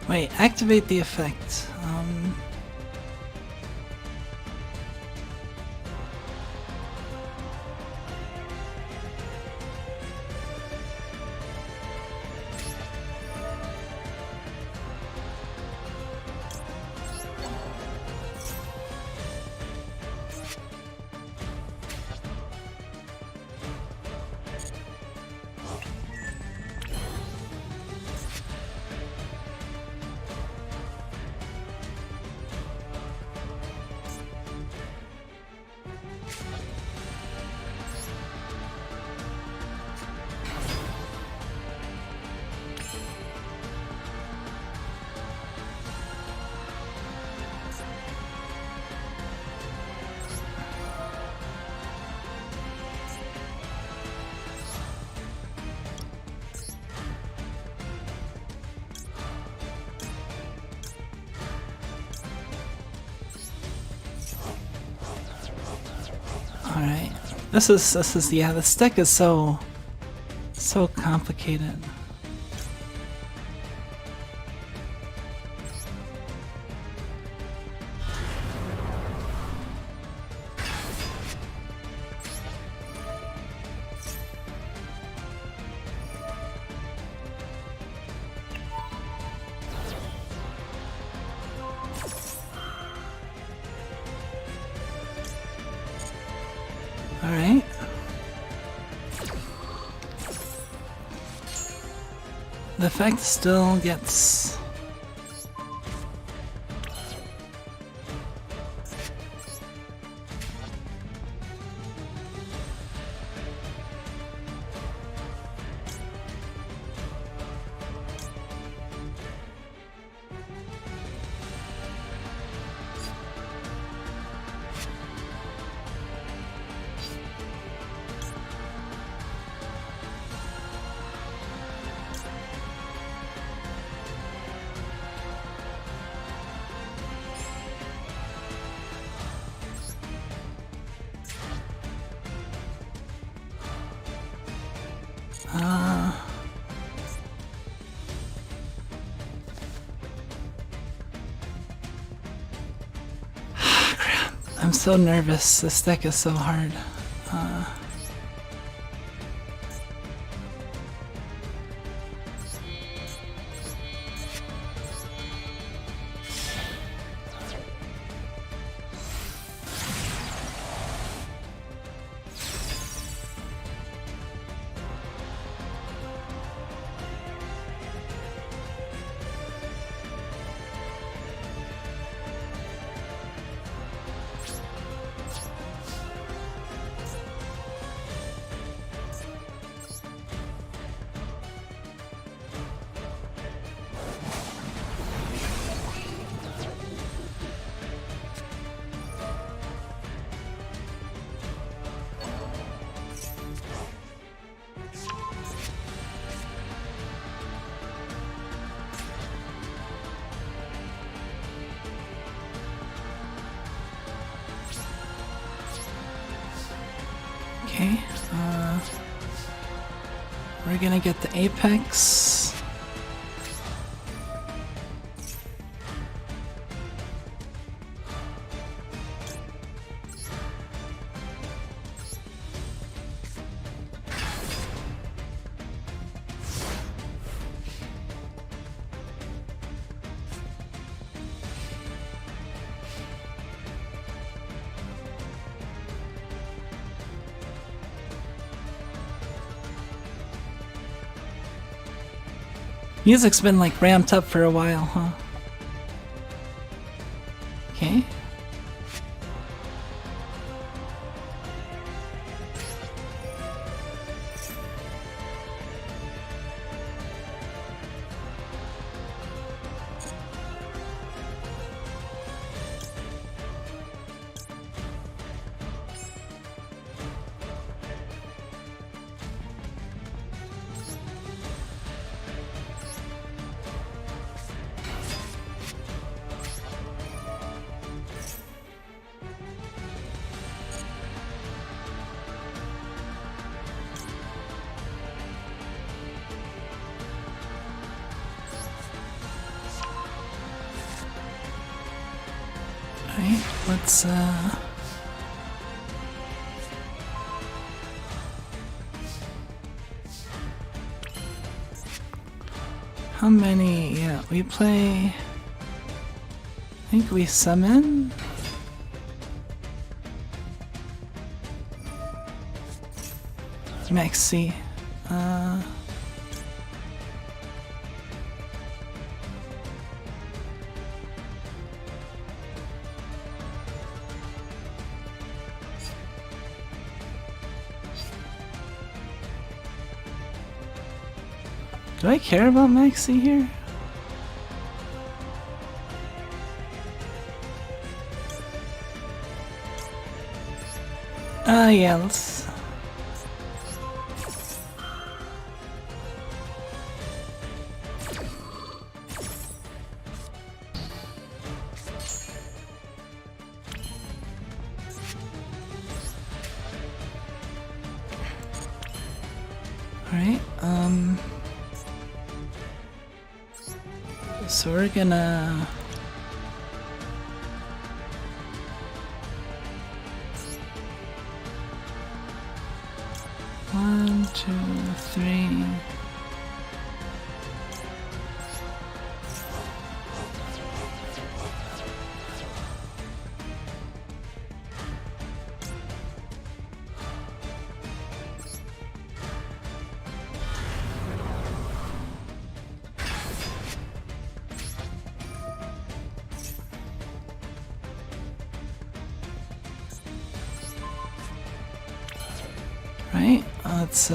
Wait, activate the effect. Alright. This is yeah, this deck is so complicated. Alright. The effect still gets... Crap. I'm so nervous. This deck is so hard. Okay, we're gonna get the Apex. Music's been like ramped up for a while, huh? Okay. Alright, let's how many? Yeah, we play. I think we summon. Maxi. Do I care about Maxi here? Yeah, let's... Alright, so we're gonna... One, two, three... Right, let's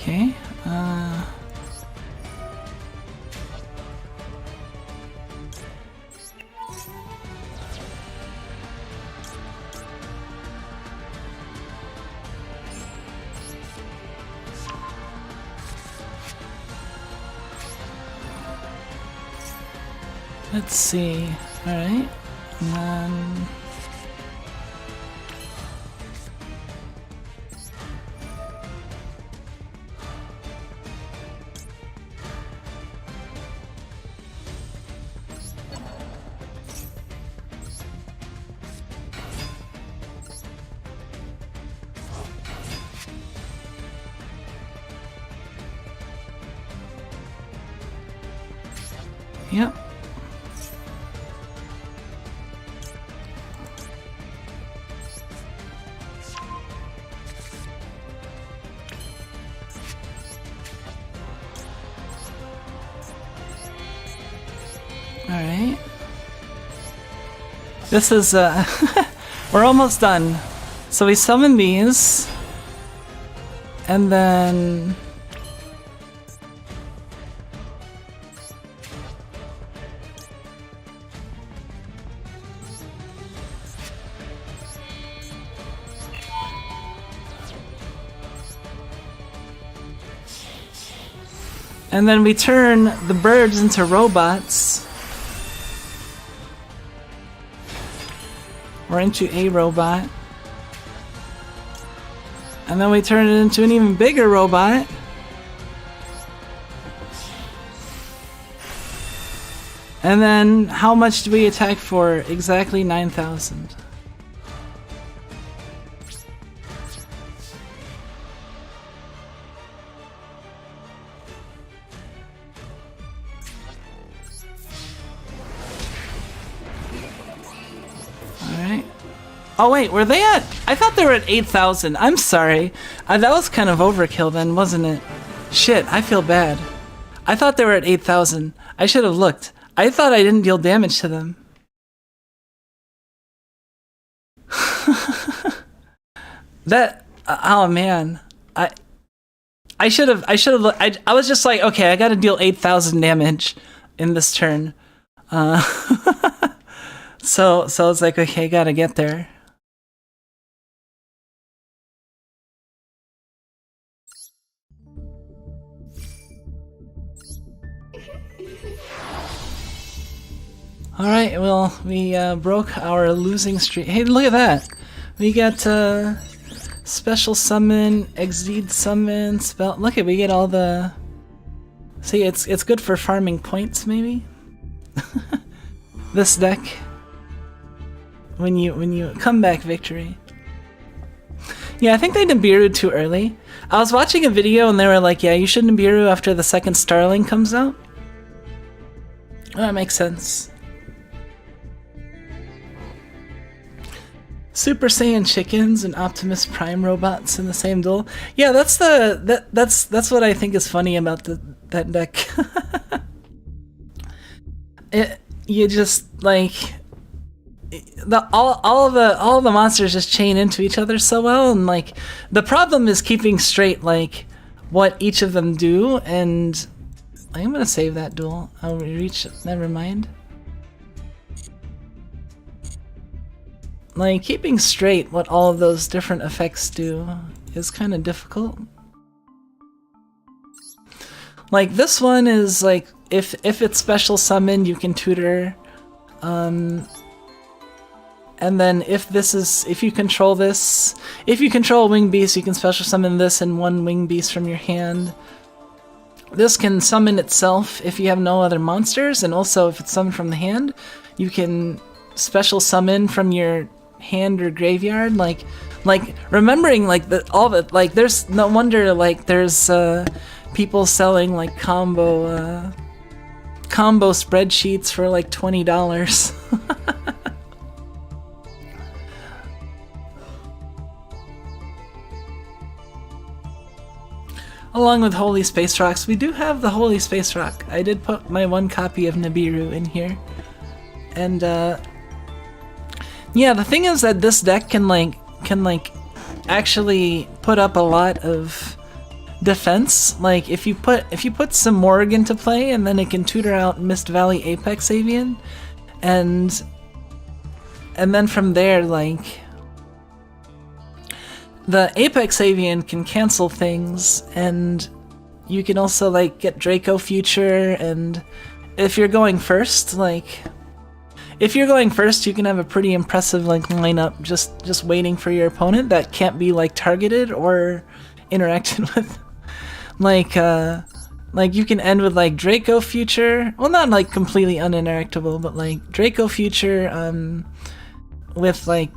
okay, let's see, alright, and then... Yep. Alright. This is, we're almost done. So we summon these, and then... And then we turn the birds into robots. Or into a robot. And then we turn it into an even bigger robot. And then how much do we attack for? Exactly 9,000. Alright. Oh wait, were they at... I thought they were at 8,000. I'm sorry. That was kind of overkill then, wasn't it? Shit, I feel bad. I thought they were at 8,000. I should have looked. I thought I didn't deal damage to them. That... oh man. I should have looked. I was just like, okay, I gotta deal 8,000 damage in this turn. So it's like, okay, gotta get there. Alright, well, we broke our losing streak. Hey, look at that! We got special summon, exceed summon, spell. Look at, we get all the... See, it's good for farming points, maybe? This deck. When you comeback victory. Yeah, I think they Nibiru too early. I was watching a video and they were like, yeah, you should Nibiru after the second Starling comes out. Well, that makes sense. Super Saiyan chickens and Optimus Prime robots in the same duel. Yeah, that's what I think is funny about that deck. You just like all the monsters just chain into each other so well, and like the problem is keeping straight like what each of them do. And I'm gonna save that duel. I'll reach. Never mind. Like, keeping straight what all of those different effects do is kind of difficult. Like, this one is like, if it's special summoned, you can tutor. And then if you control this, if you control a wing beast, you can special summon this and one wing beast from your hand. This can summon itself if you have no other monsters, and also if it's summoned from the hand, you can special summon from your hand or graveyard. Like remembering like all the like, there's no wonder like there's people selling like combo spreadsheets for like $20. Along with Holy Space Rocks, we do have the Holy Space Rock. I did put my one copy of Nibiru in here, and yeah, the thing is that this deck can actually put up a lot of defense. Like if you put some Morg into play, and then it can tutor out Mist Valley Apex Avian, and then from there, like the Apex Avian can cancel things, and you can also like get Draco Future. And if you're going first, you can have a pretty impressive like lineup just waiting for your opponent that can't be like targeted or interacted with. Like you can end with like Draco Future, well, not like completely uninteractable, but like Draco Future with like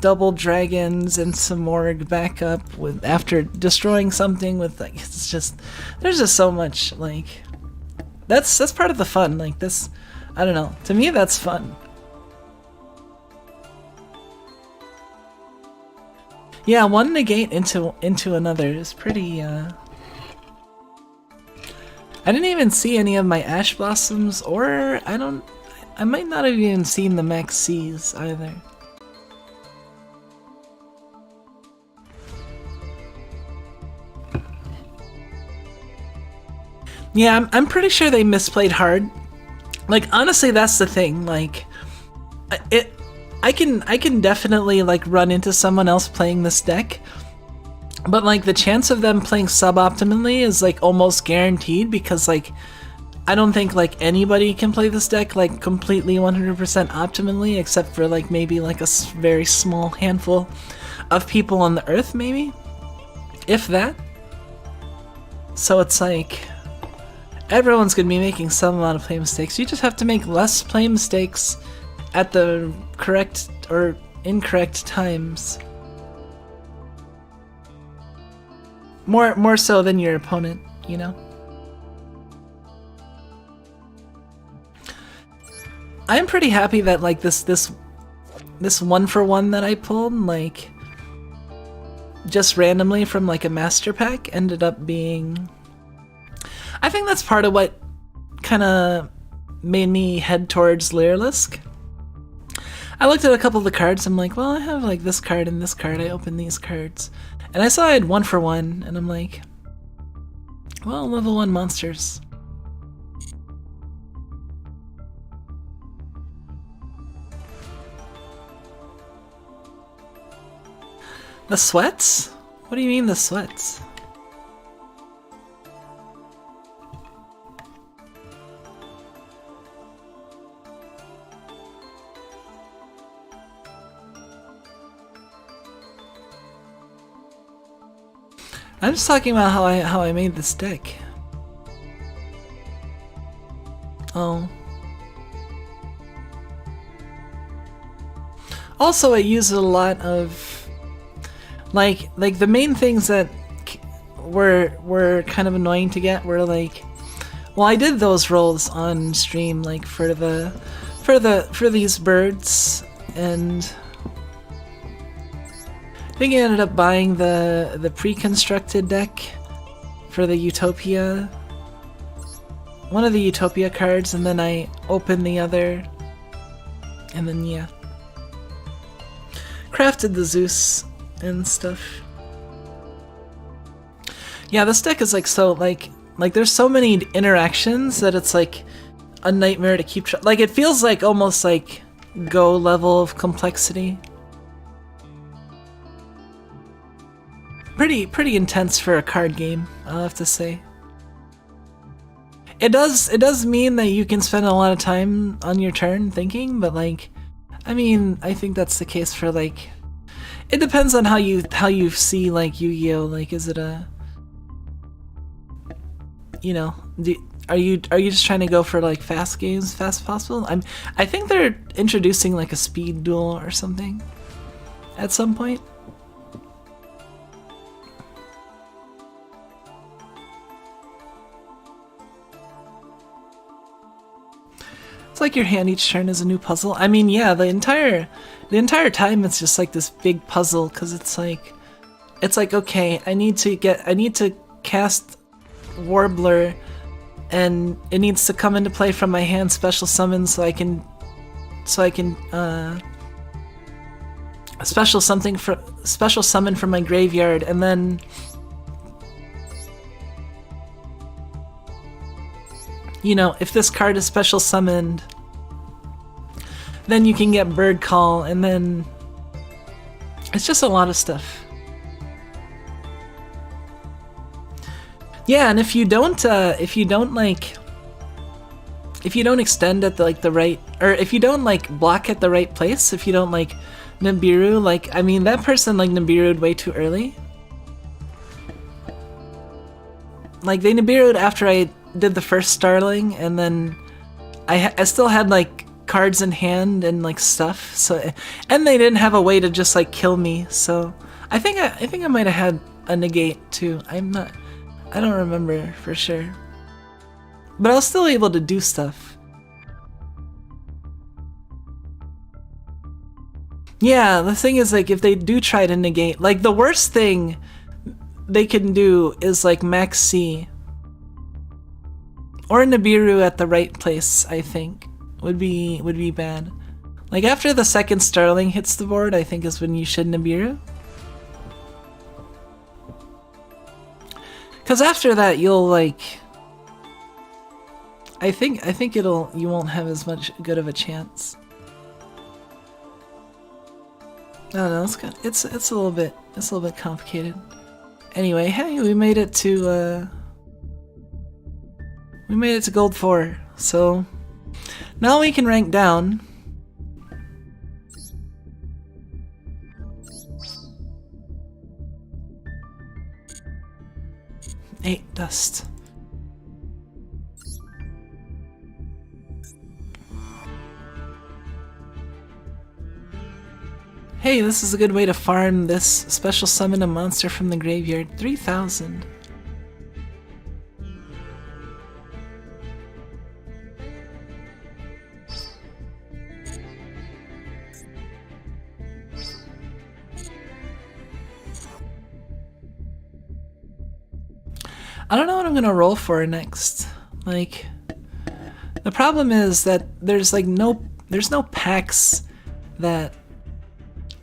double dragons and some Morg backup with after destroying something with like, it's just, there's just so much like that's part of the fun. Like this, I don't know, to me that's fun. Yeah, one negate into another is pretty I didn't even see any of my Ash Blossoms, or I might not have even seen the Max C's either. Yeah, I'm pretty sure they misplayed hard. Like, honestly, that's the thing. Like, I can definitely like run into someone else playing this deck, but like the chance of them playing suboptimally is like almost guaranteed, because like I don't think like anybody can play this deck like completely 100% optimally, except for like maybe like a very small handful of people on the earth, maybe. if that. So it's like everyone's gonna be making some amount of play mistakes. You just have to make less play mistakes at the correct or incorrect times. More so than your opponent, you know? I'm pretty happy that like this 1-for-1 that I pulled, like just randomly from like a master pack, ended up being, I think that's part of what kind of made me head towards Lyrilisk. I looked at a couple of the cards, I'm like, well, I have like this card and this card, I opened these cards. And I saw I had 1-for-1, and I'm like, well, level 1 monsters. The sweats? What do you mean the sweats? I'm just talking about how I made this deck. Oh. Also, I use a lot of like the main things that were kind of annoying to get were like, well, I did those rolls on stream like for these birds, and I think I ended up buying the pre-constructed deck for the Utopia, one of the Utopia cards, and then I opened the other, and then yeah, crafted the Zeus and stuff. Yeah, this deck is like so like there's so many interactions that it's like a nightmare to keep track. Like it feels like almost like Go level of complexity. Pretty intense for a card game, I'll have to say. It does mean that you can spend a lot of time on your turn thinking, but like, I mean, I think that's the case for like, it depends on how you see like Yu-Gi-Oh! Like, is it a, you know, are you just trying to go for like fast games, fast as possible? I think they're introducing like a speed duel or something at some point. It's like your hand each turn is a new puzzle. I mean, yeah, the entire time it's just like this big puzzle, because it's like okay, I need to cast Warbler, and it needs to come into play from my hand, special summon, so I can special summon from my graveyard, and then you know, if this card is special summoned, then you can get Bird Call, and then it's just a lot of stuff. Yeah, and if you don't extend at the right, or if you don't like block at the right place, if you don't like Nibiru, like, I mean, that person like Nibiru'd way too early. Like, they Nibiru'd after I did the first Starling, and then I still had like cards in hand and like stuff, so, and they didn't have a way to just like kill me, so I think I might have had a negate too. I don't remember for sure, but I was still able to do stuff. Yeah, the thing is, like, if they do try to negate, like, the worst thing they can do is like max C or Nibiru at the right place. I think would be bad. Like, after the second Starling hits the board, I think is when you should Nibiru. Cause after that you'll like, I think you won't have as much good of a chance. I don't know, it's a little bit complicated. Anyway, hey, we made it to gold 4, so now we can rank down. dust. Hey, this is a good way to farm this. Special summon a monster from the graveyard. 3,000. I don't know what I'm gonna roll for next. Like, the problem is that there's no packs that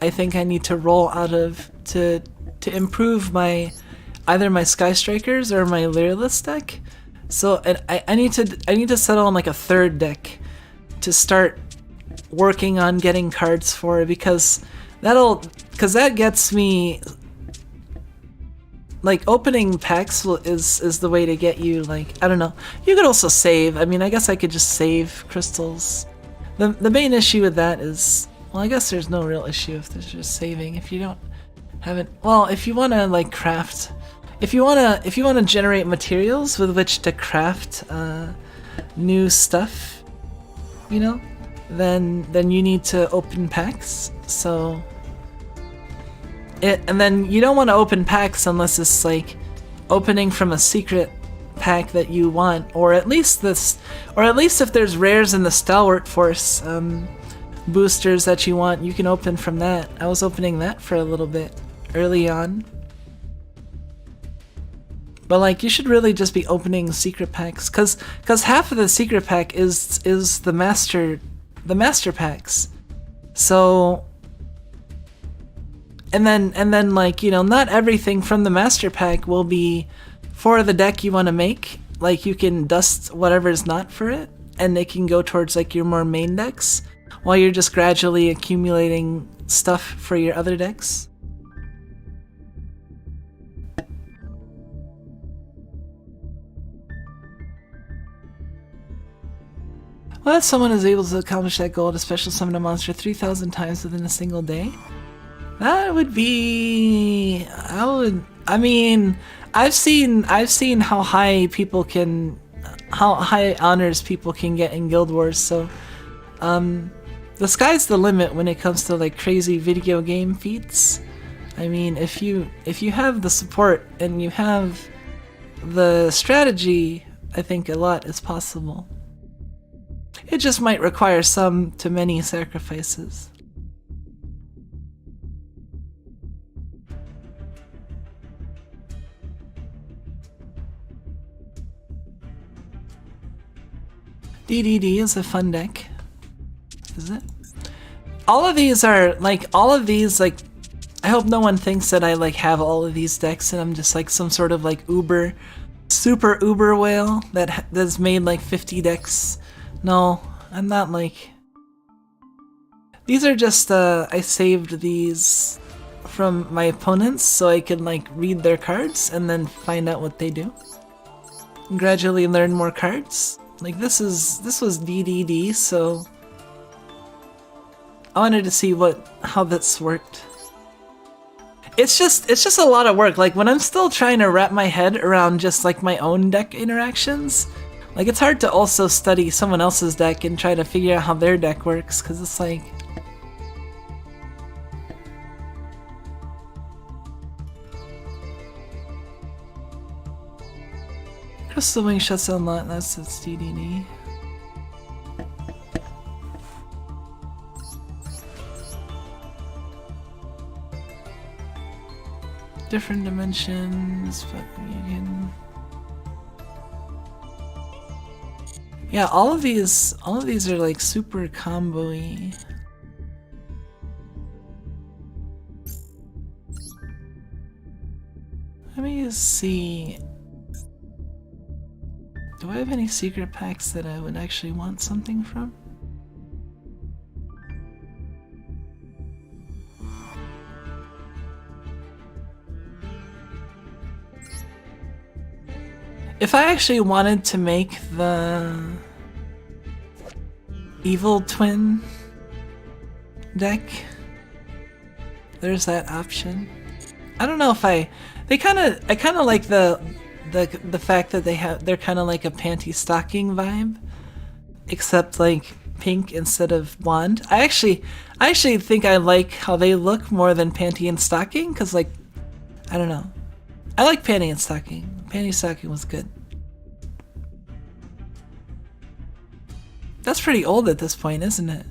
I think I need to roll out of to improve either my Sky Strikers or my Lyrillist deck. So I need to settle on like a third deck to start working on getting cards for, because that gets me. Like, opening packs is the way to get you, like, I don't know. You could also save. I mean, I guess I could just save crystals. The main issue with that is, well, I guess there's no real issue if there's just saving. If you well, if you want to like craft, if you want to generate materials with which to craft new stuff, you know, then you need to open packs. So. And then you don't want to open packs unless it's like opening from a secret pack that you want, or at least if there's rares in the Stalwart Force boosters that you want, you can open from that. I was opening that for a little bit early on. But like, you should really just be opening secret packs, cause half of the secret pack is the master packs. So. And then like, you know, not everything from the master pack will be for the deck you want to make. Like, you can dust whatever's not for it, and it can go towards like your more main decks, while you're just gradually accumulating stuff for your other decks. Well, if someone is able to accomplish that goal to special summon a monster 3,000 times within a single day, that would be. I mean, I've seen how high honors people can get in Guild Wars. So, the sky's the limit when it comes to like crazy video game feats. I mean, if you have the support and you have the strategy, I think a lot is possible. It just might require some to many sacrifices. DDD is a fun deck, is it? All of these, like, I hope no one thinks that I like have all of these decks and I'm just like some sort of like super uber whale that's made like 50 decks. No, I'm not like. These are just, I saved these from my opponents so I could like read their cards and then find out what they do. And gradually learn more cards. Like, this was DDD, so I wanted to see how this worked. It's just a lot of work. Like, when I'm still trying to wrap my head around just like my own deck interactions, like, it's hard to also study someone else's deck and try to figure out how their deck works, because it's like. Crystal Wing shuts down lot, that's its DDD. Different dimensions, but you can. Yeah, all of these are like super combo-y. Let me just see. Do I have any secret packs that I would actually want something from? If I actually wanted to make the Evil Twin deck, there's that option. I don't know if I kind of like the the fact that they're kind of like a panty stocking vibe, except like pink instead of blonde. I actually think I like how they look more than panty and stocking, because like, I don't know. I like panty and stocking. Panty stocking was good. That's pretty old at this point, isn't it?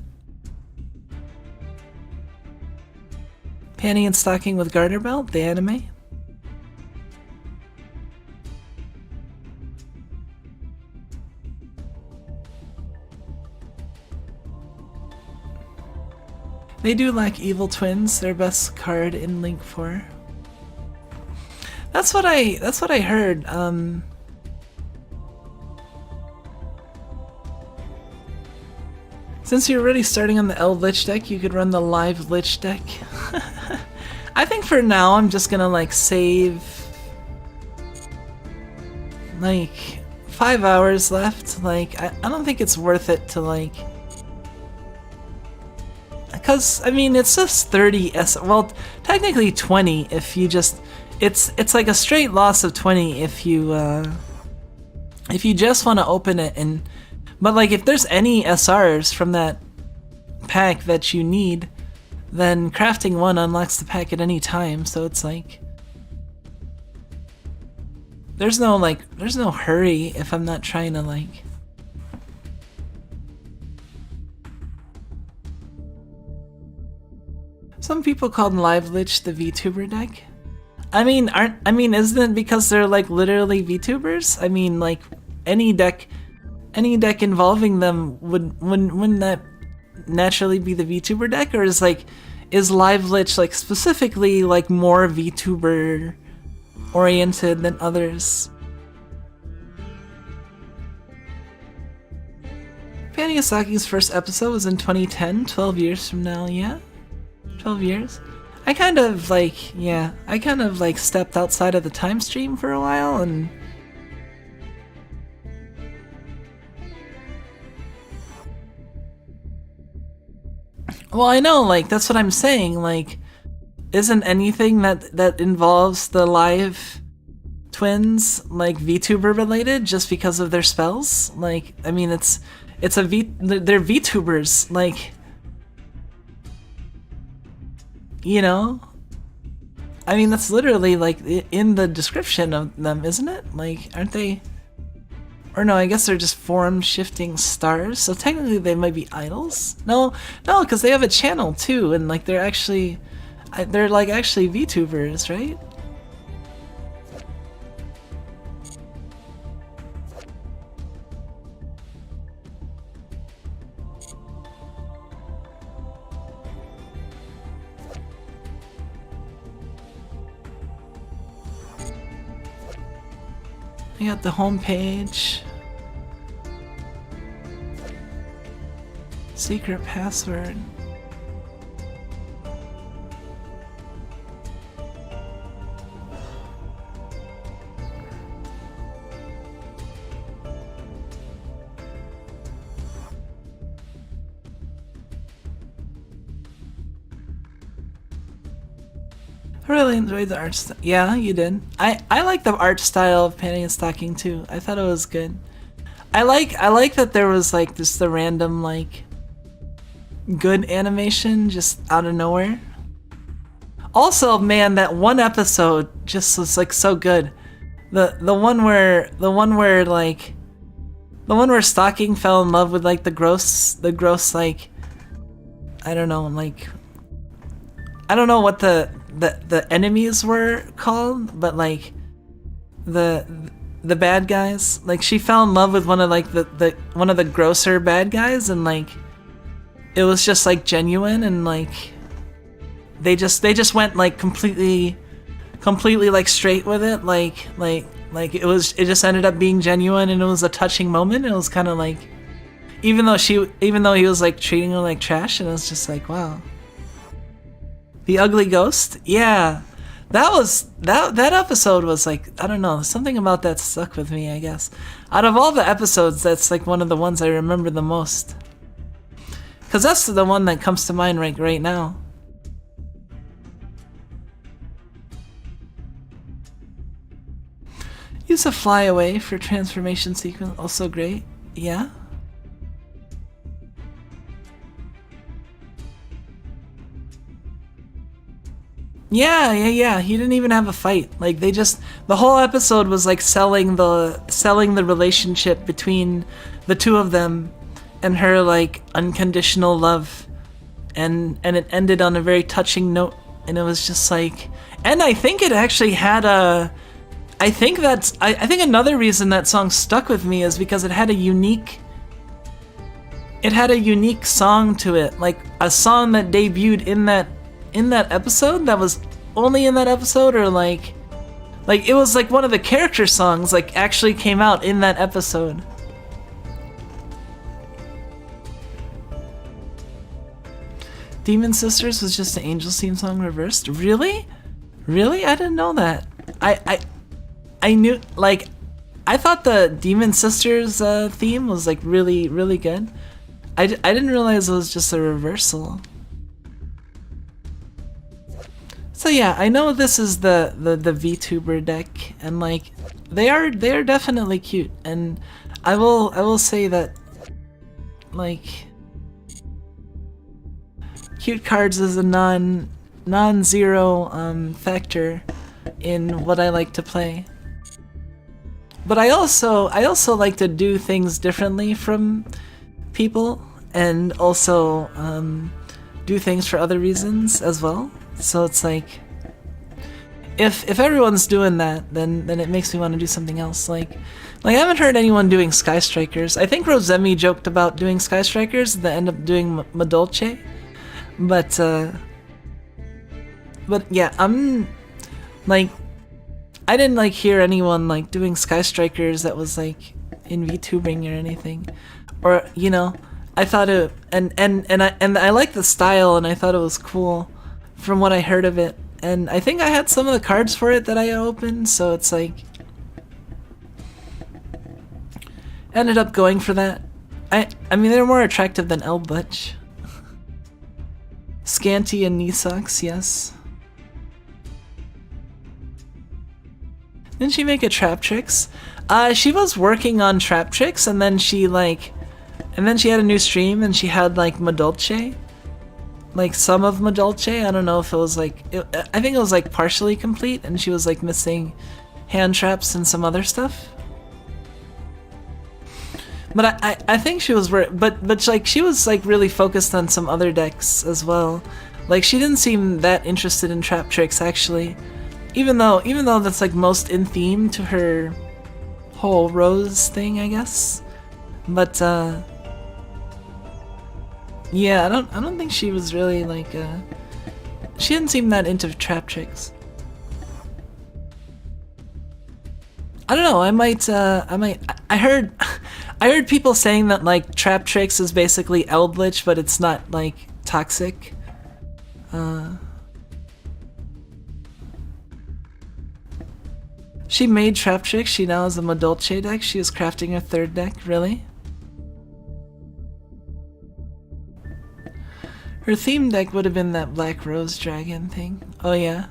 Panty and stocking with garter belt, the anime. They do lack evil twins, their best card in Link 4. That's what I heard. Since you're already starting on the L Lich deck, you could run the live Lich deck. I think for now I'm just gonna like save like 5 hours left. Like I don't think it's worth it to like, because I mean it's just 30 well technically 20 if you just it's like a straight loss of 20 if you just want to open it. And but like if there's any SRs from that pack that you need, then crafting one unlocks the pack at any time, so it's like there's no hurry if I'm not trying to like. Some people called Live Lich the VTuber deck. I mean, isn't it because they're like literally VTubers? I mean, like any deck involving them wouldn't that naturally be the VTuber deck, or is Live Lich like specifically like more VTuber oriented than others? Panty and Stocking's first episode was in 2010, 12 years from now, yeah? 12 years? I kind of like stepped outside of the time stream for a while, and well, I know, like, that's what I'm saying, like, isn't anything that involves the live twins, like, VTuber related just because of their spells? Like, I mean, they're VTubers, like, you know? I mean, that's literally, like, in the description of them, isn't it? Like, aren't they? Or no, I guess they're just form-shifting stars, so technically they might be idols? No, because they have a channel, too, and, like, they're actually VTubers, right? I got the home page. Secret password. I really enjoyed the art style. Yeah, you did. I like the art style of Panty and Stocking too. I thought it was good. I like that there was like just the random like good animation just out of nowhere. Also, man, that one episode just was like so good. The one where Stocking fell in love with like the gross like, I don't know, like, I don't know what the enemies were called, but like the bad guys, like she fell in love with one of like the one of the grosser bad guys, and like it was just like genuine, and like they just went like completely like straight with it, like it just ended up being genuine, and it was a touching moment. It was kind of like, even though he was like treating her like trash, and it was just like, wow. The ugly ghost? Yeah. That episode was like, I don't know, something about that stuck with me, I guess. Out of all the episodes, that's like one of the ones I remember the most. Cause that's the one that comes to mind right now. Use a fly away for transformation sequence, also great. Yeah. Yeah. He didn't even have a fight. Like they just the whole episode was like selling the relationship between the two of them and her like unconditional love. And it ended on a very touching note, and it was just like, and I think it actually had I think another reason that song stuck with me is because it had a unique song to it, like a song that debuted in that episode that was only in that episode, or like it was like one of the character songs like actually came out in that episode. Demon Sisters was just an Angels theme song reversed? Really? I didn't know that. I knew, like, I thought the Demon Sisters theme was like really good. I didn't realize it was just a reversal. So yeah, I know this is the VTuber deck, and like they are definitely cute, and I will say that like cute cards is a non-zero factor in what I like to play. But I also like to do things differently from people, and also do things for other reasons as well. So it's like, if everyone's doing that, then it makes me want to do something else. Like I haven't heard anyone doing Sky Strikers. I think Rosemi joked about doing Sky Strikers, and they end up doing Madolce. But yeah, I'm like, I didn't like hear anyone like doing Sky Strikers that was like in VTubing or anything, or you know, I thought it, and I like the style, and I thought it was cool from what I heard of it, and I think I had some of the cards for it that I opened, so it's like ended up going for that. I mean, they're more attractive than El Butch. Scanty and knee socks, yes. Didn't she make a Trap Tricks? She was working on Trap Tricks, and then she had a new stream, and she had like Madolce, like some of Madolce. I don't know if it was like, I think it was like partially complete, and she was like missing hand traps and some other stuff. But I think she was, but like she was like really focused on some other decks as well. Like she didn't seem that interested in Trap Tricks actually, even though that's like most in theme to her whole Rose thing, I guess. But yeah, I don't think she was really like she didn't seem that into Trap Tricks. I don't know. I heard people saying that like Trap Tricks is basically Eldritch, but it's not like toxic. She made Trap Tricks. She now has a Madolce deck. She is crafting her third deck. Really? Her theme deck would have been that Black Rose Dragon thing. Oh yeah.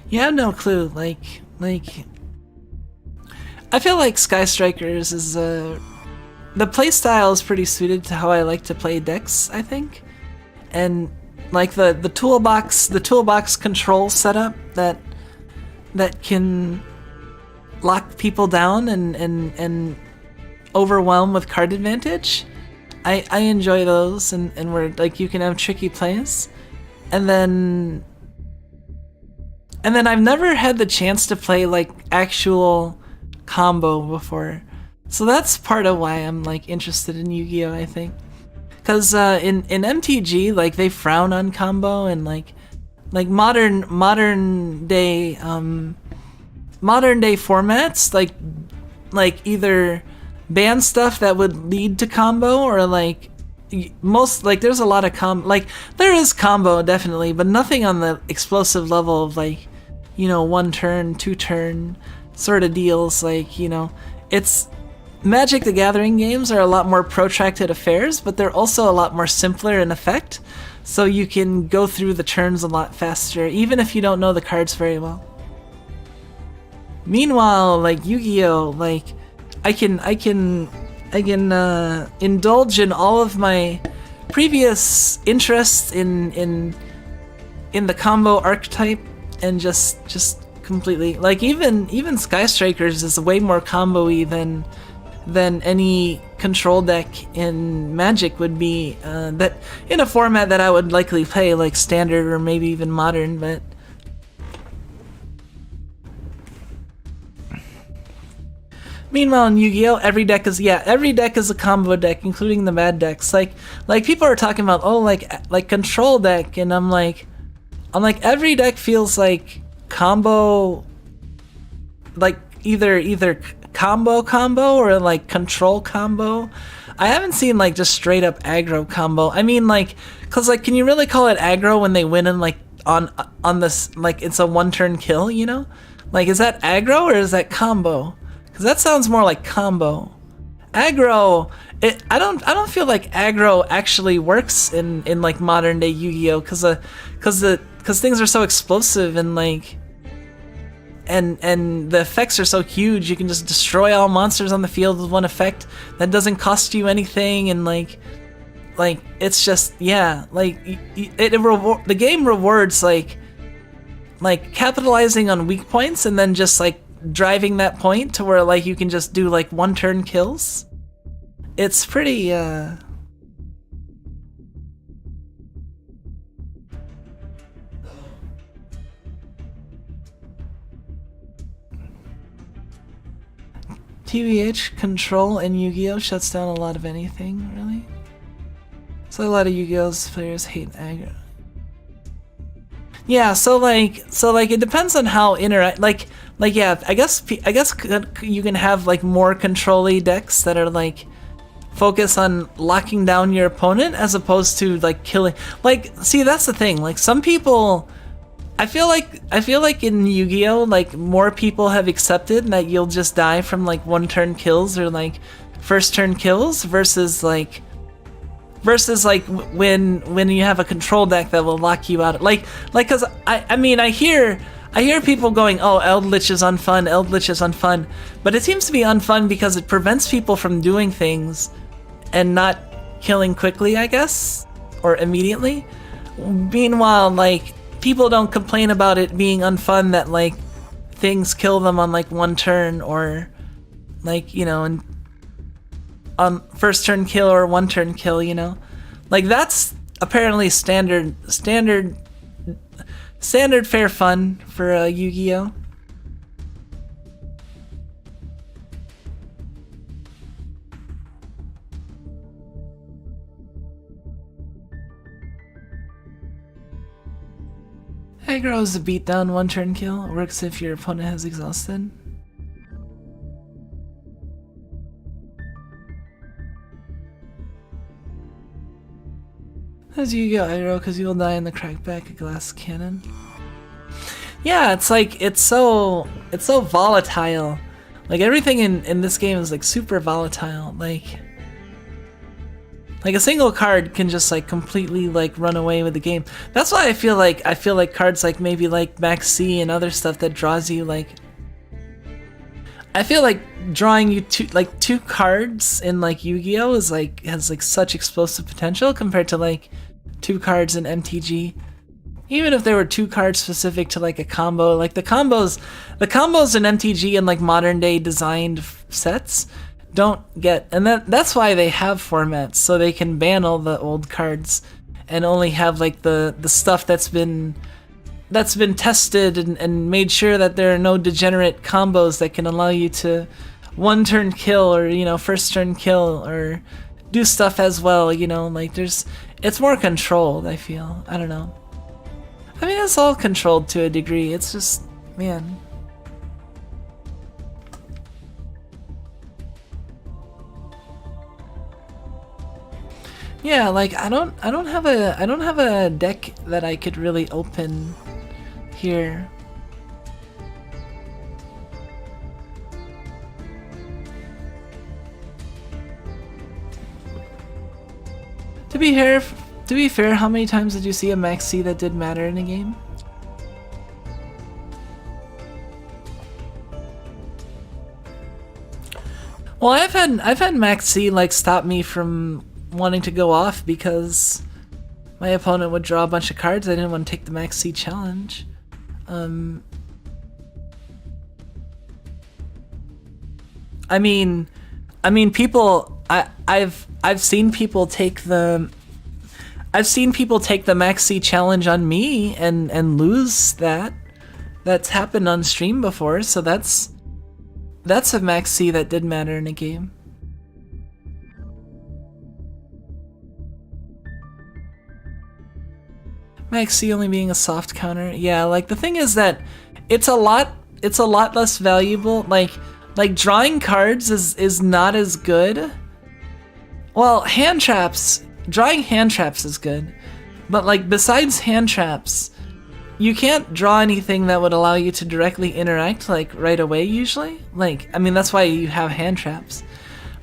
You have no clue, like, I feel like Sky Strikers is, the playstyle is pretty suited to how I like to play decks, I think. And, like, the toolbox control setup that can lock people down and overwhelm with card advantage, I enjoy those, and where, like, you can have tricky plays. And then I've never had the chance to play like actual combo before, so that's part of why I'm like interested in Yu-Gi-Oh, I think, because in MTG like they frown on combo, and like modern day formats like either ban stuff that would lead to combo, or like most, like there's a lot of like there is combo definitely, but nothing on the explosive level of like, you know, 1 turn, 2 turn sort of deals. Like, you know, it's Magic the Gathering games are a lot more protracted affairs, but they're also a lot more simpler in effect. so you can go through the turns a lot faster, even if you don't know the cards very well. Meanwhile, like Yu-Gi-Oh, like I can indulge in all of my previous interests in the combo archetype and just completely, like even Sky Strikers is way more combo-y than any control deck in Magic would be, that in a format that I would likely play, like Standard or maybe even Modern. But meanwhile in Yu-Gi-Oh, every deck is a combo deck, including the bad decks. Like people are talking about, oh, like control deck, and I'm like every deck feels like combo, like either combo or like control combo. I haven't seen like just straight up aggro combo. I mean, like, cause like, can you really call it aggro when they win in like on this, like it's a one turn kill, you know? Like, is that aggro or is that combo? Cause that sounds more like combo. Aggro, I don't feel like aggro actually works in like modern day Yu-Gi-Oh, cause things are so explosive and like, and the effects are so huge. You can just destroy all monsters on the field with one effect that doesn't cost you anything, and like it's just, yeah, like the game rewards like capitalizing on weak points and then just like driving that point to where like you can just do like one turn kills. It's pretty TBH, Control, and Yu-Gi-Oh shuts down a lot of anything, really. So a lot of Yu-Gi-Oh's players hate aggro. Yeah, so like it depends on how like yeah, I guess you can have like more control-y decks that are like focus on locking down your opponent as opposed to like killing. Like, see, that's the thing. Like some people, I feel like in Yu-Gi-Oh, like more people have accepted that you'll just die from like one turn kills or like first turn kills versus like when you have a control deck that will lock you out. Like cause I mean I hear people going, oh, Eldritch is unfun, but it seems to be unfun because it prevents people from doing things and not killing quickly, I guess, or immediately. Meanwhile, like people don't complain about it being unfun that like things kill them on like one turn or like, you know, and on first turn kill or one turn kill, you know, like that's apparently standard fair fun for Yu-Gi-Oh. Aggro is a beatdown one turn kill. It works if your opponent has exhausted. As Yu-Gi-Oh aggro because you will die in the crackback a glass cannon. Yeah, it's like it's so volatile. Like everything in this game is like super volatile. Like a single card can just like completely like run away with the game. That's why I feel like cards like maybe like backseat and other stuff that draws you like. I feel like drawing you two cards in like Yu-Gi-Oh is like has like such explosive potential compared to like 2 cards in MTG. Even if there were 2 cards specific to like a combo, like the combos in MTG and like modern day designed sets don't get, and that's why they have formats, so they can ban all the old cards and only have like the stuff that's been tested and made sure that there are no degenerate combos that can allow you to one turn kill or, you know, first turn kill or do stuff as well, you know, like it's more controlled, I feel. I don't know. I mean, it's all controlled to a degree. It's just, man. Yeah, like I don't have a deck that I could really open here. To be fair, To be fair, how many times did you see a max C that did matter in a game? Well, I've had max C like stop me from wanting to go off because my opponent would draw a bunch of cards. I didn't want to take the max C challenge. I mean, people. I've seen people take the. I've seen people take the max C challenge on me and lose that. That's happened on stream before, so that's a max C that did matter in a game. Max C only being a soft counter. Yeah, like the thing is that it's a lot less valuable. Like drawing cards is not as good. Well, hand traps, drawing hand traps is good. But like besides hand traps, you can't draw anything that would allow you to directly interact like right away usually. Like, I mean, that's why you have hand traps.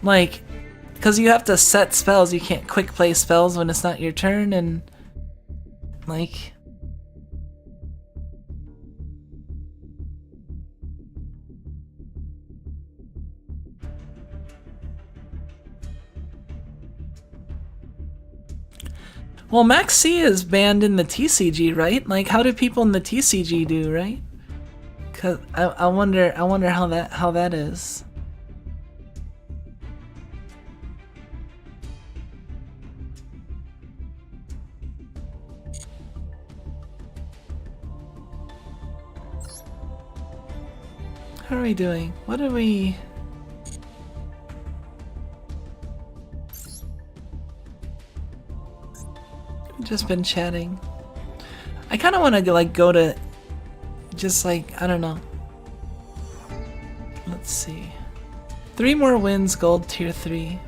Like, because you have to set spells, you can't quick play spells when it's not your turn, and like... Well, Max C is banned in the TCG, right? Like, how do people in the TCG do, right? Cause I wonder how that is. How are we doing? What are we? Just been chatting. I kind of want to like go to just like, I don't know. Let's see. 3 more wins, gold tier 3.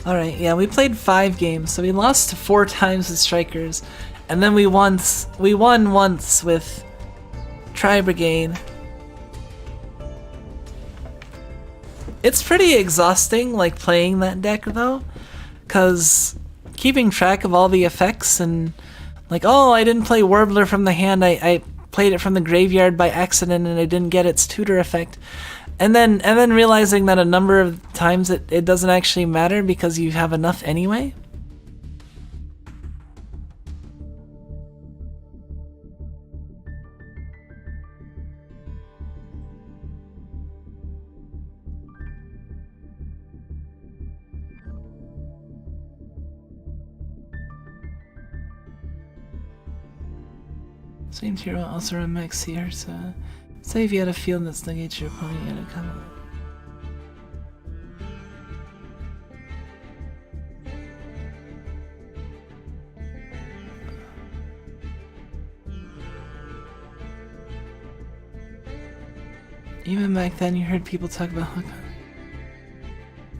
Alright, yeah, we played 5 games, so we lost 4 times with strikers, and then we won once with Tri-Brigade. It's pretty exhausting, like, playing that deck, though, because keeping track of all the effects and, like, oh, I didn't play Warbler from the hand, I played it from the graveyard by accident and I didn't get its tutor effect. And then realizing that a number of times it doesn't actually matter because you have enough anyway. Same tier will also run max here, so say if you had a field that negates your opponent, you had a comment. Even back then, you heard people talk about how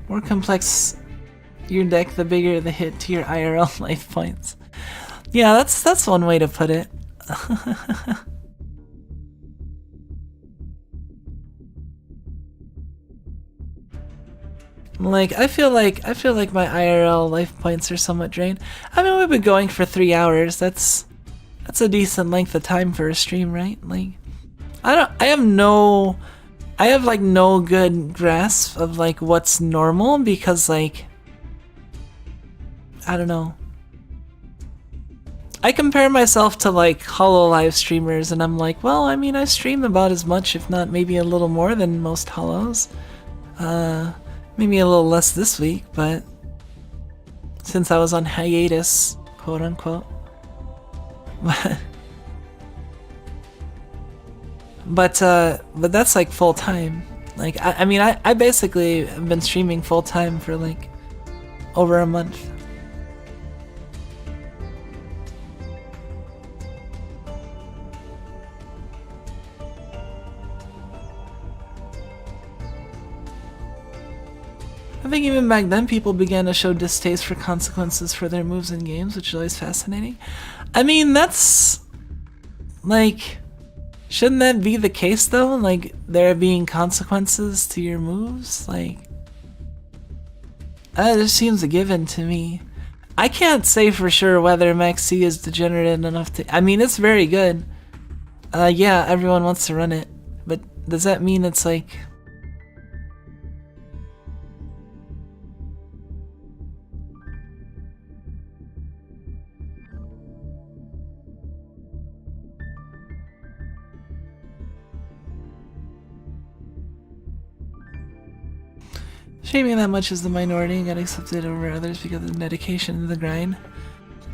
more complex your deck, the bigger the hit to your IRL life points. Yeah, that's one way to put it. Like I feel like my IRL life points are somewhat drained. I mean, we've been going for 3 hours. That's a decent length of time for a stream, right? Like I have like no good grasp of like what's normal because like I don't know. I compare myself to like HoloLive streamers and I'm like, well, I mean, I stream about as much, if not maybe a little more than most Holos. Maybe a little less this week, but since I was on hiatus, quote unquote. But that's like full time. Like, I mean, I basically have been streaming full time for like over a month. I think even back then people began to show distaste for consequences for their moves in games, which is always fascinating. I mean, that's... like... shouldn't that be the case though? Like, there being consequences to your moves? Like... It just seems a given to me. I can't say for sure whether Max C is degenerate enough to... I mean, it's very good. Yeah, everyone wants to run it. But does that mean it's like... Shaming that much is the minority and got accepted over others because of dedication to the grind.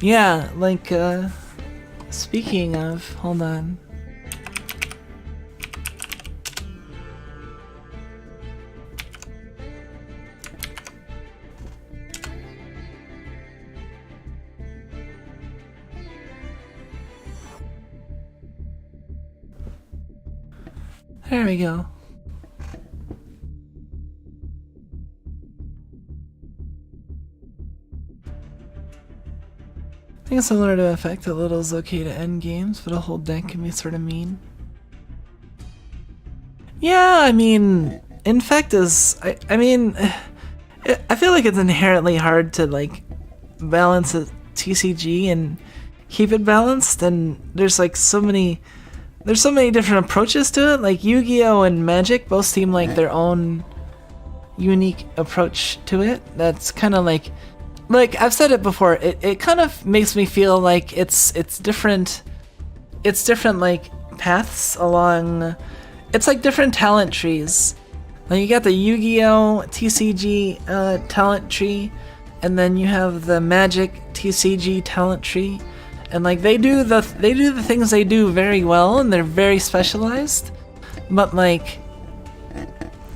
Yeah, like, speaking of, hold on. There we go. I think it's similar to effect, a little is okay to end games, but a whole deck can be sort of mean. Yeah, I mean, Infect is, I mean, I feel like it's inherently hard to like balance a TCG and keep it balanced, and there's like so many different approaches to it. Like Yu-Gi-Oh and Magic both seem like their own unique approach to it. That's kind of like I've said it before, it kind of makes me feel like it's different like paths along, it's like different talent trees. Like you got the Yu-Gi-Oh TCG talent tree, and then you have the Magic TCG talent tree, and like they do the things they do very well, and they're very specialized, but like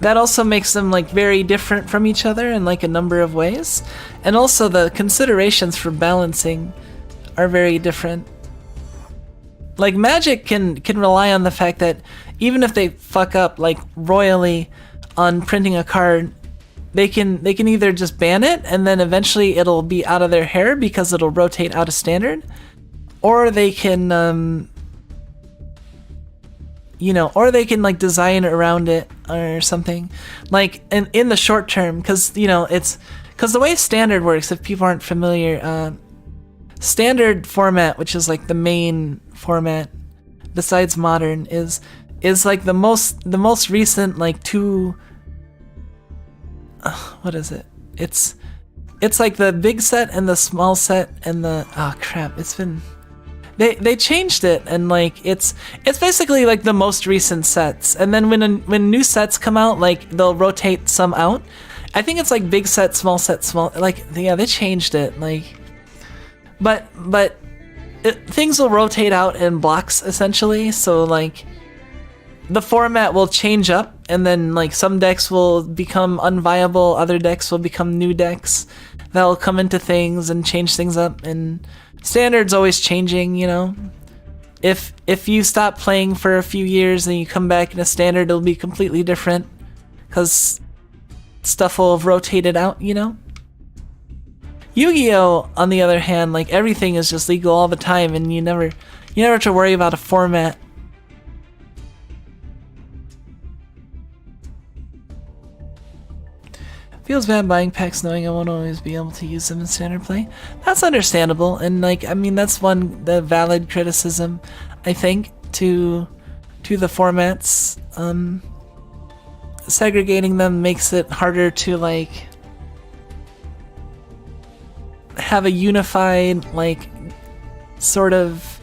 that also makes them like very different from each other in like a number of ways. And also the considerations for balancing are very different. Like Magic can rely on the fact that even if they fuck up like royally on printing a card, they can either just ban it and then eventually it'll be out of their hair because it'll rotate out of standard, or they can you know, or they can like design around it or something, like in the short term, because you know because the way standard works, if people aren't familiar, standard format, which is like the main format besides modern, is like the most recent like two. What is it? It's like the big set and the small set and the crap. It's been. They changed it, and like it's basically like the most recent sets, and then when new sets come out, like they'll rotate some out. I think it's like big set, small, like yeah, they changed it, like but things will rotate out in blocks essentially, so like the format will change up, and then like some decks will become unviable, other decks will become new decks that'll come into things and change things up, and standard's always changing, you know. If you stop playing for a few years and you come back in a standard, it'll be completely different because stuff will have rotated out, you know. Yu-Gi-Oh, on the other hand, like everything is just legal all the time, and you never have to worry about a format. Feels bad buying packs knowing I won't always be able to use them in standard play. That's understandable, and like I mean that's the valid criticism, I think, to the formats. Segregating them makes it harder to like have a unified like sort of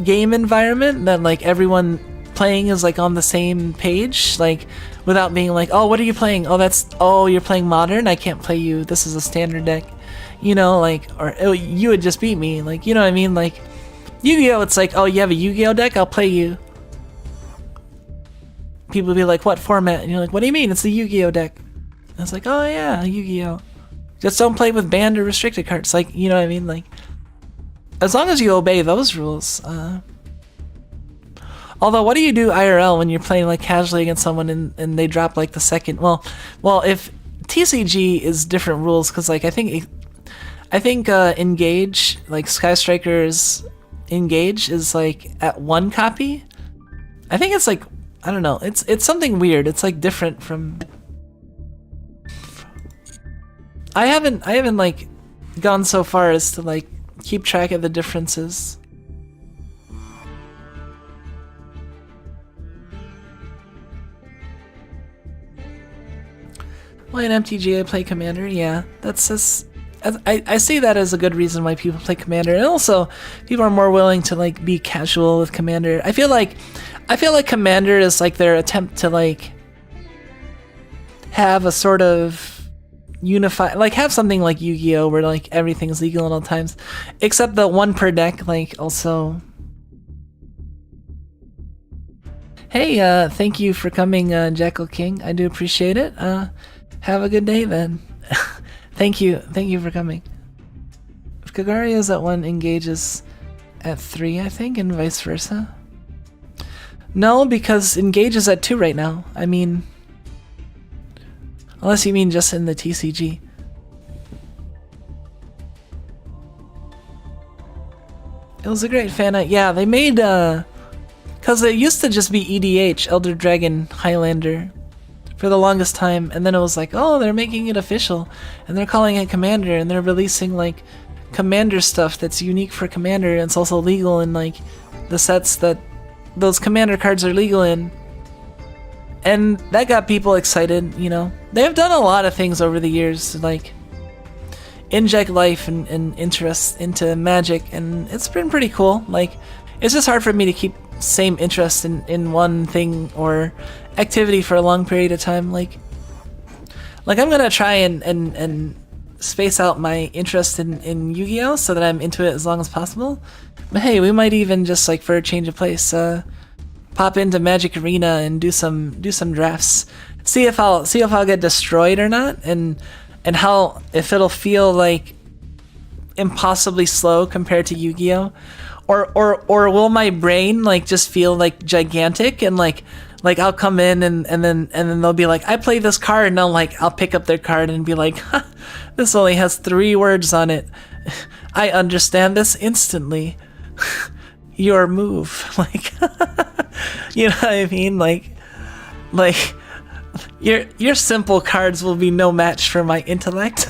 game environment that like everyone playing is like on the same page, like without being like, oh, what are you playing? Oh, you're playing modern? I can't play you. This is a standard deck. You know, like, or oh, you would just beat me. Like, you know what I mean? Like, Yu-Gi-Oh, it's like, oh, you have a Yu-Gi-Oh deck? I'll play you. People be like, what format? And you're like, what do you mean? It's the Yu-Gi-Oh deck. And it's like, oh yeah, Yu-Gi-Oh. Just don't play with banned or restricted cards. Like, you know what I mean? Like, as long as you obey those rules. Although, what do you do IRL when you're playing like casually against someone and they drop like the second? Well, if TCG is different rules, because like I think Engage, like Sky Striker's Engage is like at 1 copy. I think it's like, I don't know. It's something weird. It's like different from. I haven't like gone so far as to like keep track of the differences. Why an MTGA play Commander? Yeah, that's just... I see that as a good reason why people play Commander, and also people are more willing to like be casual with Commander. I feel like Commander is like their attempt to like have a sort of unify, like have something like Yu-Gi-Oh where like everything's legal at all times, except the one per deck. Like also, hey, thank you for coming, Jackal King. I do appreciate it. Have a good day then. Thank you for coming. If Kagaria's at 1, engages at 3, I think, and vice versa. No, because engage is at 2 right now. I mean, unless you mean just in the TCG. It was a great Fanart. Yeah, they made, because it used to just be EDH, Elder Dragon Highlander, for the longest time, and then it was like, oh, they're making it official, and they're calling it Commander, and they're releasing like Commander stuff that's unique for Commander, and it's also legal in like the sets that those Commander cards are legal in. And that got people excited, you know. They've done a lot of things over the years to like inject life and interest into Magic, and it's been pretty cool. Like, it's just hard for me to keep same interest in one thing or activity for a long period of time. Like I'm gonna try and space out my interest in Yu-Gi-Oh so that I'm into it as long as possible. But hey, we might even just like for a change of place, pop into Magic Arena and do some drafts. See if I'll get destroyed or not, and how, if it'll feel like impossibly slow compared to Yu-Gi-Oh, or will my brain like just feel like gigantic, and like I'll come in and then they'll be like, I play this card, and I'll pick up their card and be like, this only has 3 words on it. I understand this instantly. Your move. Like, you know what I mean? Like your simple cards will be no match for my intellect.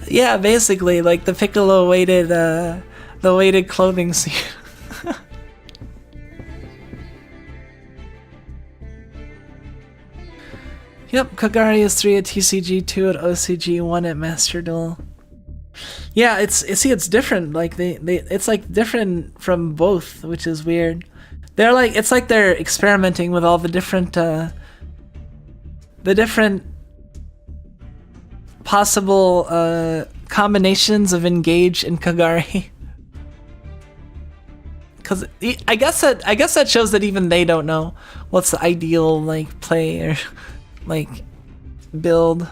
Yeah, basically, like the Piccolo weighted, the weighted clothing suit. Yep, Kagari is 3 at TCG, 2 at OCG, 1 at Master Duel. Yeah, it's different. Like it's like different from both, which is weird. They're like, it's like they're experimenting with all the different possible combinations of Engage and Kagari. Because I guess that shows that even they don't know what's the ideal like play or like build.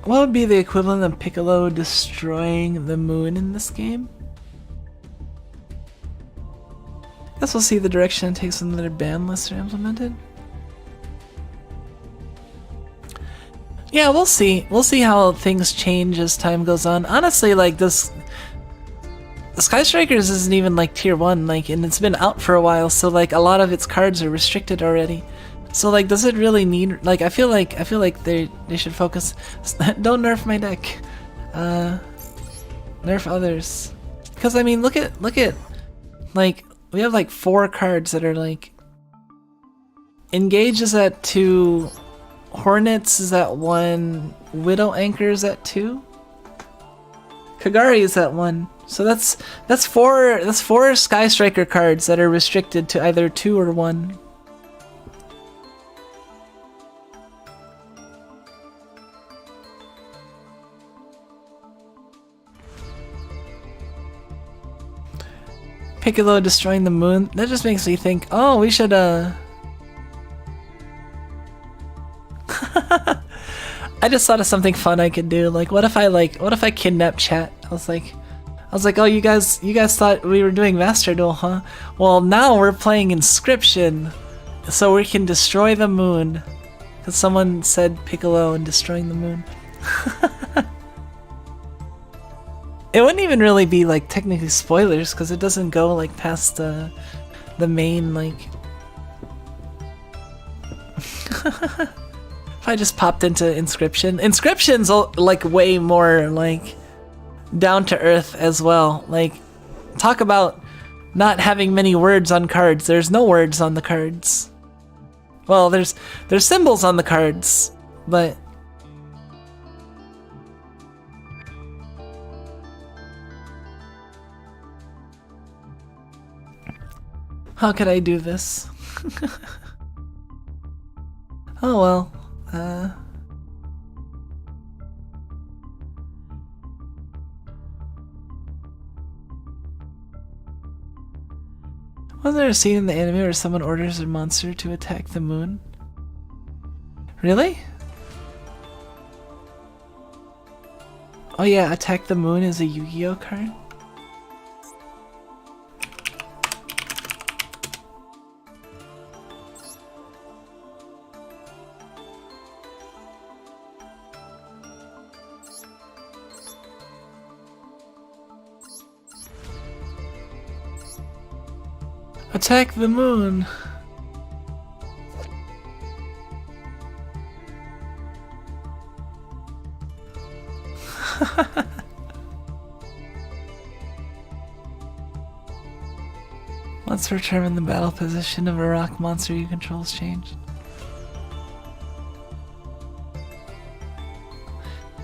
What would be the equivalent of Piccolo destroying the moon in this game? Guess we'll see the direction it takes when their ban lists are implemented. Yeah, we'll see. We'll see how things change as time goes on. Honestly, like this, Sky Strikers isn't even like tier 1, like, and it's been out for a while, so like a lot of its cards are restricted already. So like, does it really need, like, I feel like they should focus. Don't nerf my deck. Nerf others. Because I mean, look at like, we have like 4 cards that are like, Engage is at 2, Hornets is at 1, Widow Anchor is at 2, Kagari is at 1. So that's 4 Sky Striker cards that are restricted to either 2 or 1. Piccolo destroying the moon. That just makes me think, oh, we should I just thought of something fun I could do. Like what if I kidnap chat? I was like, oh, you guys thought we were doing Master Duel, huh? Well, now we're playing Inscription, so we can destroy the moon. Cause someone said Piccolo and destroying the moon. It wouldn't even really be like technically spoilers because it doesn't go like past the main like. If I just popped into Inscription's like way more like down to earth as well. Like, talk about not having many words on cards. There's no words on the cards. Well, there's symbols on the cards, but how could I do this? Oh well. Wasn't there a scene in the anime where someone orders a monster to attack the moon? Really? Oh yeah, Attack the Moon is a Yu-Gi-Oh card? Attack the moon! Once per turn, the battle position of a rock monster you control is changed.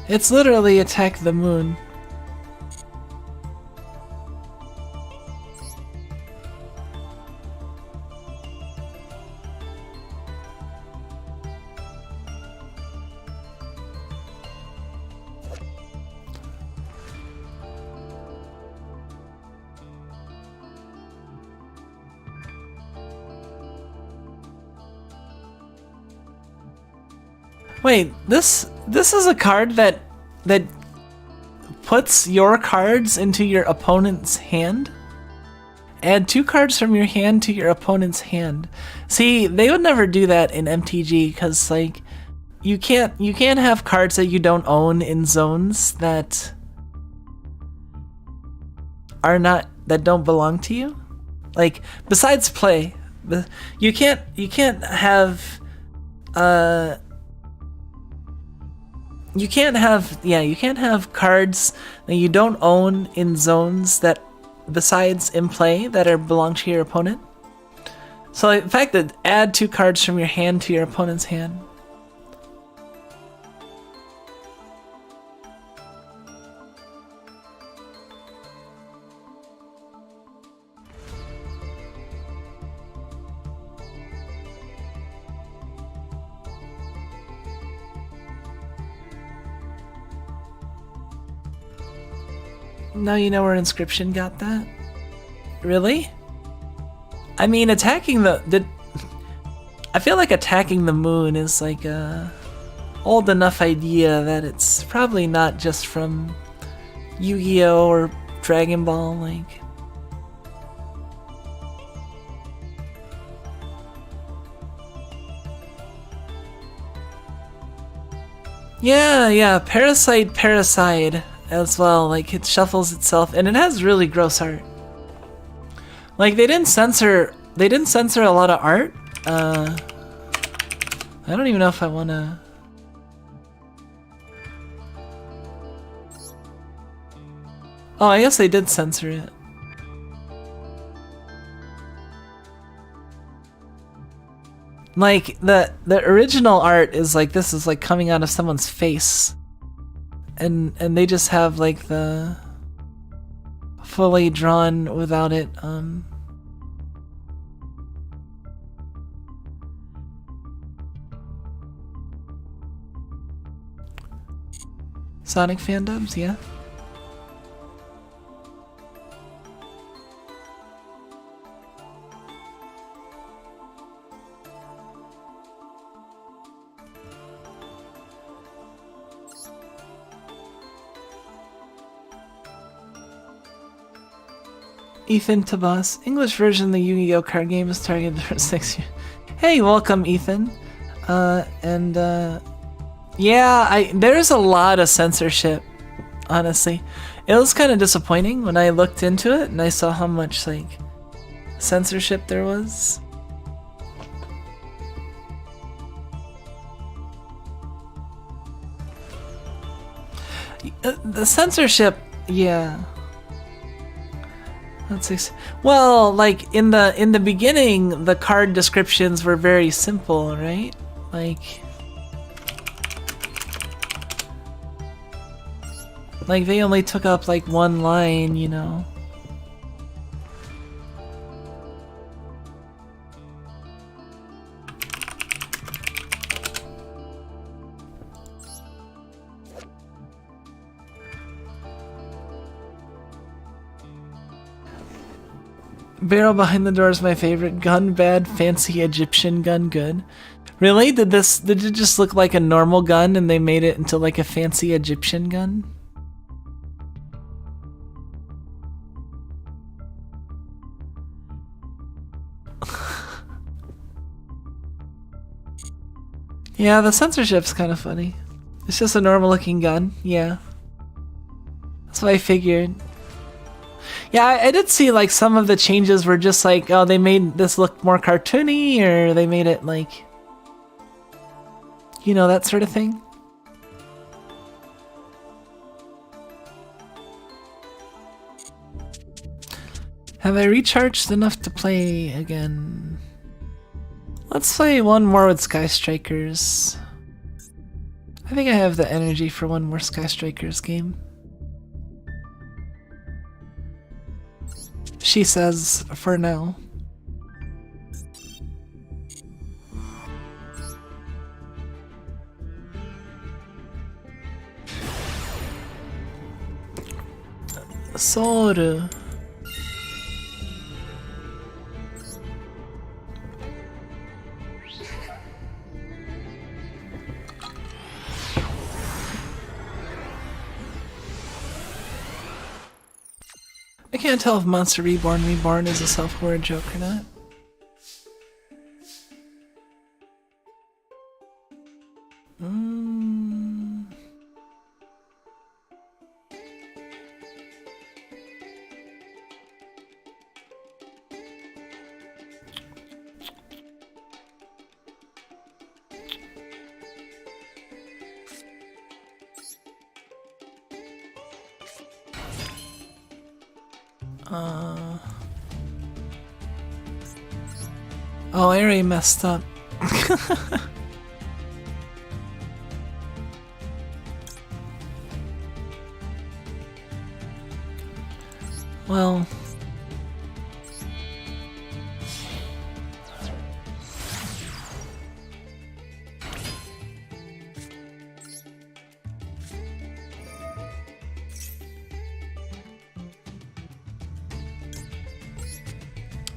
It's literally Attack the Moon. Wait, this is a card that puts your cards into your opponent's hand? Add 2 cards from your hand to your opponent's hand. See, they would never do that in MTG because like you can't have cards that you don't own in zones that don't belong to you. Like besides play, you can't have you can't have cards that you don't own in zones that besides in play that belong to your opponent. So like, the fact that add 2 cards from your hand to your opponent's hand. Now you know where Inscription got that? Really? I mean, attacking I feel like attacking the moon is like a old enough idea that it's probably not just from Yu-Gi-Oh or Dragon Ball, like. Yeah, Parasite as well, like it shuffles itself and it has really gross art. Like they didn't censor a lot of art. I don't even know if I wanna. Oh, I guess they did censor it. Like the original art is like this is like coming out of someone's face. And they just have like the fully drawn without it Sonic fandoms, yeah. Ethan Tabas, English version of the Yu-Gi-Oh card game is targeted for 6 years. Hey, welcome Ethan. Yeah, there's a lot of censorship, honestly. It was kind of disappointing when I looked into it and I saw how much like censorship there was. The censorship, yeah. Well, like in the beginning, the card descriptions were very simple, right? Like they only took up like one line, you know. Barrel behind the door is my favorite. Gun bad, fancy Egyptian gun good. Really? Did it just look like a normal gun and they made it into like a fancy Egyptian gun? Yeah, the censorship's kind of funny. It's just a normal looking gun, yeah. That's what I figured. Yeah, I did see like some of the changes were just like, oh, they made this look more cartoony, or they made it like, you know, that sort of thing. Have I recharged enough to play again? Let's play one more with Sky Strikers. I think I have the energy for one more Sky Strikers game. She says, for now. Soru. I can't tell if Monster Reborn is a self-aware joke or not. Oh, I already messed up. Well.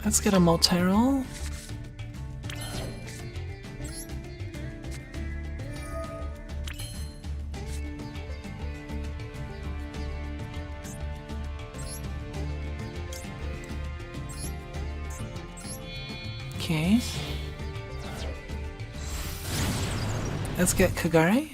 Let's get a multi-roll. Okay. Let's get Kagare.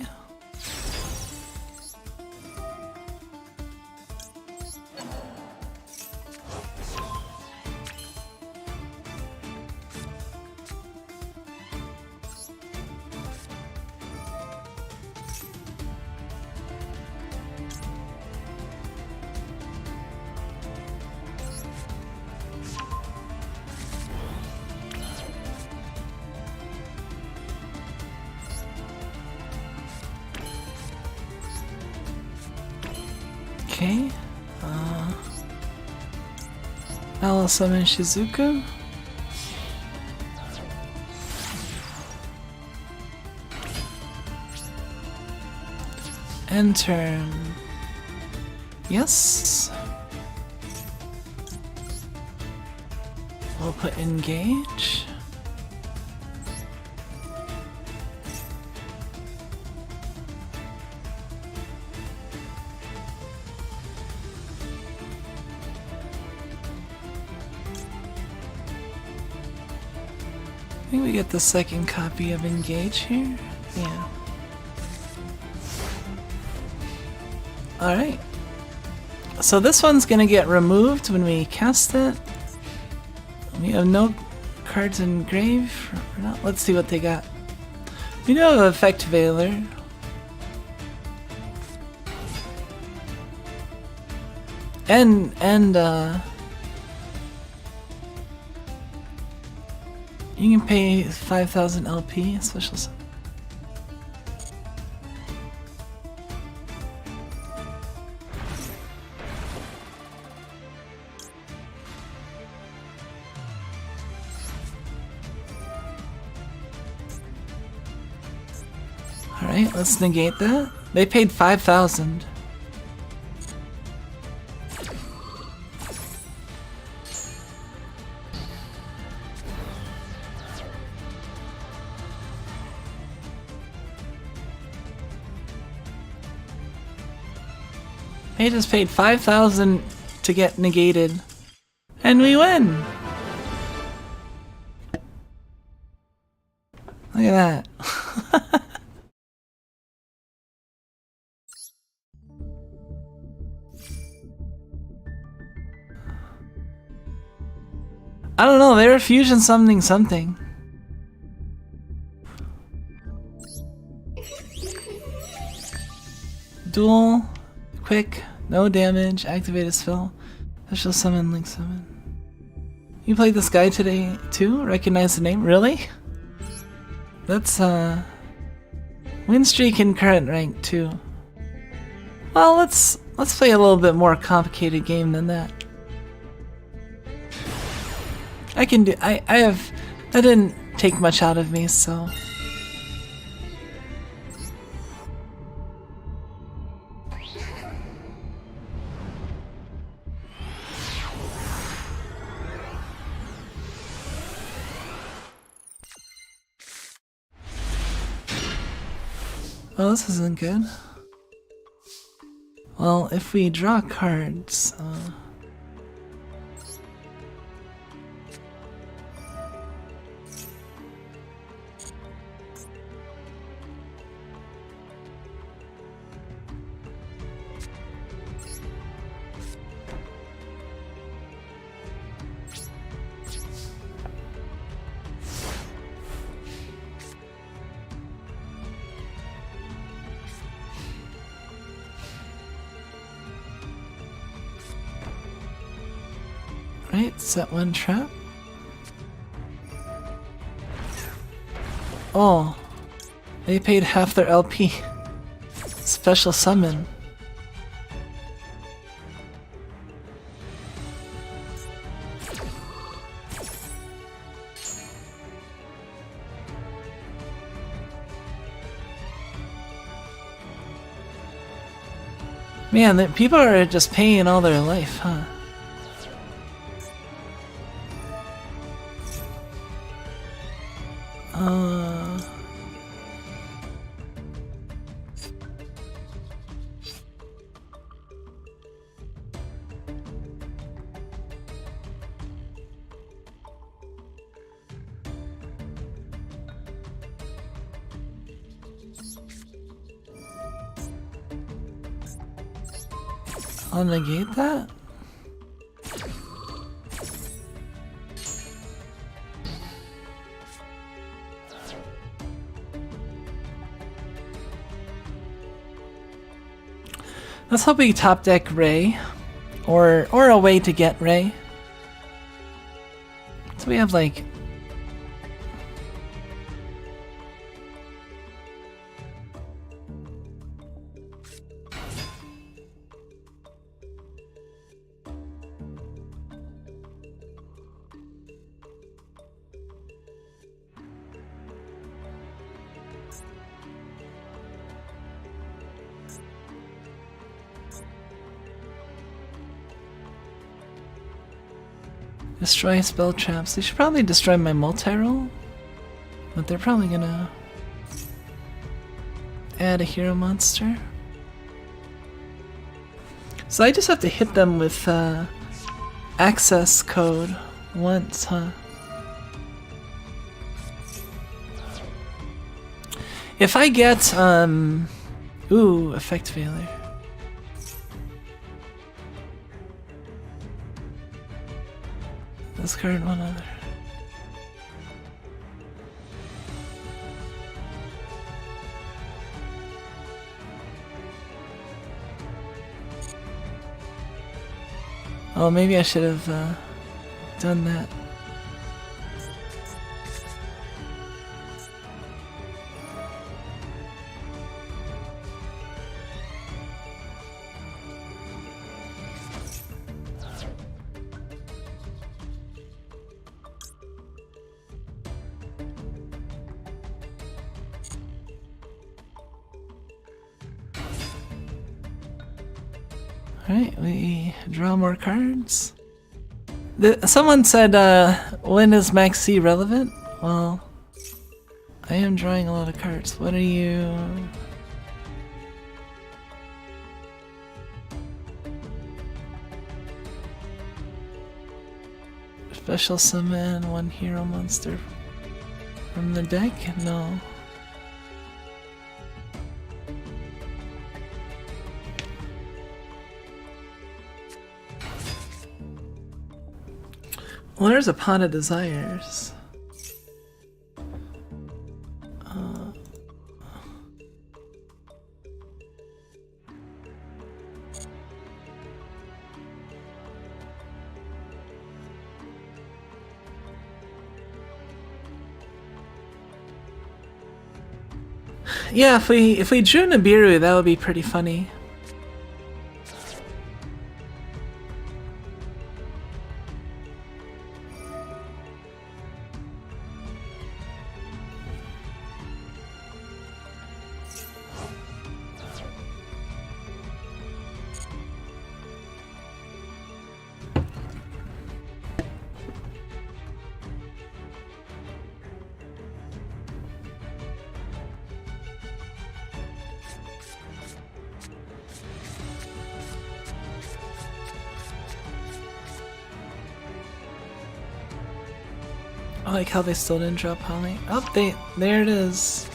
Okay. I'll summon Shizuku. End turn. Yes. We'll put engage. I think we get the second copy of Engage here. Yeah. Alright. So this one's gonna get removed when we cast it. We have no cards in grave. Or not. Let's see what they got. We do have Effect Veiler. And you can pay 5,000 LP special. Alright, let's negate that. They paid 5,000. They just paid 5,000 to get negated. And we win! Look at that. I don't know, they're fusion something. Duel, quick, no damage, activate a spell, special summon, link summon. You played this guy today too? Recognize the name? Really? That's win streak in current rank too. Well, let's play a little bit more complicated game than that. I can do. I have. That didn't take much out of me, so. Oh, this isn't good. Well, if we draw cards, right, set one trap. Oh, they paid half their LP. Special summon. Man, people are just paying all their life, huh? I'll negate that? Let's hope we top deck Ray, or a way to get Ray. So we have like. Destroy spell traps. They should probably destroy my multi-roll, but they're probably gonna add a hero monster. So I just have to hit them with access code once, huh? If I get ooh, effect failure. discard one other. Oh, maybe I should have done that. Alright, we draw more cards. Someone said, when is Max C relevant? Well, I am drawing a lot of cards. What are you... Special summon one hero monster from the deck? No. Well, there's a Pot of Desires. Yeah, if we drew Nibiru, that would be pretty funny. I like how they still didn't drop Holly. Oh, there it is.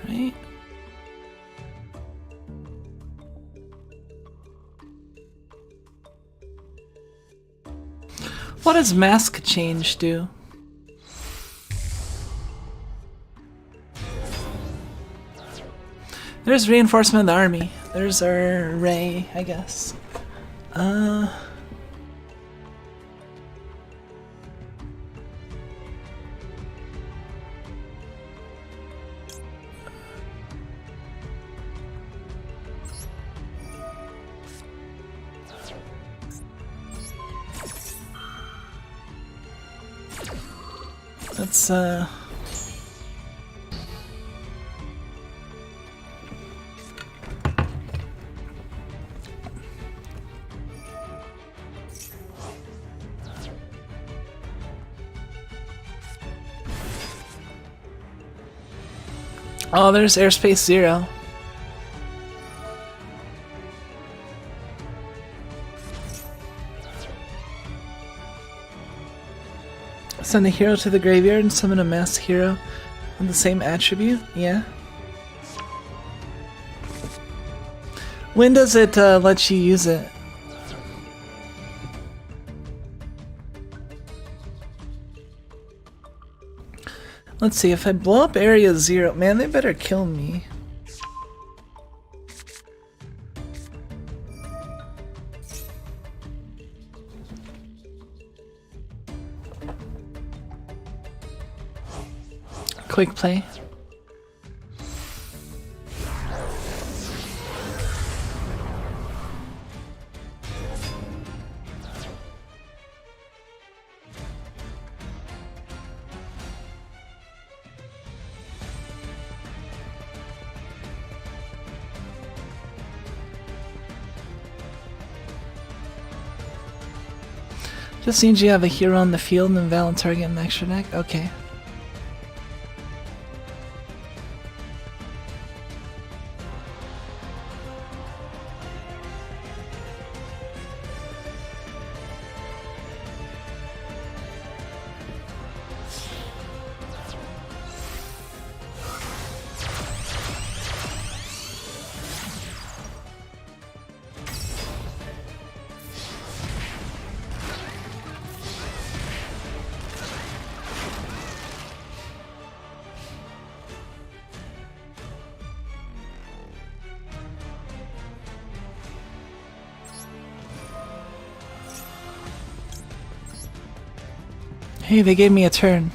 Right. What does mask change do? There's reinforcement of the army. There's our Ray, I guess. Let's Oh, there's Airspace Zero. Send a hero to the graveyard and summon a masked hero with the same attribute? Yeah. When does it let you use it? Let's see, if I blow up area 0, man, they better kill me. Quick play. Just means you have a hero on the field and Valentar get an extra deck? Okay. Hey, they gave me a turn.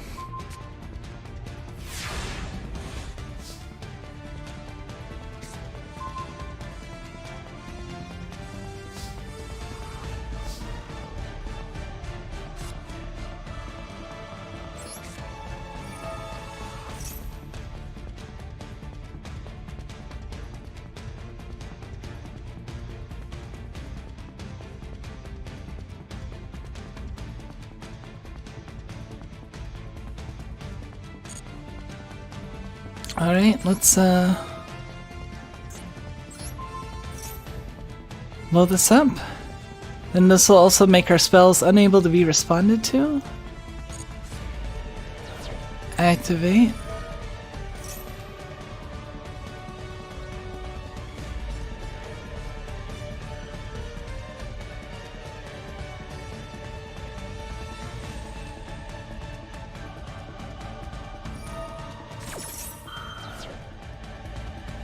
Alright, let's load this up. Then this will also make our spells unable to be responded to. Activate.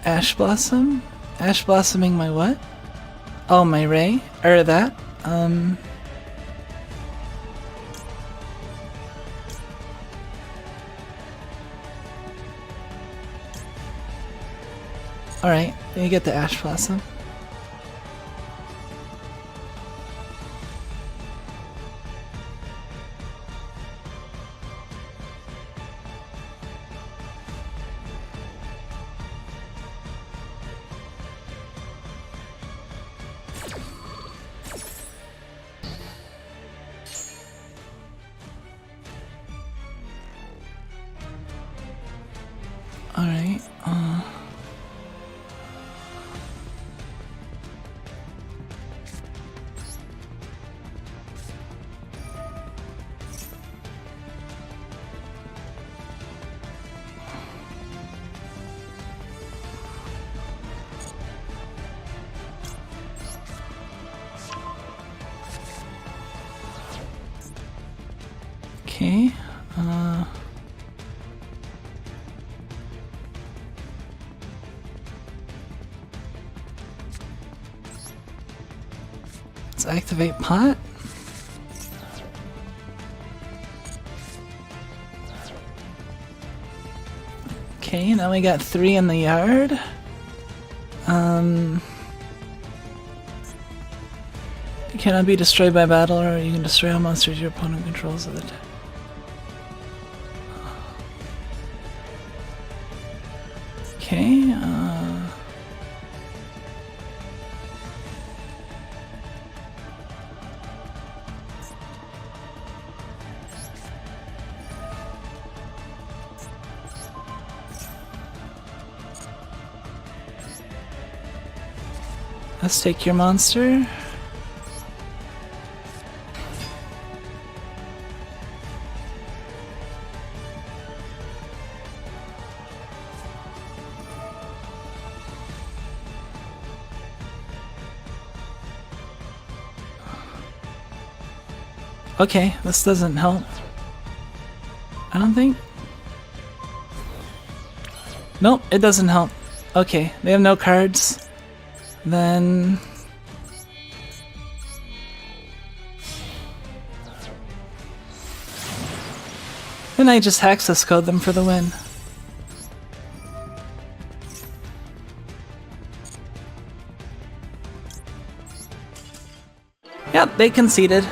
Ash Blossom? Ash Blossoming my what? Oh, my Ray? Or that? Alright, you get the Ash Blossom. Alright, okay, let's activate Plat. Okay, now we got 3 in the yard. You cannot be destroyed by battle, or you can destroy all monsters your opponent controls at the time. Okay, let's take your monster. Okay, this doesn't help. I don't think. Nope, it doesn't help. Okay, they have no cards. Then I just Hexus code them for the win. Yep, they conceded.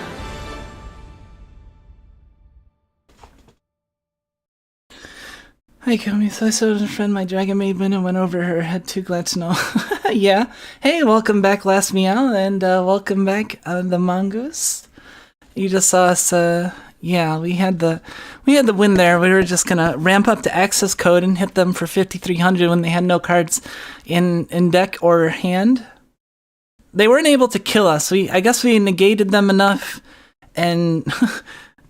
Hi Komi, so I saw a friend my dragon maid win and went over her head, too glad to know. Yeah. Hey, welcome back Last Meow, and welcome back the Mongoose. You just saw us. Yeah, we had the win there. We were just gonna ramp up to access code and hit them for 5,300 when they had no cards in deck or hand. They weren't able to kill us. I guess we negated them enough, and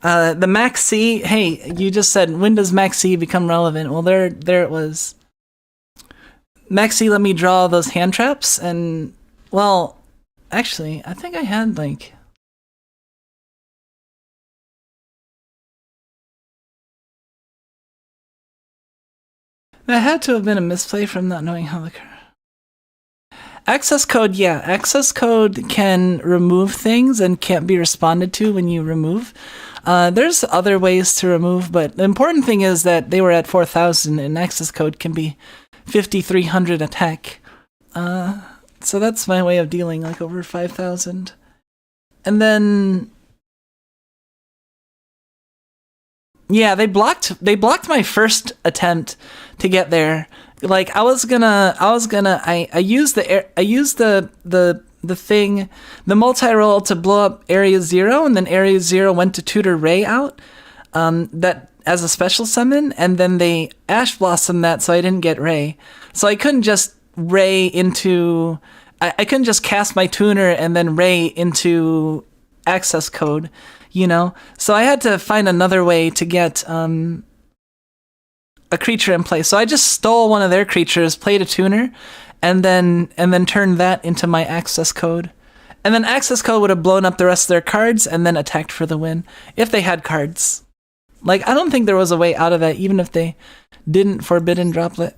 the max C. Hey, you just said, when does max C become relevant? Well, there it was. Max C let me draw those hand traps, and well, actually, I think I had like. That had to have been a misplay from not knowing how the access code. Yeah, access code can remove things and can't be responded to when you remove. There's other ways to remove, but the important thing is that they were at 4,000 and access code can be 5,300 attack. So that's my way of dealing like over 5,000. And then yeah, they blocked my first attempt to get there. Like I used the thing, the multi-roll to blow up area 0, and then area 0 went to tutor Ray out, that as a special summon, and then they Ash Blossom that, so I didn't get Ray. So I couldn't just Ray into, I couldn't just cast my tuner and then Ray into access code, you know? So I had to find another way to get a creature in play. So I just stole one of their creatures, played a tuner, and then turned that into my access code. And then access code would have blown up the rest of their cards and then attacked for the win, if they had cards. Like, I don't think there was a way out of that, even if they didn't Forbidden Droplet.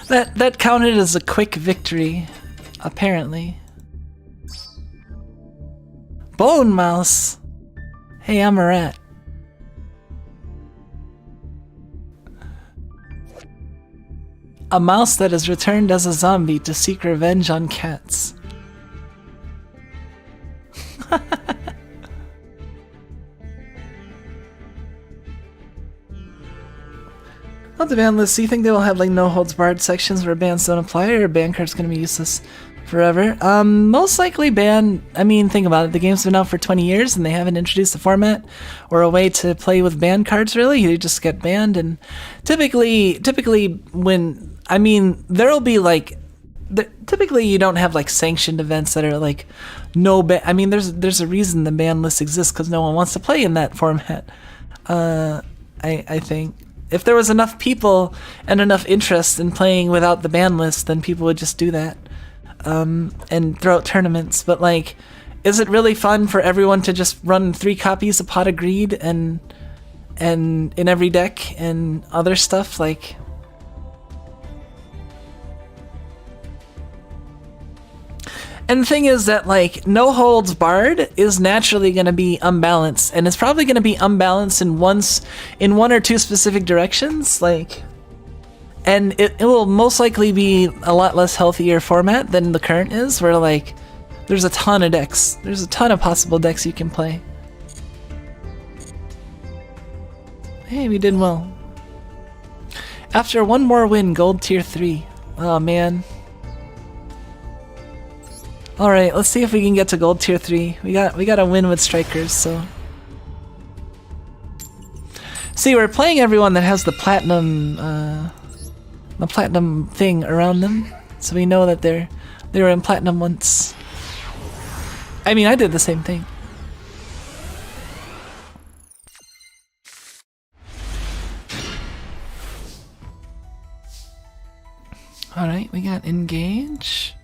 That counted as a quick victory, apparently. Bone Mouse! Hey, I'm a rat. A mouse that has returned as a zombie to seek revenge on cats. Well, the ban list, do you think they will have like no holds barred sections where bans don't apply, or ban cards gonna be useless forever? Most likely ban. I mean, think about it. The game's been out for 20 years and they haven't introduced a format or a way to play with ban cards, really. You just get banned, and typically when, I mean, there'll be like, typically you don't have like sanctioned events that are like no ban. I mean, there's a reason the ban list exists, because no one wants to play in that format. I think if there was enough people and enough interest in playing without the ban list, then people would just do that. And throw out tournaments. But like, is it really fun for everyone to just run 3 copies of Pot of Greed and in every deck and other stuff? Like, and the thing is that like no holds barred is naturally going to be unbalanced, and it's probably going to be unbalanced in one or two specific directions. Like, and it will most likely be a lot less healthier format than the current is, where like there's a ton of decks. There's a ton of possible decks you can play. Hey, we did well. After one more win, gold tier 3. Oh man. Alright, let's see if we can get to gold tier 3. We got a win with strikers, so. See, we're playing everyone that has the platinum thing around them, so we know that they were in platinum once. I mean, I did the same thing. Alright, we got engage.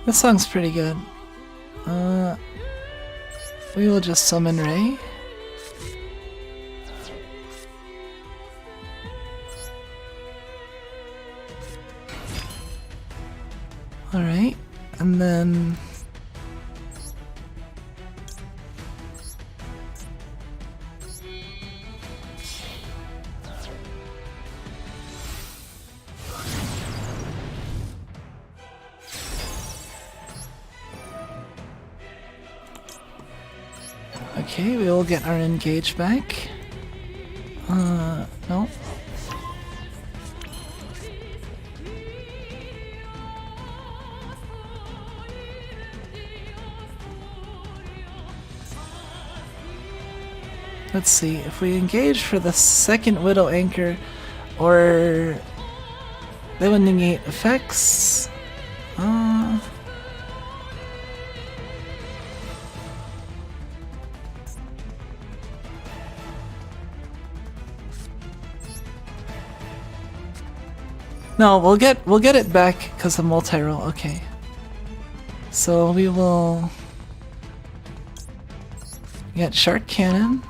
This song's pretty good. We will just summon Ray. Alright, and then... Okay, we will get our engage back. No. Let's see, if we engage for the second Widow Anchor, or they would negate effects. No, we'll get it back because of multi-roll. Okay. So we will get Shark Cannon.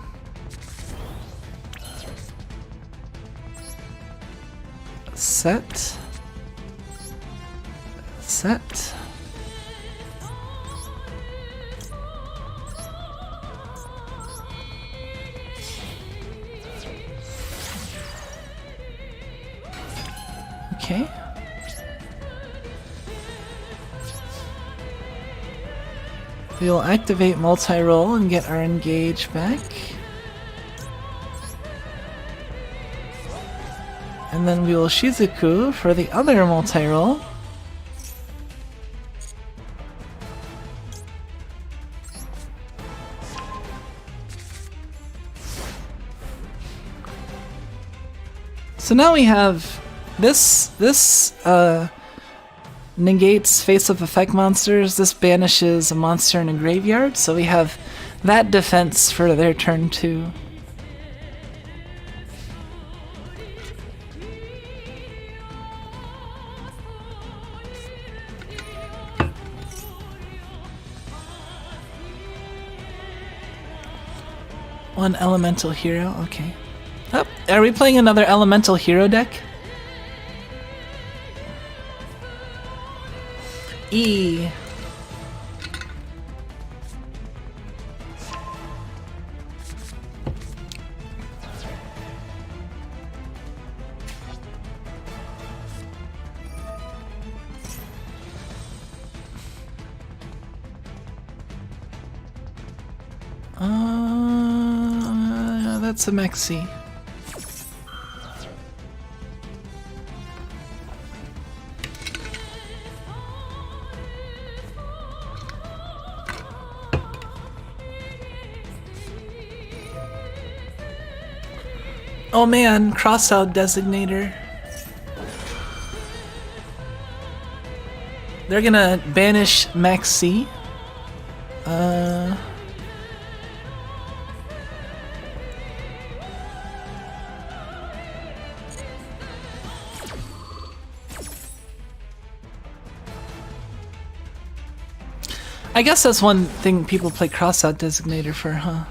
Set. Okay. We will activate multi-roll and get our engage back. And then we will Shizuku for the other multi-roll. So now we have this negates face-up effect monsters. This banishes a monster in a graveyard, so we have that defense for their turn 2. One elemental hero, okay. Oh, are we playing another elemental hero deck? E. That's a Mexi. Oh man, cross-out designator. They're gonna banish Maxi. I guess that's one thing people play cross-out designator for, huh?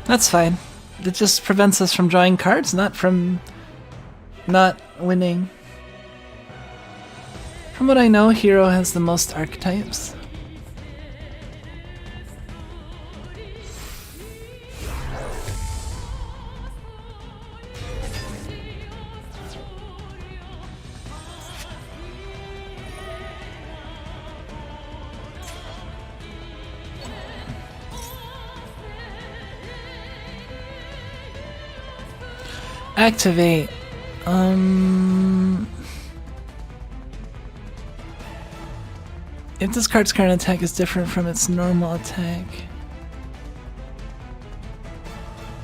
That's fine. It just prevents us from drawing cards, not from not winning. From what I know, Hero has the most archetypes. Activate. If this card's current attack is different from its normal attack.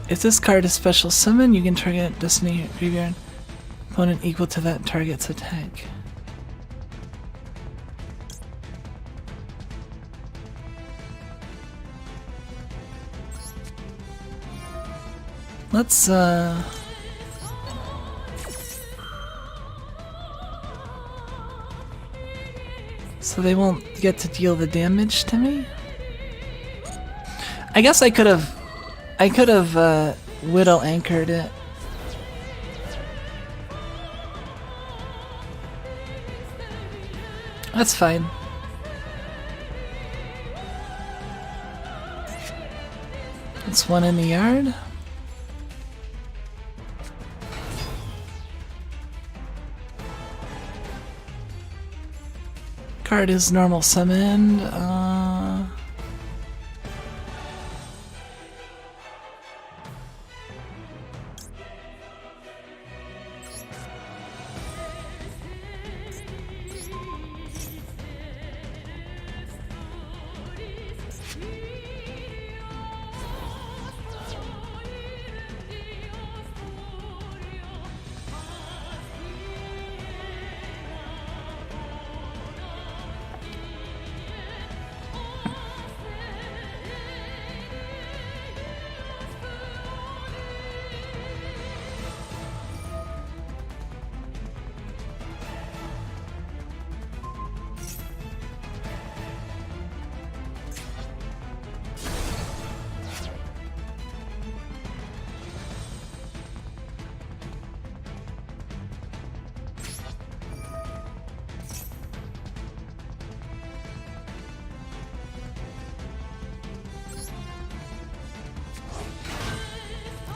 If this card is special summon, you can target Destiny Graveyard opponent equal to that target's attack. Let's so they won't get to deal the damage to me? I guess I could have Widow Anchored it. That's fine. It's one in the yard. Card is normal summoned.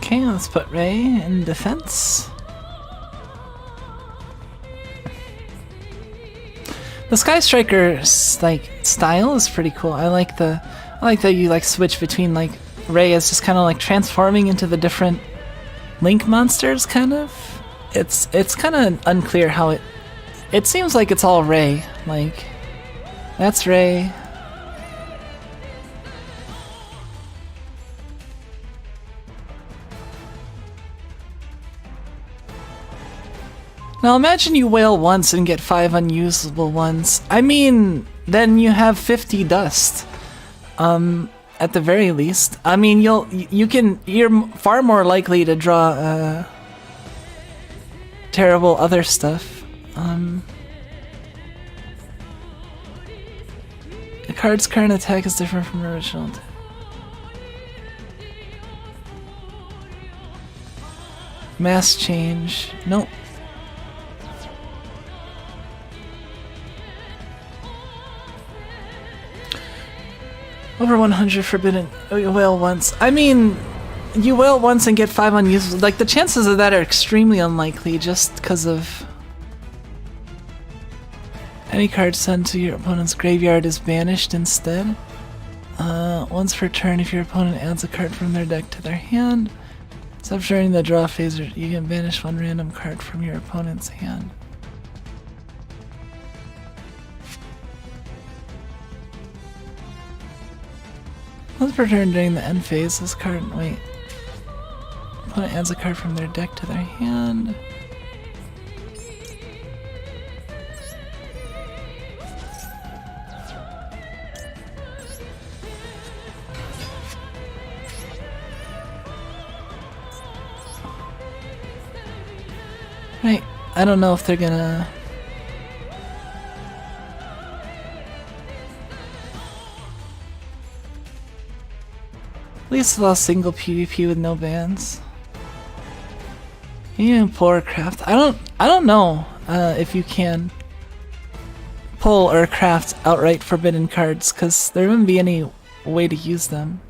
Okay, let's put Ray in defense. The Sky Striker's like style is pretty cool. I like that you like switch between like Ray as just kind of like transforming into the different Link monsters kind of. It's kind of unclear how it seems like it's all Ray. Like that's Ray. Now imagine you wail once and get 5 unusable ones. I mean, then you have 50 dust. At the very least. I mean, you're far more likely to draw terrible other stuff. A card's current attack is different from original attack. Mass change. Nope. Over 100 forbidden. You wail once. I mean, you wail once and get 5 unusable. Like, the chances of that are extremely unlikely just because of... Any card sent to your opponent's graveyard is banished instead. Once per turn, if your opponent adds a card from their deck to their hand, except during the draw phase, you can banish 1 random card from your opponent's hand. Once per turn during the end phase, this card... Wait. Opponent adds a card from their deck to their hand. Right. I don't know if they're gonna... At least allow single PvP with no bans. Can you even pull or craft? I don't know if you can pull or craft outright forbidden cards, because there wouldn't be any way to use them.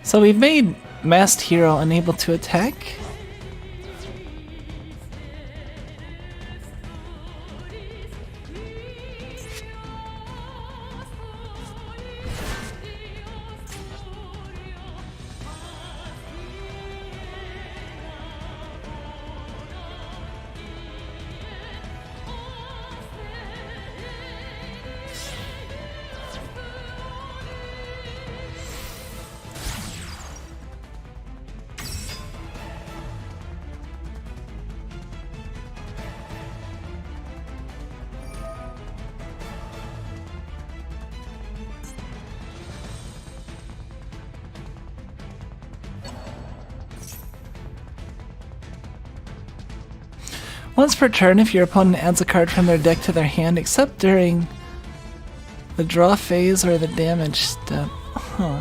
So we've made Masked Hero unable to attack. Once per turn, if your opponent adds a card from their deck to their hand, except during the draw phase or the damage step. Huh.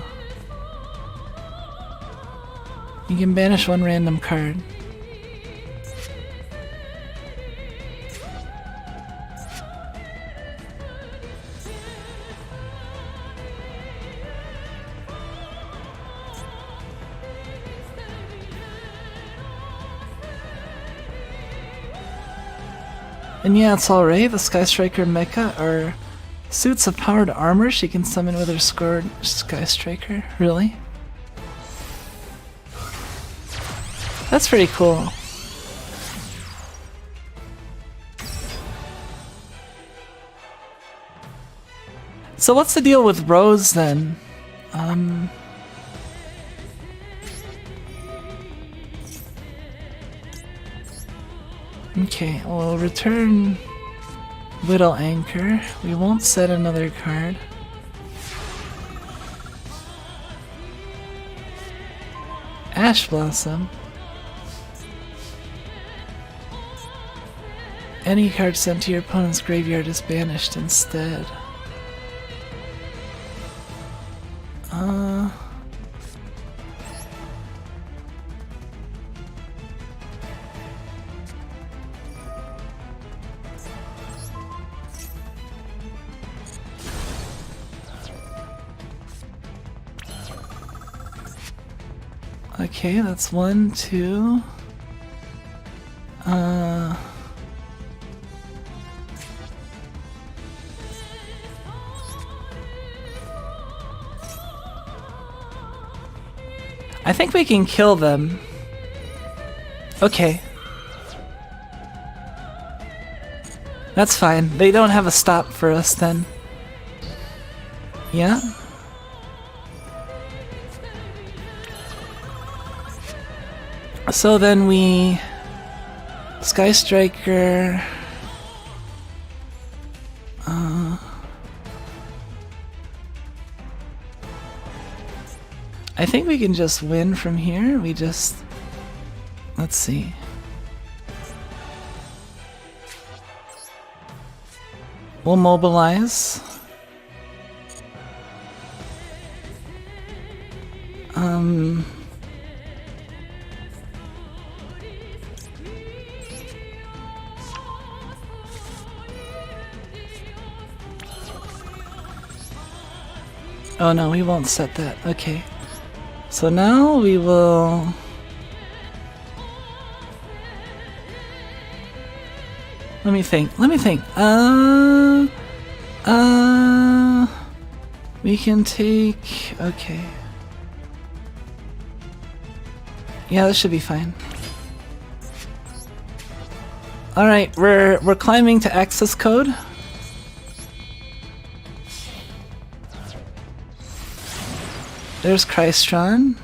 You can banish 1 random card. And yeah, it's alright. The Sky Striker mecha are suits of powered armor she can summon with her scored Sky Striker. Really? That's pretty cool. So what's the deal with Rose then? Okay, we'll return Little Anchor. We won't set another card. Ash Blossom. Any card sent to your opponent's graveyard is banished instead. Okay, that's 1, 2. I think we can kill them. Okay. That's fine. They don't have a stop for us then. Yeah? So then we... Sky Striker... I think we can just win from here. We just... Let's see. We'll mobilize. Oh no, we won't set that. Okay. So now we will... Let me think. We can take... Okay. Yeah, this should be fine. Alright, we're climbing to access code. There's Crystron.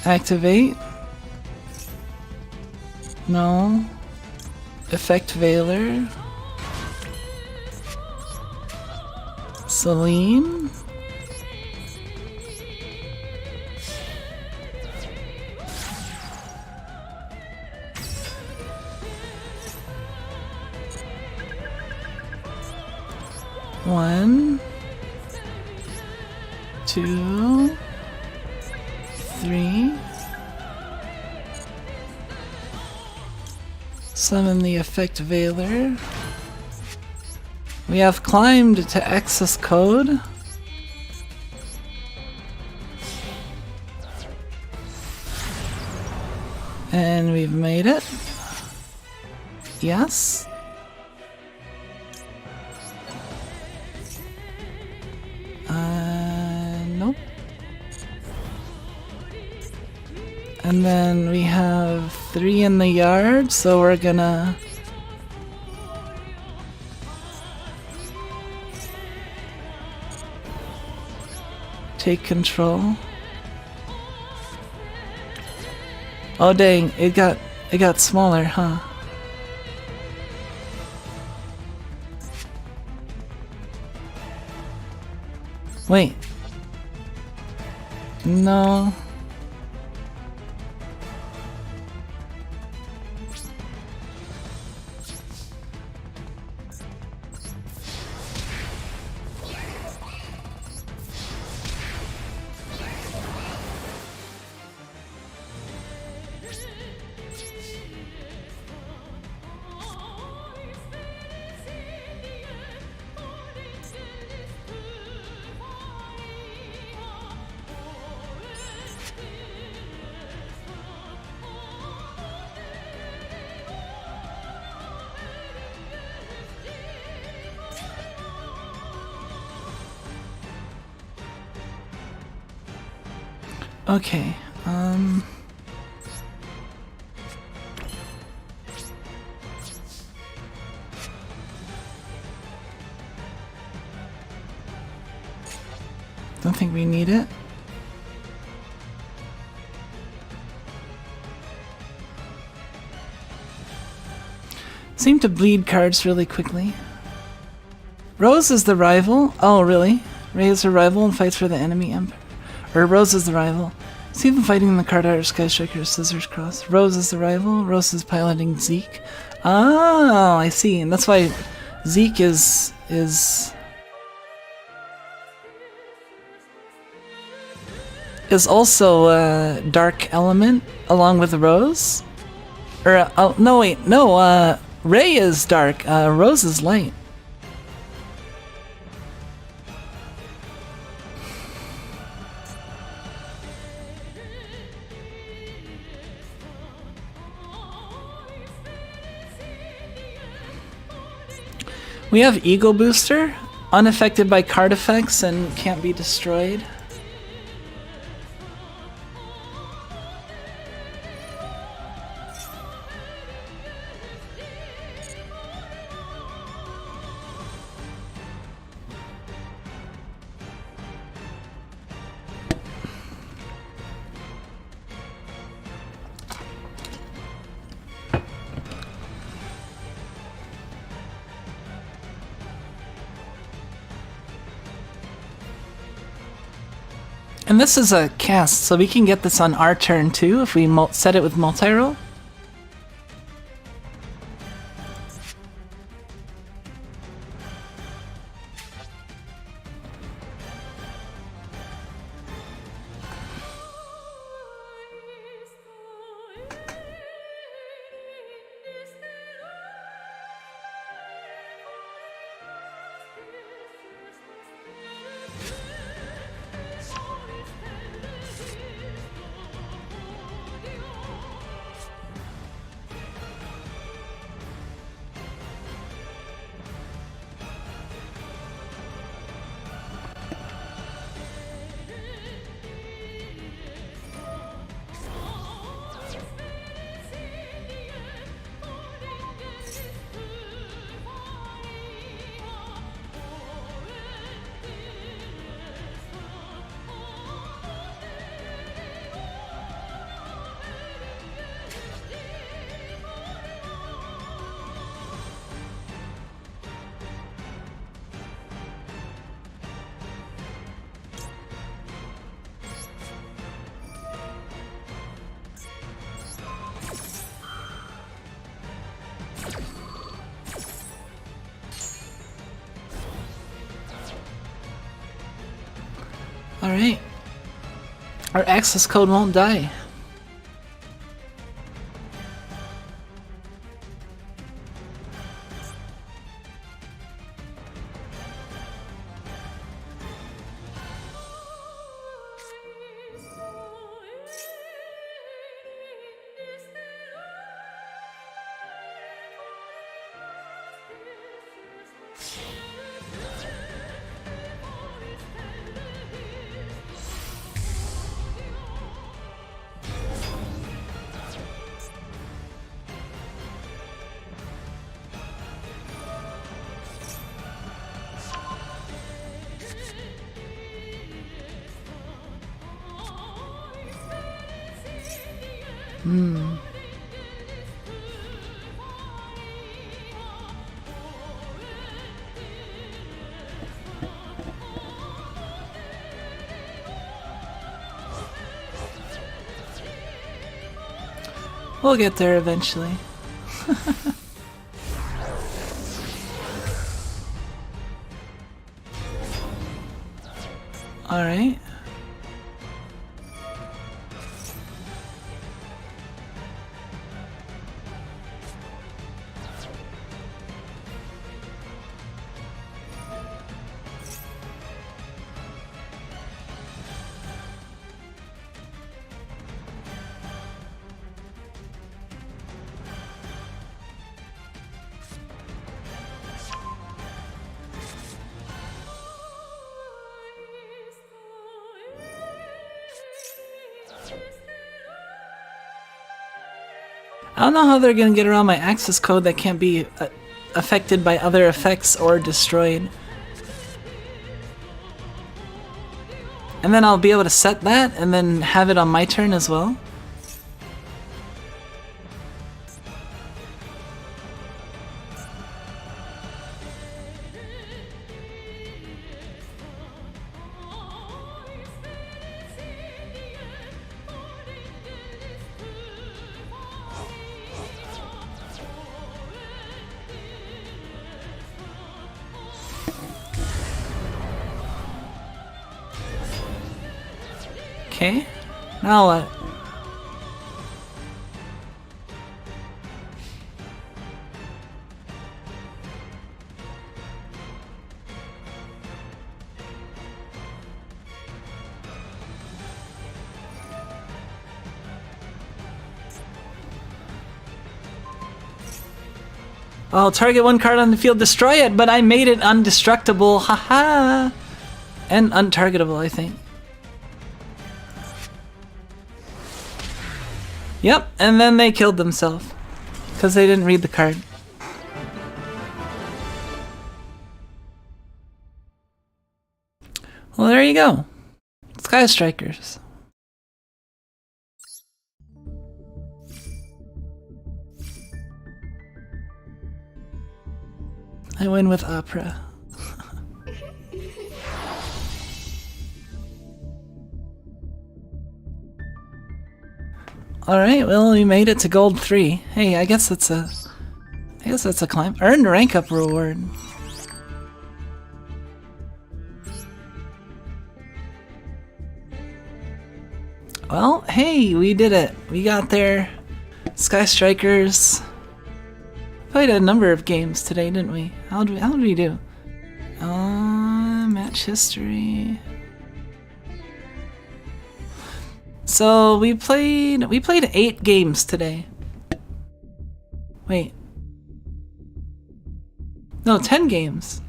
Activate. No. Effect Veiler. Celine. One. 2, 3. Summon the effect Veiler. We have climbed to access code. And we've made it. Yes. Nope. And then we have 3 in the yard, so we're gonna... take control. Oh dang, it got smaller, huh? Wait. No. Okay, don't think we need it. Seem to bleed cards really quickly. Rose is the rival. Oh, really? Ray is her rival and fights for the enemy emperor. Or Rose is the rival. See them fighting in the card art Sky Striker Scissors Cross. Rose is the rival. Rose is piloting Zeke. Oh, I see. And that's why Zeke is also a dark element along with Rose. Or oh no, wait, no. Ray is dark. Rose is light. We have Ego Booster, unaffected by card effects and can't be destroyed. And this is a cast, so we can get this on our turn too if we set it with multi-roll. Alright. Our access code won't die. We'll get there eventually. Alright. I don't know how they're gonna get around my access code that can't be affected by other effects or destroyed. And then I'll be able to set that and then have it on my turn as well. Okay, now what? Oh, target one card on the field, destroy it, but I made it undestructible, haha! And untargetable, I think. Yep, and then they killed themselves. Because they didn't read the card. Well, there you go. Sky Strikers. I win with Opera. Alright, well, we made it to Gold 3. Hey, I guess that's a climb. Earned rank up reward. Well, hey, we did it. We got there. Sky Strikers. Played a number of games today, didn't we? How did we do? Match history. So we played 8 games today. Wait. No, 10 games.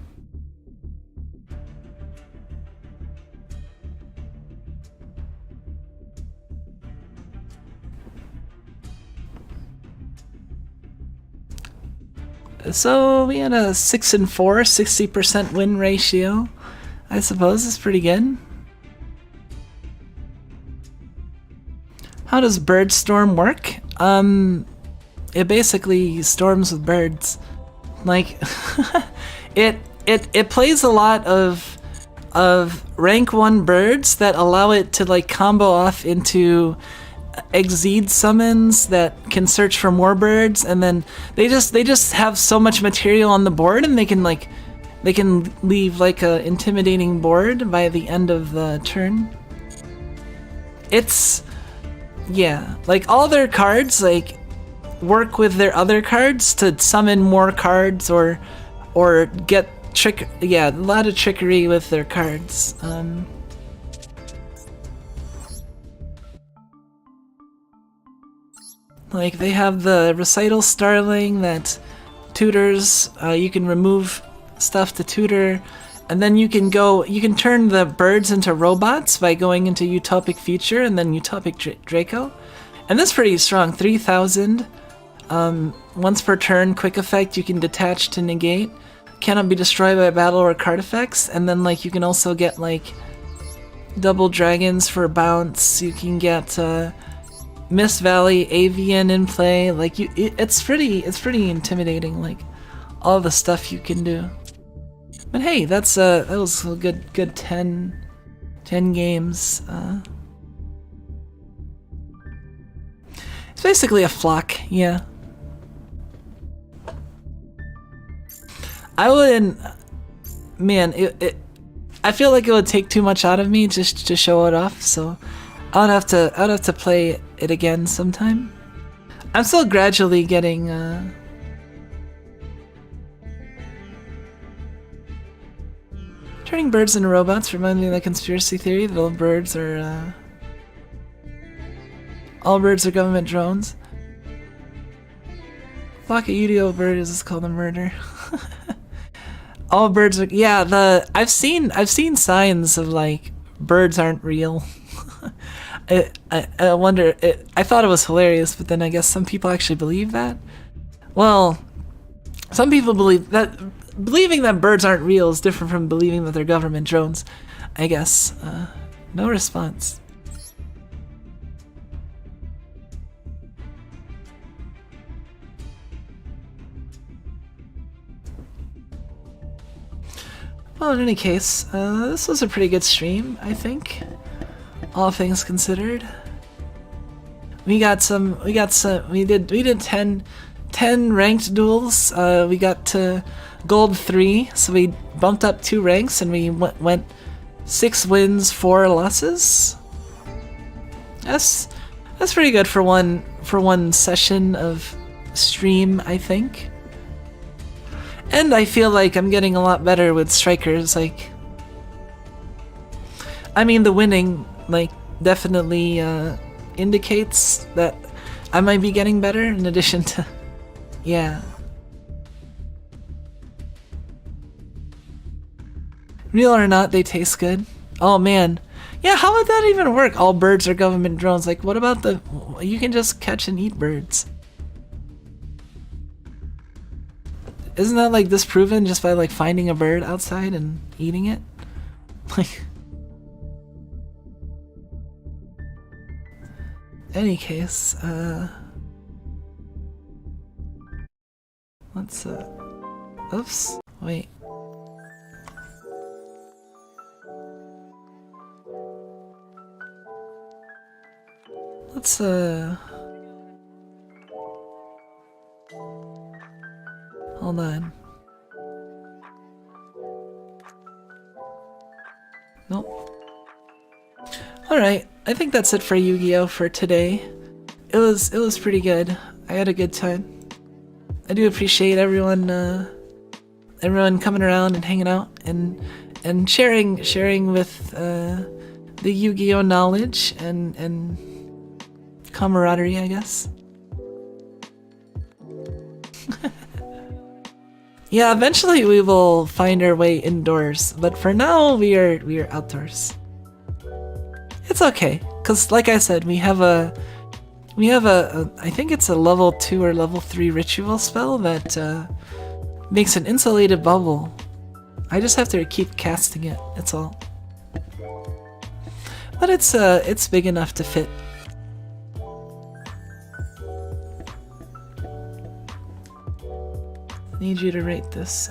So we had a 6-4, 60% win ratio. I suppose it's pretty good. How does Birdstorm work? It basically storms with birds. Like, it plays a lot of rank 1 birds that allow it to like combo off into Exceed summons that can search for more birds, and then they just have so much material on the board, and they can leave like a intimidating board by the end of the turn. It's like all their cards like work with their other cards to summon more cards or get a lot of trickery with their cards. Like they have the Recital Starling that tutors, you can remove stuff to tutor, and then you can turn the birds into robots by going into Utopic Future and then Utopic Draco. And that's pretty strong, 3000. Once per turn, quick effect, you can detach to negate. Cannot be destroyed by battle or card effects, and then like you can also get like double dragons for bounce, you can get Mist Valley, Avian in play, like it's pretty intimidating, like all the stuff you can do. But hey, that was a good 10 games. It's basically a flock, yeah. I wouldn't, man. I feel like it would take too much out of me just to show it off, so I'd have to play it again sometime. I'm still gradually getting turning birds into robots remind me of the conspiracy theory that all birds are government drones. Flock of UDO bird is called a murder. All birds are, yeah. I've seen signs of like birds aren't real. I wonder. I thought it was hilarious, but then I guess some people actually believe that. Well, some people believe that believing that birds aren't real is different from believing that they're government drones. I guess. No response. Well, in any case, this was a pretty good stream, I think. All things considered. We did 10 ranked duels. We got to gold 3, so we bumped up 2 ranks and we went 6 wins, 4 losses. That's pretty good for one session of stream, I think. And I feel like I'm getting a lot better with strikers, like, I mean, the winning, like, definitely indicates that I might be getting better in addition to, yeah. Real or not, they taste good. Oh man. Yeah, how would that even work? All birds are government drones. Like, what about the... You can just catch and eat birds. Isn't that like disproven just by like finding a bird outside and eating it? Like... Any case, let's, oops, wait. Let's, hold on. Nope. Alright, I think that's it for Yu-Gi-Oh! For today. It was pretty good. I had a good time. I do appreciate everyone coming around and hanging out and sharing with the Yu-Gi-Oh! Knowledge and camaraderie, I guess. Yeah, eventually we will find our way indoors, but for now we are outdoors. It's okay, cause like I said, we have a I think it's a level 2 or level 3 ritual spell that makes an insulated bubble. I just have to keep casting it. That's all. But it's big enough to fit. Need you to rate this.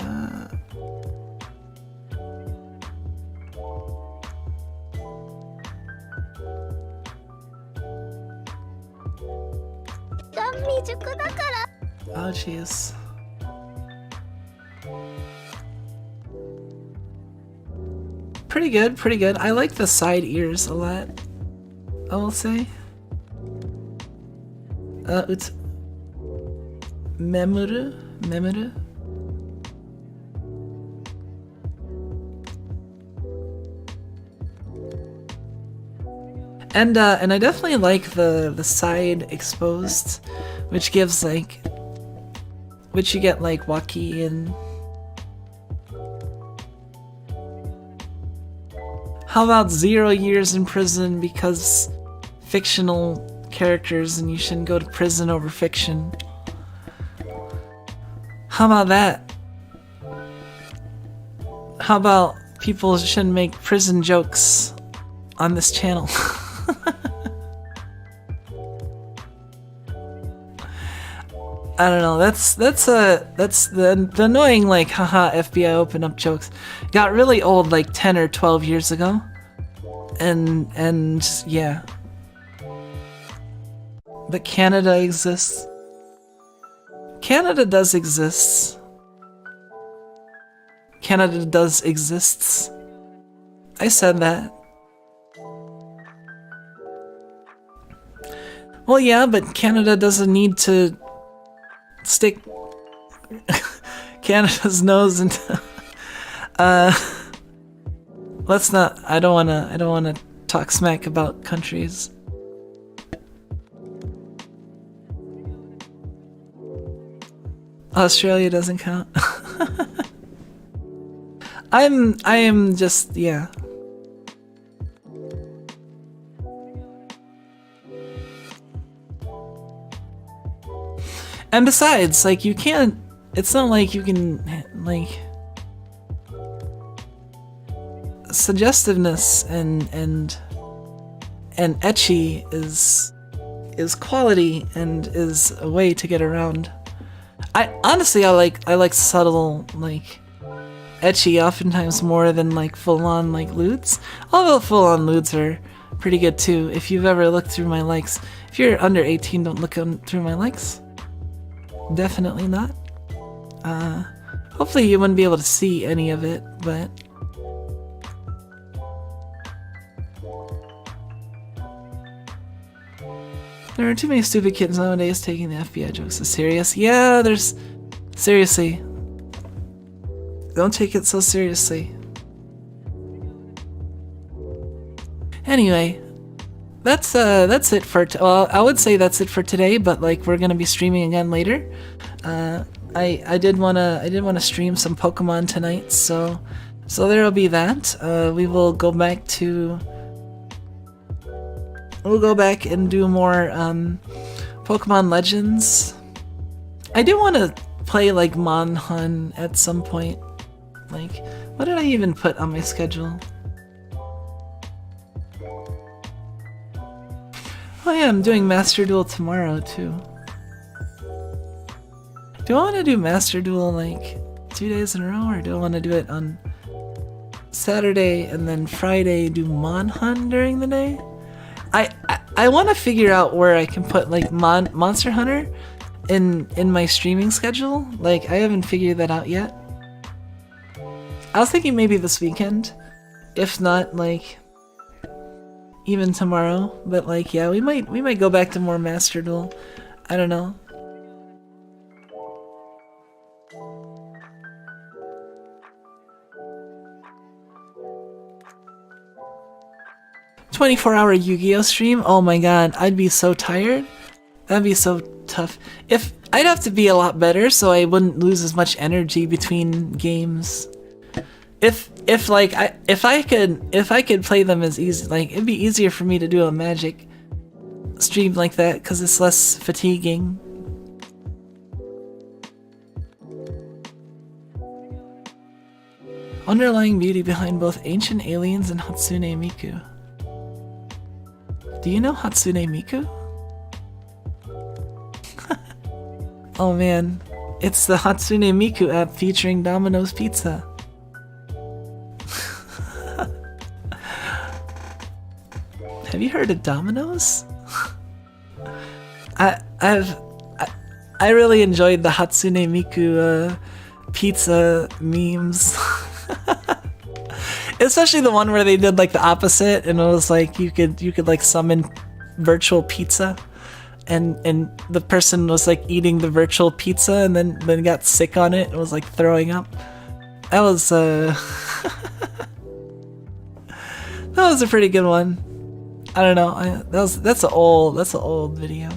Oh jeez. Pretty good, pretty good. I like the side ears a lot, I will say. It's Memuru? And I definitely like the side exposed, which gives like, which you get like Waki and... How about 0 years in prison because fictional characters and you shouldn't go to prison over fiction? How about that? How about people shouldn't make prison jokes on this channel? I don't know. That's the annoying like haha FBI open up jokes got really old like 10 or 12 years ago, and yeah. But Canada exists. Canada does exist. Canada does exists. I said that. Well, yeah, but Canada doesn't need to stick Canada's nose into let's not. I don't wanna talk smack about countries. Australia doesn't count. I am just, yeah. And besides, like, you can't, it's not like you can, like, suggestiveness and ecchi is quality and is a way to get around. I honestly, I like subtle, like, ecchi oftentimes more than like full-on like lewds. Although full-on lewds are pretty good too. If you've ever looked through my likes, if you're under 18, don't look through my likes. Definitely not. Hopefully you wouldn't be able to see any of it, but there are too many stupid kids nowadays taking the FBI jokes as serious. Yeah, there's... Seriously. Don't take it so seriously. Anyway, that's it for... well, I would say that's it for today, but like we're gonna be streaming again later. I did wanna stream some Pokemon tonight, so So there'll be that. We will go back to... We'll go back and do more Pokemon Legends. I do want to play like Monhun at some point. Like, what did I even put on my schedule? Oh yeah, I'm doing Master Duel tomorrow too. Do I want to do Master Duel like 2 days in a row, or do I want to do it on Saturday and then Friday do Monhun during the day? I want to figure out where I can put like Monster Hunter in my streaming schedule. Like, I haven't figured that out yet. I was thinking maybe this weekend, if not like even tomorrow. But like, yeah, we might go back to more Master Duel. I don't know. "24-hour Yu-Gi-Oh stream? Oh my god, I'd be so tired. That'd be so tough. If I'd have to be a lot better so I wouldn't lose as much energy between games. If I could play them as easy, like it'd be easier for me to do a Magic stream like that because it's less fatiguing. Underlying beauty behind both Ancient Aliens and Hatsune Miku. Do you know Hatsune Miku? Oh man, it's the Hatsune Miku app featuring Domino's Pizza. Have you heard of Domino's? I really enjoyed the Hatsune Miku pizza memes. Especially the one where they did like the opposite, and it was like you could like summon virtual pizza, and the person was like eating the virtual pizza and then got sick on it and was like throwing up. That was that was a pretty good one. I don't know. That's an old video.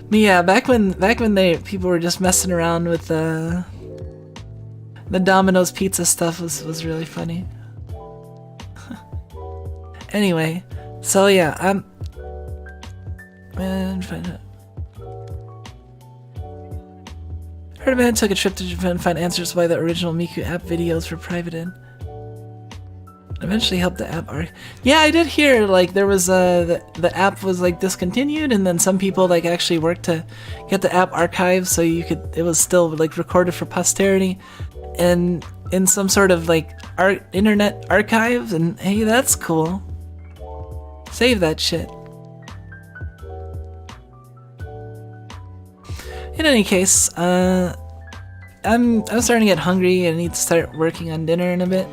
But yeah, back when people were just messing around with the Domino's Pizza stuff was really funny. Anyway, so yeah, heard a man took a trip to Japan to find answers why the original Miku app videos were private in. Eventually helped the app Yeah, I did hear like there was the app was like discontinued, and then some people like actually worked to get the app archived so it was still like recorded for posterity and in some sort of like internet archive. And hey, that's cool. Save that shit. In any case, I'm starting to get hungry and I need to start working on dinner in a bit.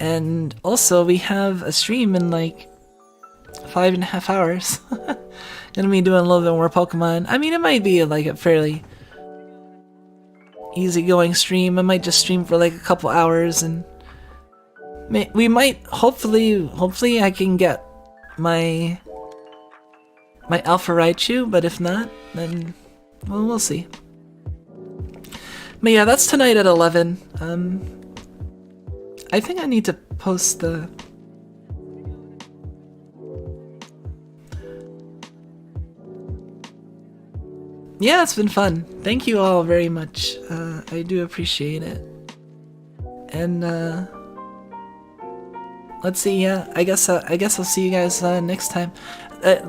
And also, we have a stream in like 5.5 hours. Gonna be doing a little bit more Pokemon. I mean, it might be like a fairly easygoing stream. I might just stream for like a couple hours, and we might hopefully I can get my Alpha Raichu. But if not, then well, we'll see. But yeah, that's tonight at 11. I think I need to post the... Yeah, it's been fun. Thank you all very much. I do appreciate it. And let's see. Yeah, I guess I'll see you guys next time.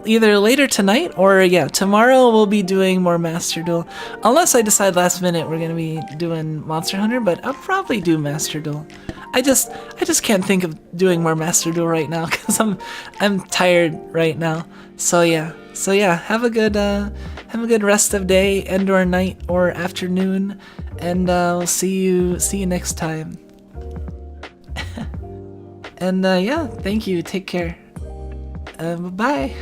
Either later tonight or yeah, tomorrow we'll be doing more Master Duel. Unless I decide last minute we're gonna be doing Monster Hunter, but I'll probably do Master Duel. I just can't think of doing more Master Duel right now because I'm tired right now. So yeah, have a good rest of day and or night or afternoon, and we'll see you next time. And yeah, thank you. Take care. Bye.